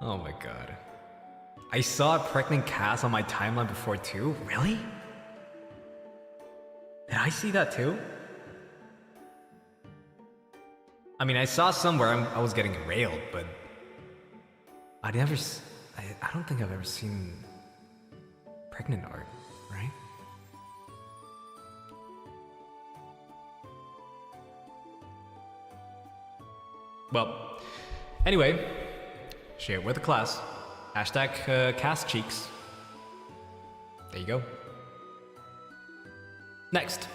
Oh my god. I saw a pregnant Cass on my timeline before too? Really? Did I see that too? I mean, I saw somewhere I was getting railed, but I don't think I've ever seen pregnant art, right? Well, anyway, share it with the class. Hashtag Cass Cheeks. There you go. Next.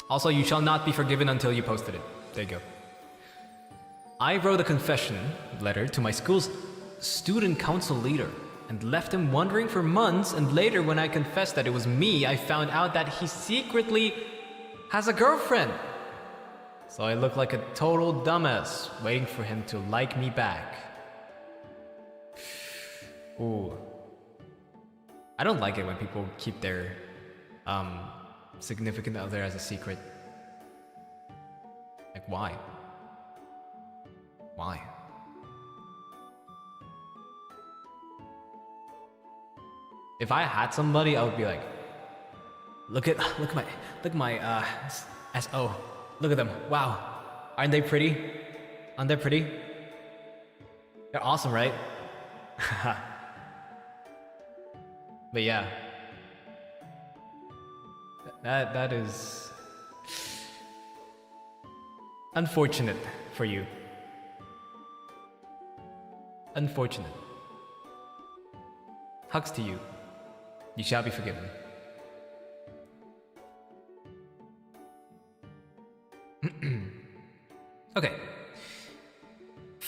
Also, you shall not be forgiven until you posted it. There you go. I wrote a confession letter to my school's student council leader and left him wondering for months, and later when I confessed that it was me, I found out that he secretly has a girlfriend. So I look like a total dumbass waiting for him to like me back. Ooh. I don't like it when people keep their significant other as a secret. Like, why? Why? If I had somebody, I would be like, look at my SO. Look at them. Wow. Aren't they pretty? Aren't they pretty? They're awesome, right? But yeah. That is unfortunate for you. Unfortunate. Hugs to you. You shall be forgiven. Okay.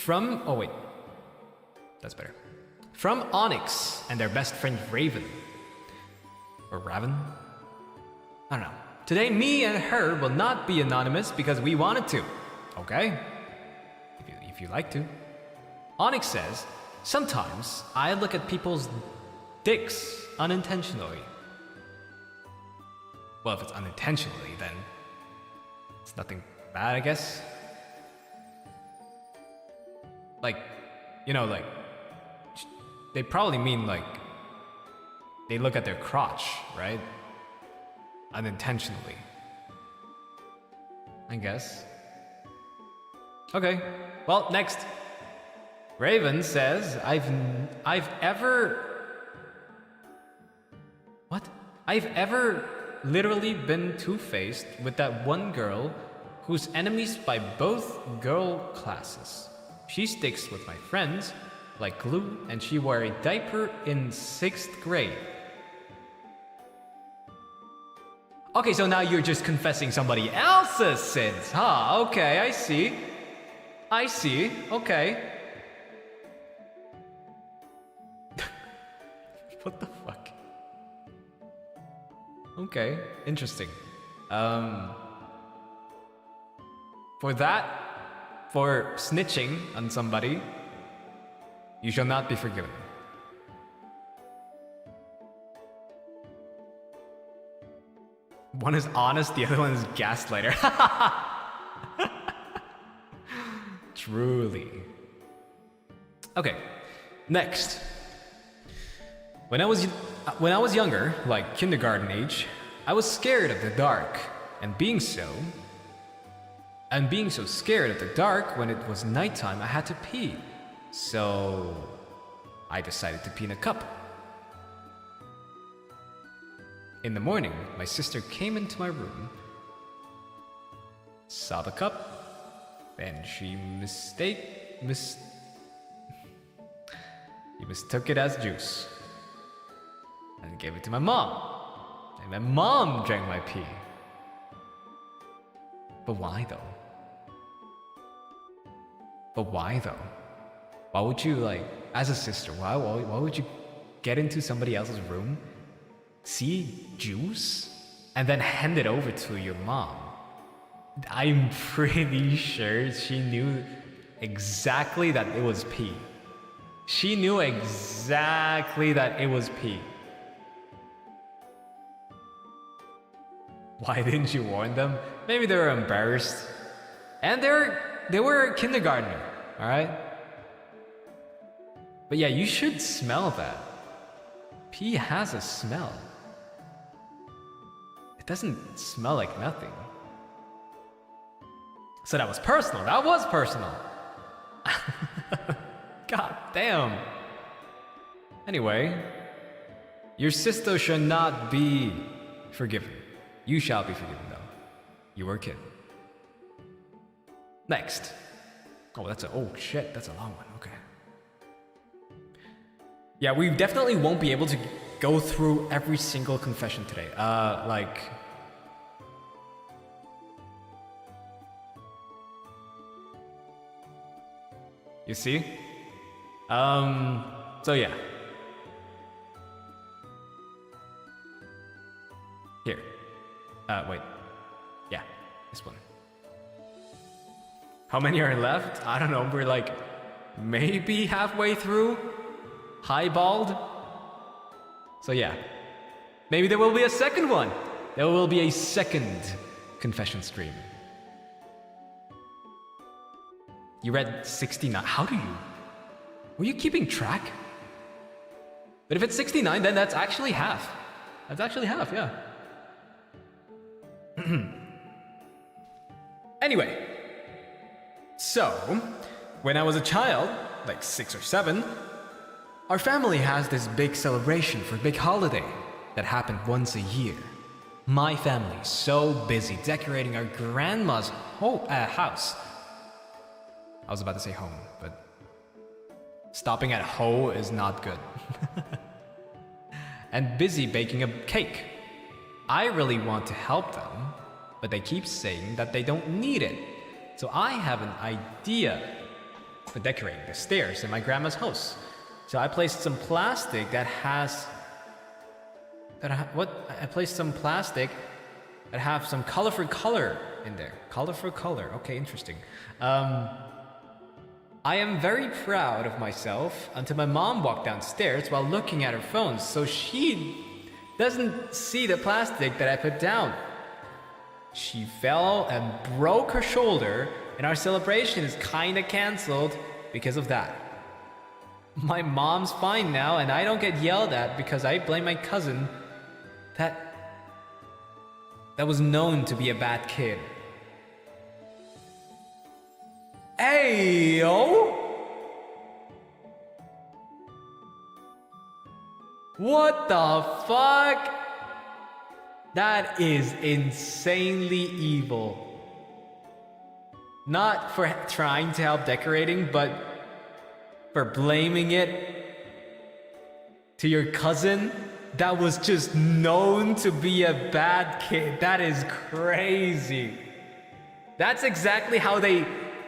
Oh wait. That's better. From Onyx and their best friend Raven. Or Raven? I don't know. Today, me and her will not be anonymous because we wanted to. Okay? If you like to. Onyx says, sometimes I look at people's dicks unintentionally. Well, if it's unintentionally, then it's nothing bad, I guess. Like, you know, like, they probably mean like, they look at their crotch, right? Unintentionally. I guess. Okay, well, next. Raven says, I've ever literally been two-faced with that one girl who's enemies by both girl classes. She sticks with my friends like glue, and she wore a diaper in 6th grade. Okay, so now you're just confessing somebody else's sins, huh? Okay, I see. Okay. What the fuck? Okay, interesting. For snitching on somebody, you shall not be forgiven. One is honest, the other one is gaslighter. Truly. Okay, next. When I was younger, like kindergarten age, I was scared of the dark, and being so scared of the dark when it was nighttime, I had to pee. So I decided to pee in a cup. In the morning, my sister came into my room, saw the cup, and she mistook it as juice and gave it to my mom. And my mom drank my pee. But why though? Why would you, like, as a sister, why would you get into somebody else's room, see juice, and then hand it over to your mom? I'm pretty sure she knew exactly that it was pee. She knew exactly that it was pee. Why didn't you warn them? Maybe they were embarrassed. And they were a kindergartner, alright? But yeah, you should smell that. Pee has a smell. It doesn't smell like nothing. So that was personal. God damn. Anyway, your sister should not be forgiven. You shall be forgiven, though. You were a kid. Next. Oh shit, that's a long one. Okay. Yeah, we definitely won't be able to go through every single confession today. You see? So yeah. Here. Wait. Yeah, this one. How many are left? I don't know, we're like maybe halfway through. Highballed. So yeah. Maybe there will be a second one. There will be a second confession stream. You read 69. How do you? Were you keeping track? But if it's 69, then that's actually half. That's actually half, yeah. Anyway, so when I was a child, like 6 or 7, our family has this big celebration for a big holiday that happened once a year. My family is so busy decorating our grandma's house. I was about to say home, but stopping at ho is not good. And busy baking a cake. I really want to help them, but they keep saying that they don't need it. So I have an idea for decorating the stairs in my grandma's house. So I placed some plastic that has... I placed some plastic that have some colorful color in there. Colorful color, okay, interesting. I am very proud of myself until my mom walked downstairs while looking at her phone, so she doesn't see the plastic that I put down. She fell and broke her shoulder, and our celebration is kinda cancelled because of that. My mom's fine now, and I don't get yelled at because I blame my cousin that was known to be a bad kid. Hey, yo! What the fuck? That is insanely evil. Not for trying to help decorating, but for blaming it to your cousin that was just known to be a bad kid. That is crazy. That's exactly how they...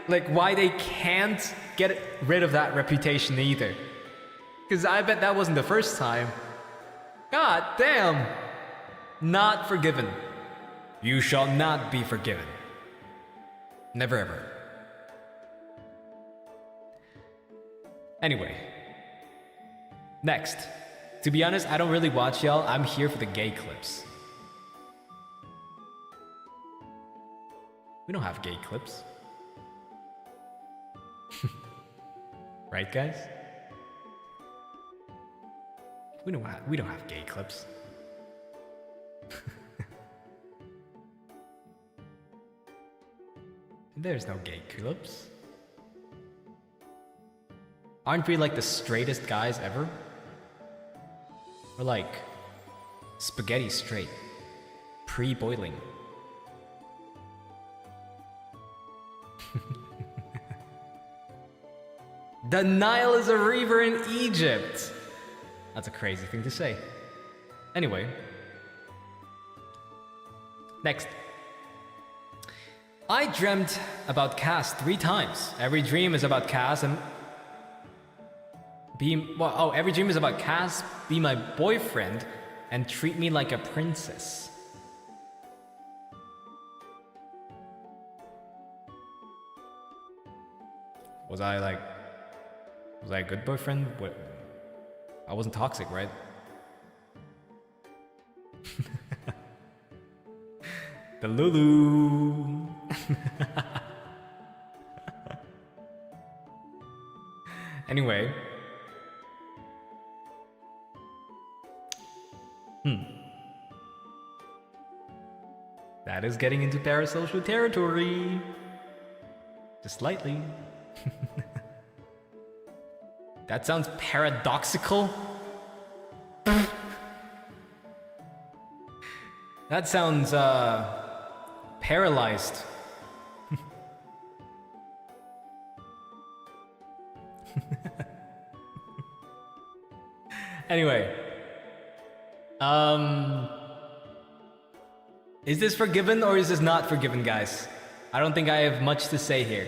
why they can't get rid of that reputation either. Because I bet that wasn't the first time. God damn! Not forgiven. You shall not be forgiven. Never ever. Anyway. Next. To be honest, I don't really watch y'all. I'm here for the gay clips. We don't have gay clips. Right, guys? We don't have gay clips. There's no gay clips. Aren't we like the straightest guys ever? We're like spaghetti straight, pre-boiling. The Nile is a river in Egypt. That's a crazy thing to say. Anyway. Next. I dreamt about Cass 3 times. Every dream is about Cass and... every dream is about Cass be my boyfriend and treat me like a princess. Was I a good boyfriend? What? I wasn't toxic, right? The Lulu. Anyway. That is getting into parasocial territory. Just slightly. That sounds paradoxical. That sounds, paralyzed. Anyway. Is this forgiven or is this not forgiven, guys? I don't think I have much to say here.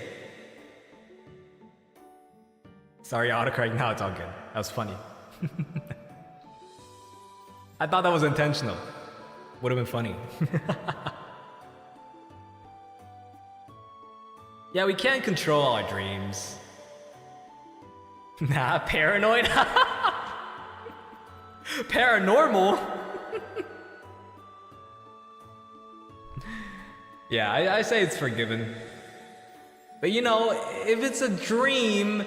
Sorry, autocorrect. Now it's all good. That was funny. I thought that was intentional. Would have been funny. Yeah, we can't control our dreams. Nah, paranoid? Paranormal? Yeah, I say it's forgiven. But you know, if it's a dream,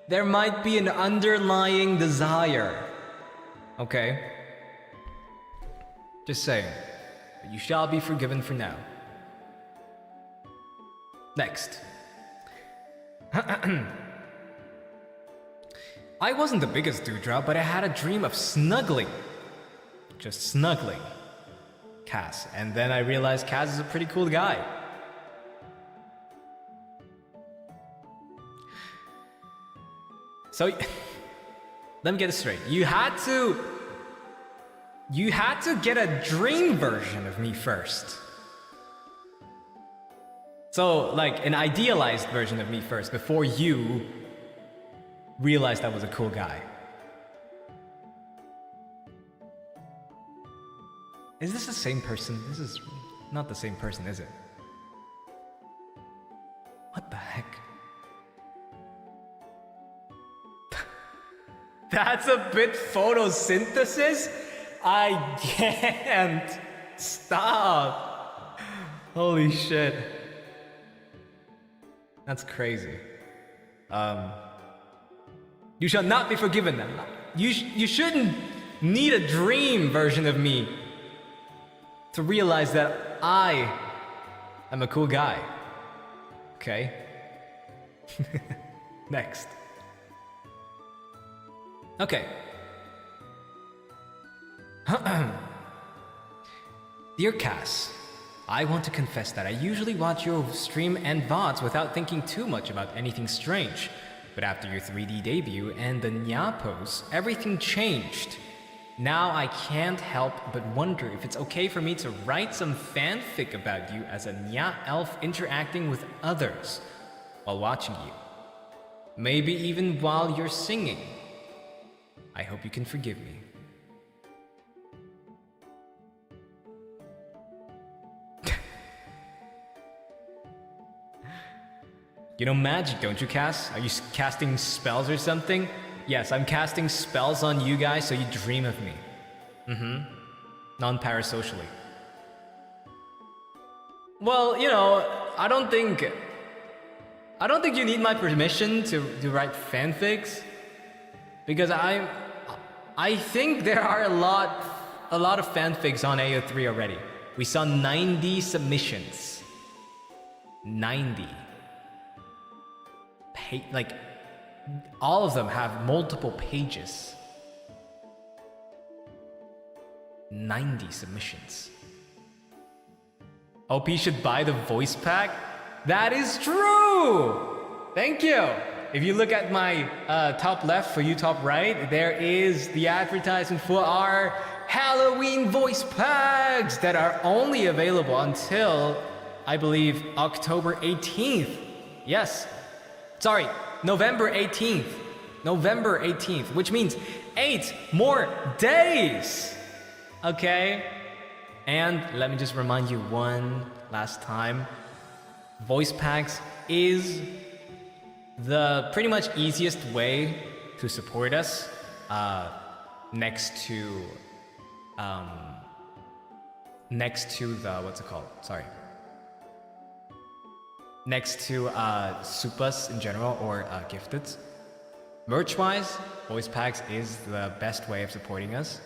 there might be an underlying desire. Okay? Just saying. But you shall be forgiven for now. Next. I wasn't the biggest dewdrop, but I had a dream of snuggling. Just snuggling Cass. And then I realized Cass is a pretty cool guy. So, let me get this straight. You had to get a dream version of me first. So, like, an idealized version of me first, before you realized I was a cool guy. Is this the same person? This is not the same person, is it? What the heck? That's a bit photosynthesis? I can't. Stop. Holy shit. That's crazy. You shall not be forgiven. You shouldn't need a dream version of me to realize that I am a cool guy. Okay? Next. Okay. Dear Cass, I want to confess that I usually watch your stream and VODs without thinking too much about anything strange. But after your 3D debut and the Nya pose, everything changed. Now I can't help but wonder if it's okay for me to write some fanfic about you as a Nya elf interacting with others while watching you. Maybe even while you're singing. I hope you can forgive me. You know magic, don't you, Cass? Are you casting spells or something? Yes, I'm casting spells on you guys so you dream of me. Non-parasocially. Well, you know, I don't think you need my permission to write fanfics. Because I think there are a lot of fanfics on AO3 already. We saw 90 submissions. 90. Like, all of them have multiple pages. 90 submissions. OP should buy the voice pack? That is true! Thank you! If you look at my top left for you top right, there is the advertisement for our Halloween voice packs that are only available until, I believe, October 18th. Yes. Sorry, November 18th. November 18th, which means 8 more days. Okay? And let me just remind you one last time. Voice packs is the pretty much easiest way to support us, next to the, what's it called? Sorry. Next to Supas in general, or Gifted. Merch-wise, voice packs is the best way of supporting us.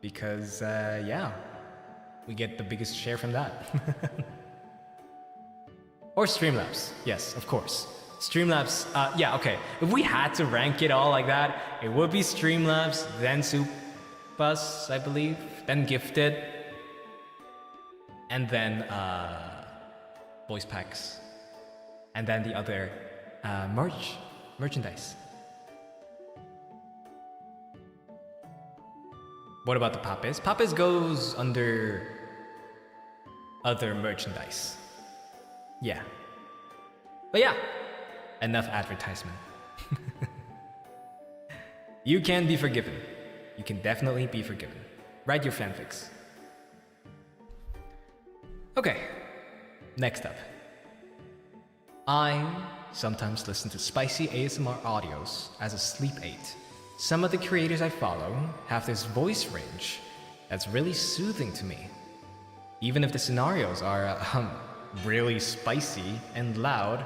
Because, yeah, we get the biggest share from that. Or Streamlabs, yes, of course. Streamlabs, yeah, okay. If we had to rank it all like that, it would be Streamlabs, then Supas, I believe, then Gifted, and then voice packs, and then the other merchandise. What about the Papes? Papes goes under other merchandise. Yeah. But yeah, enough advertisement. You can be forgiven. You can definitely be forgiven. Write your fanfics. Okay, next up. I sometimes listen to spicy ASMR audios as a sleep aid. Some of the creators I follow have this voice range that's really soothing to me. Even if the scenarios are really spicy and loud,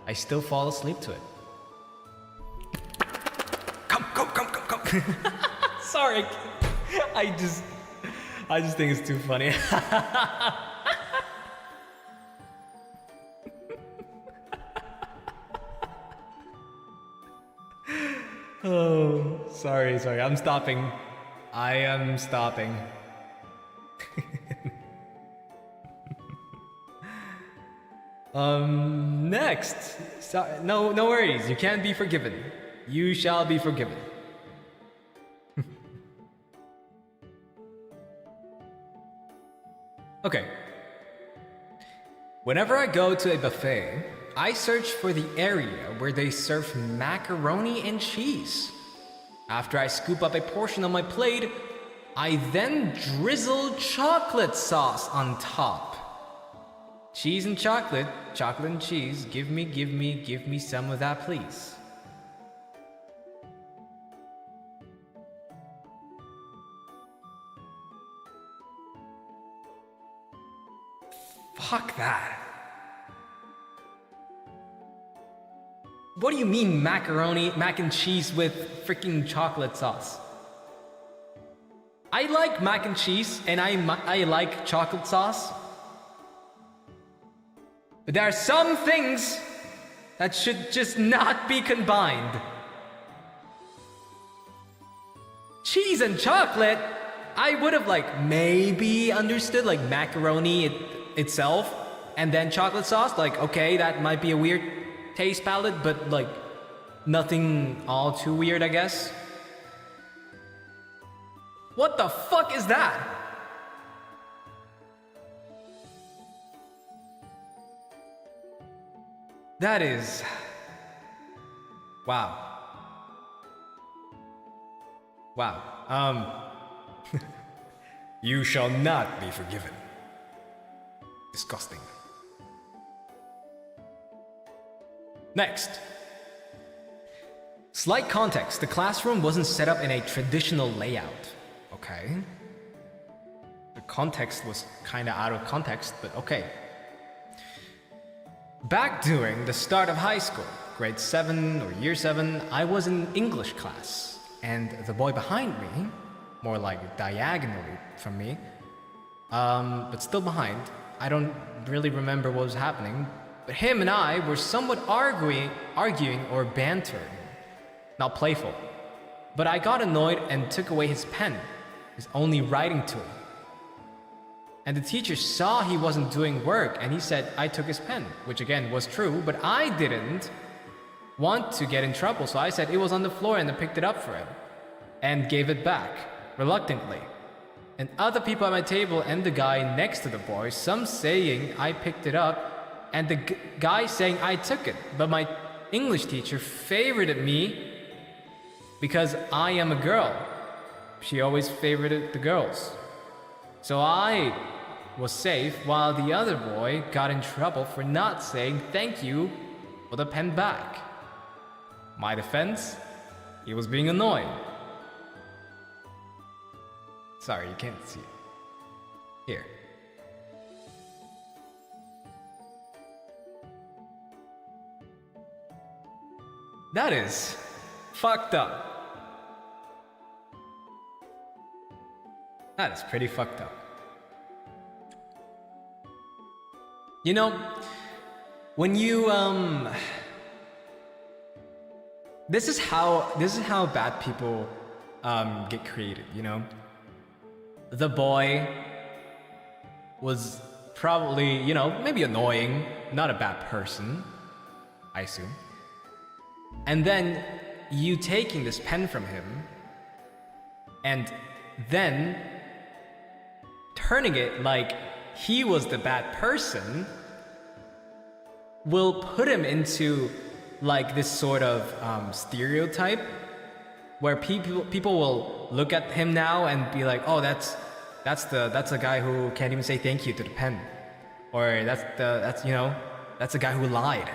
I still fall asleep to it. Come. Sorry. I just think it's too funny. Oh, sorry. I'm stopping. I am stopping. Next. No worries. You can't be forgiven. You shall be forgiven. Okay. Whenever I go to a buffet, I search for the area where they serve macaroni and cheese. After I scoop up a portion on my plate, I then drizzle chocolate sauce on top. Cheese and chocolate and cheese, give me some of that, please. Fuck that. What do you mean mac and cheese with freaking chocolate sauce? I like mac and cheese and I like chocolate sauce. But there are some things that should just not be combined. Cheese and chocolate, I would have maybe understood macaroni itself and then chocolate sauce. Okay, that might be a weird taste palette, but nothing all too weird, I guess. What the fuck is that? That is... Wow. You shall not be forgiven. Disgusting. Next. Slight context. The classroom wasn't set up in a traditional layout. Okay. The context was kinda out of context, but okay. Back during the start of high school, grade 7 or year 7, I was in English class, and the boy behind me, more diagonally from me, but still behind, I don't really remember what was happening, but him and I were somewhat arguing or bantering, not playful. But I got annoyed and took away his pen, his only writing tool. And the teacher saw he wasn't doing work and he said I took his pen, which again was true, but I didn't want to get in trouble, so I said it was on the floor and I picked it up for him and gave it back, reluctantly. And other people at my table and the guy next to the boy, some saying I picked it up and the guy saying I took it, but my English teacher favorited me because I am a girl. She always favorited the girls. So I was safe while the other boy got in trouble for not saying thank you for the pen back. My defense, he was being annoying. Sorry, you can't see it. Here. That is fucked up. That is pretty fucked up. You know, when you this is how bad people get created, you know? The boy was probably, you know, maybe annoying, not a bad person, I assume. And then you taking this pen from him and then turning it like he was the bad person will put him into like this sort of stereotype where people will look at him now and be like, oh, that's the guy who can't even say thank you to the pen, or that's the guy who lied.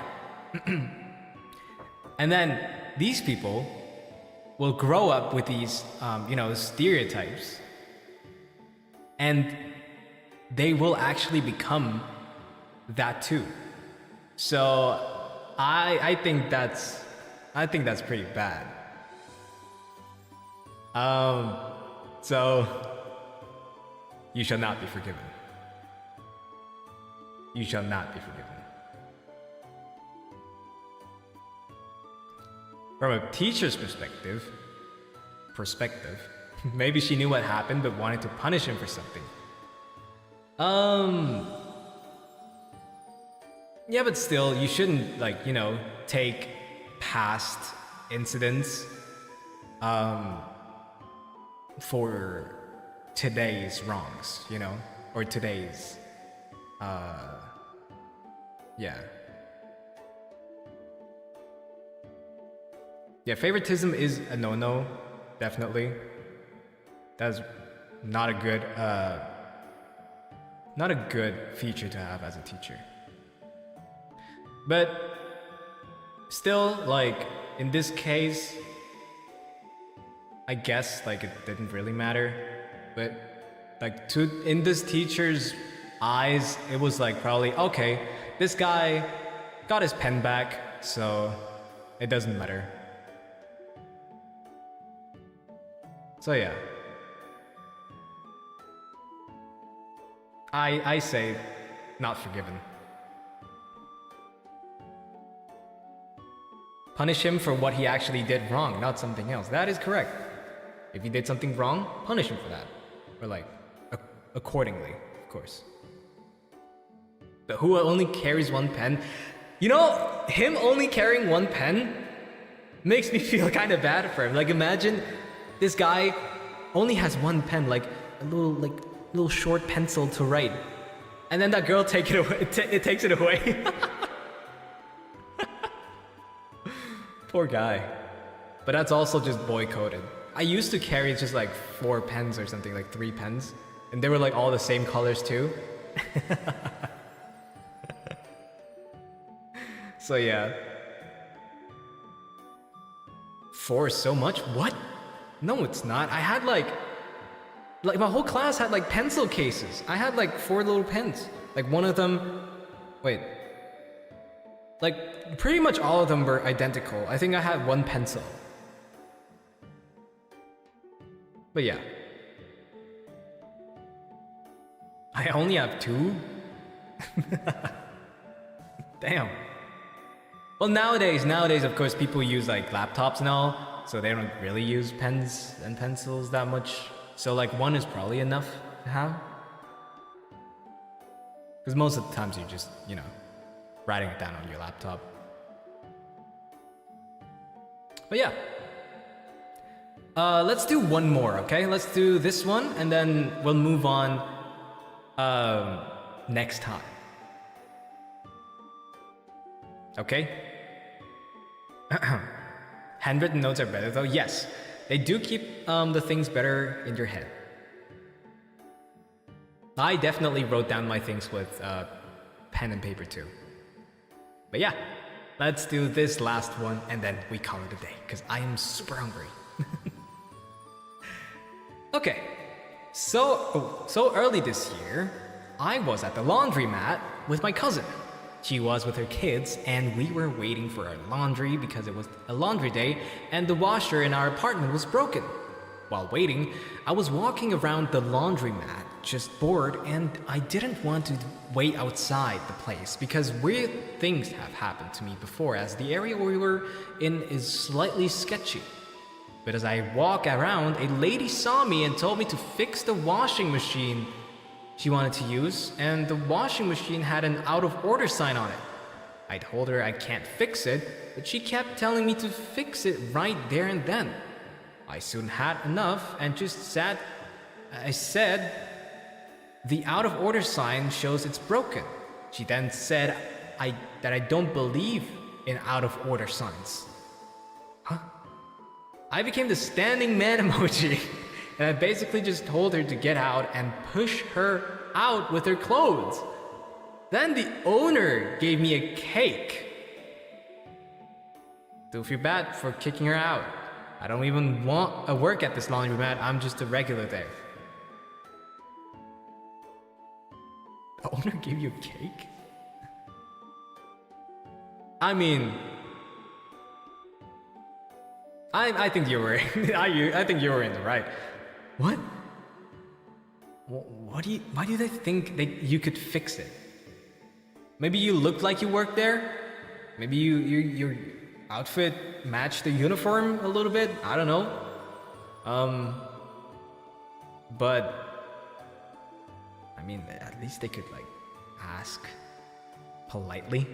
And then these people will grow up with these stereotypes, and they will actually become that too. So I think that's pretty bad. So you shall not be forgiven. You shall not be forgiven. From a teacher's perspective, maybe she knew what happened but wanted to punish him for something. Yeah, but still, you shouldn't, like, you know, take past incidents for today's wrongs, you know, or today's yeah, favoritism is a no-no, definitely. That's not a good feature to have as a teacher. But still, like, in this case, I guess, like, it didn't really matter. But, like, in this teacher's eyes, it was like, probably, okay, this guy got his pen back, so it doesn't matter. So yeah, I say not forgiven. Punish him for what he actually did wrong, not something else. That is correct. If he did something wrong, punish him for that. Or like, accordingly, of course. But who only carries one pen? You know, him only carrying one pen makes me feel kind of bad for him. Like, imagine this guy only has one pen, like a little short pencil to write, and then that girl takes it away. Poor guy. But that's also just boy coded. I used to carry just like 4 pens or something, like 3 pens, and they were like all the same colors too. So yeah. 4 is so much? What? No, it's not. I had like my whole class had like pencil cases. I had like 4 little pens. Like one of them, wait. Like pretty much all of them were identical. I think I had 1 pencil. But yeah. I only have 2? Damn. Well, nowadays, of course, people use like laptops and all. So they don't really use pens and pencils that much. So like 1 is probably enough to have. Because most of the times you're just, you know, writing it down on your laptop. But yeah. Let's do one more, okay? Let's do this one and then we'll move on next time. Okay? Handwritten notes are better though. Yes, they do keep the things better in your head. I definitely wrote down my things with pen and paper too. But yeah, let's do this last one and then we call it a day because I am super hungry. Okay, so early this year, I was at the laundromat with my cousin. She was with her kids, and we were waiting for our laundry because it was a laundry day, and the washer in our apartment was broken. While waiting, I was walking around the laundromat, just bored, and I didn't want to wait outside the place because weird things have happened to me before, as the area we were in is slightly sketchy. But as I walk around, a lady saw me and told me to fix the washing machine she wanted to use, and the washing machine had an out of order sign on it. I told her I can't fix it, but she kept telling me to fix it right there and then. I soon had enough and just said, the out of order sign shows it's broken. She then said that I don't believe in out of order signs. Huh? I became the standing man emoji. And I basically just told her to get out and push her out with her clothes. Then the owner gave me a cake. Don't feel bad for kicking her out. I don't even want a work at this laundromat. I'm just a regular there. The owner gave you a cake? I mean, I think you were I think you were in the right. What? Why do they think you could fix it? Maybe you looked like you worked there? Maybe your outfit matched the uniform a little bit? I don't know. But I mean, at least they could like ask politely.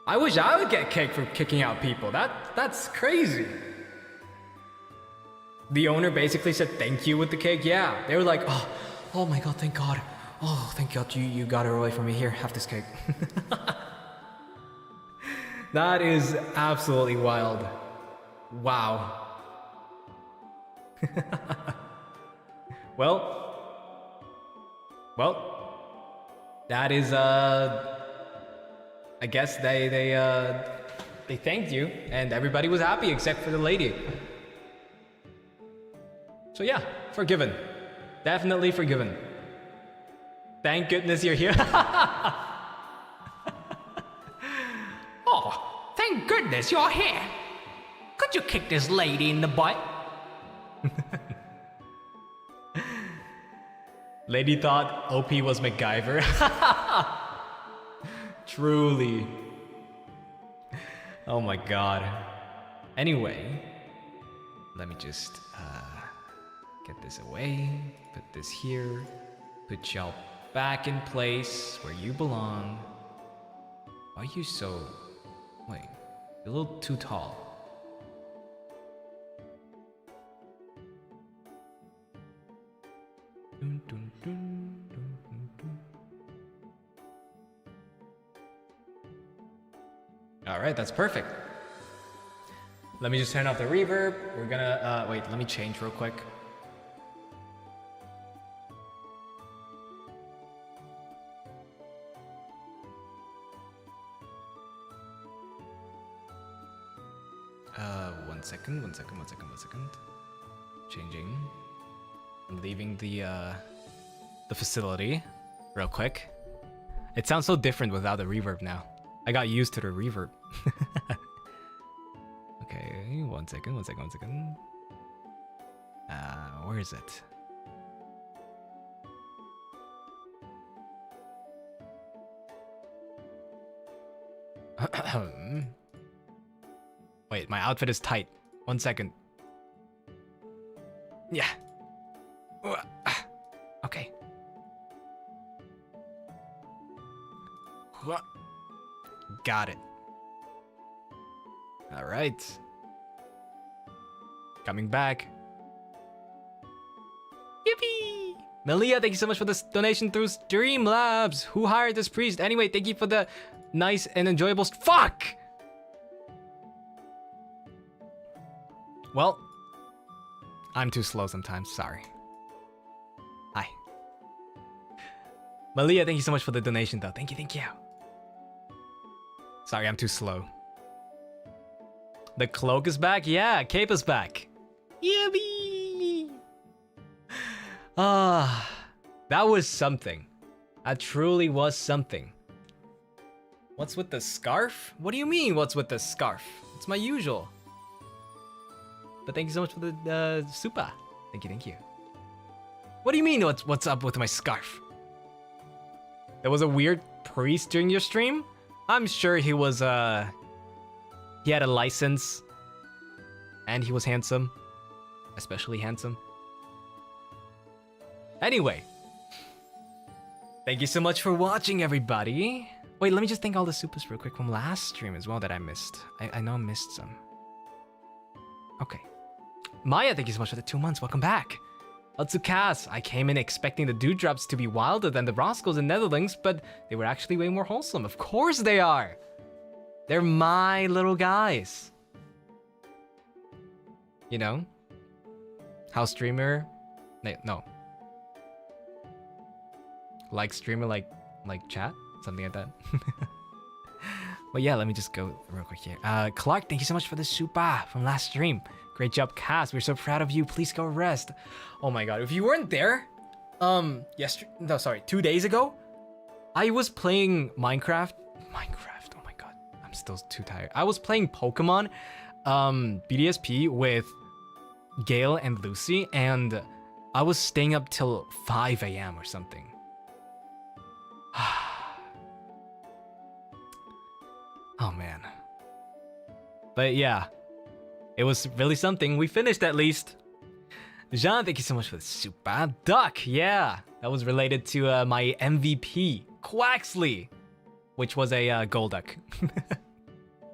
I wish I would get kicked for kicking out people. That's crazy. The owner basically said thank you with the cake. Yeah, they were like, oh my god, thank God. Oh, thank God you got her away from me. Here, have this cake. That is absolutely wild. Wow. Well, that is I guess they thanked you and everybody was happy except for the lady. So yeah, forgiven. Definitely forgiven. Thank goodness you're here. Oh, thank goodness you're here. Could you kick this lady in the butt? Lady thought OP was MacGyver. Truly. Oh my god. Anyway, let me just get this away, put this here, put y'all back in place where you belong. Why are you so... Wait, you're a little too tall. Dun, dun, dun, dun, dun, dun. All right, that's perfect. Let me just turn off the reverb. We're gonna, wait, let me change real quick. One second. Changing. I'm leaving the facility real quick. It sounds so different without the reverb now. I got used to the reverb. Okay, one second. Where is it? Wait, my outfit is tight. 1 second. Yeah. Okay. Got it. All right. Coming back. Yippee! Malia, thank you so much for this donation through Streamlabs. Who hired this priest? Anyway, thank you for the nice and enjoyable... Fuck! Well, I'm too slow sometimes, sorry. Hi. Malia, thank you so much for the donation though. Thank you. Sorry, I'm too slow. The cloak is back? Yeah, cape is back. Yippee! That was something. That truly was something. What's with the scarf? What do you mean, what's with the scarf? It's my usual. But thank you so much for the super. Thank you. What do you mean, what's up with my scarf? There was a weird priest during your stream? I'm sure he was, he had a license. And he was handsome. Especially handsome. Anyway. Thank you so much for watching, everybody. Wait, let me just thank all the supers real quick from last stream as well that I missed. I know I missed some. Okay. Maya, thank you so much for the 2 months. Welcome back. Otsukas, I came in expecting the Dewdrops to be wilder than the Roscoes in Netherlands, but they were actually way more wholesome. Of course they are. They're my little guys. You know? House streamer? No. Like streamer, like chat? Something like that. But yeah, let me just go real quick here. Clark, thank you so much for the super from last stream. Great job, Cass. We're so proud of you. Please go rest. Oh my god, if you weren't there, 2 days ago, I was playing Minecraft. Oh my god, I'm still too tired. I was playing Pokemon, BDSP with Gail and Lucy, and I was staying up till 5 a.m. or something. Oh man. But yeah, it was really something. We finished at least. Jean, thank you so much for the super duck. Yeah, that was related to my MVP, Quaxley, which was a gold duck.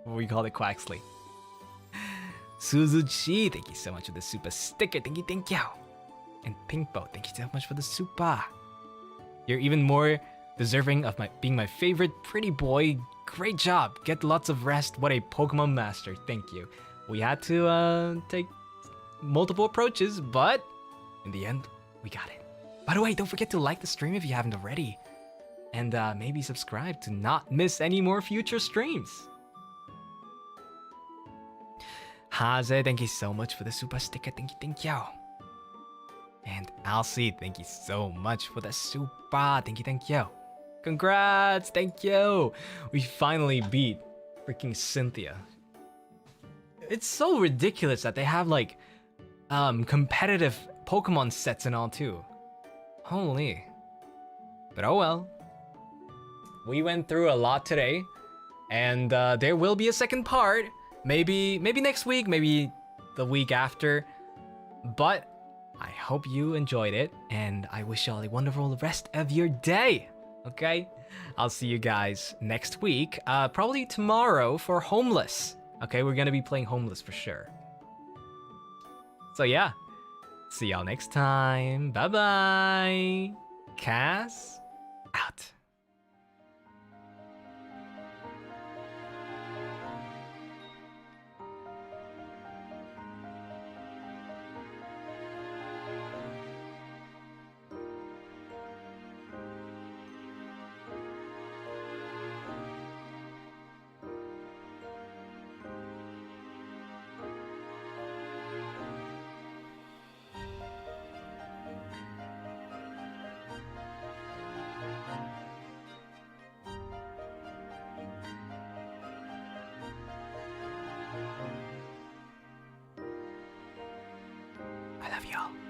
We called it Quaxley. Suzuchi, thank you so much for the super sticker. Thank you, thank you. And Pinkbo, thank you so much for the super. You're even more deserving of being my favorite pretty boy. Great job. Get lots of rest. What a Pokemon master. Thank you. We had to take multiple approaches, but in the end, we got it. By the way, don't forget to like the stream if you haven't already. And maybe subscribe to not miss any more future streams. Haze, thank you so much for the super sticker. Thank you, thank you. And Alcy, thank you so much for the super. Thank you, thank you. Congrats, thank you. We finally beat freaking Cynthia. It's so ridiculous that they have like competitive Pokemon sets and all too. Holy. But oh well. We went through a lot today, and there will be a second part. Maybe next week, maybe the week after. But I hope you enjoyed it, and I wish you all a wonderful rest of your day. Okay? I'll see you guys next week. Probably tomorrow for Homeless. Okay, we're gonna be playing Homeless for sure. So yeah, see y'all next time. Bye-bye. Cass, out. I love y'all.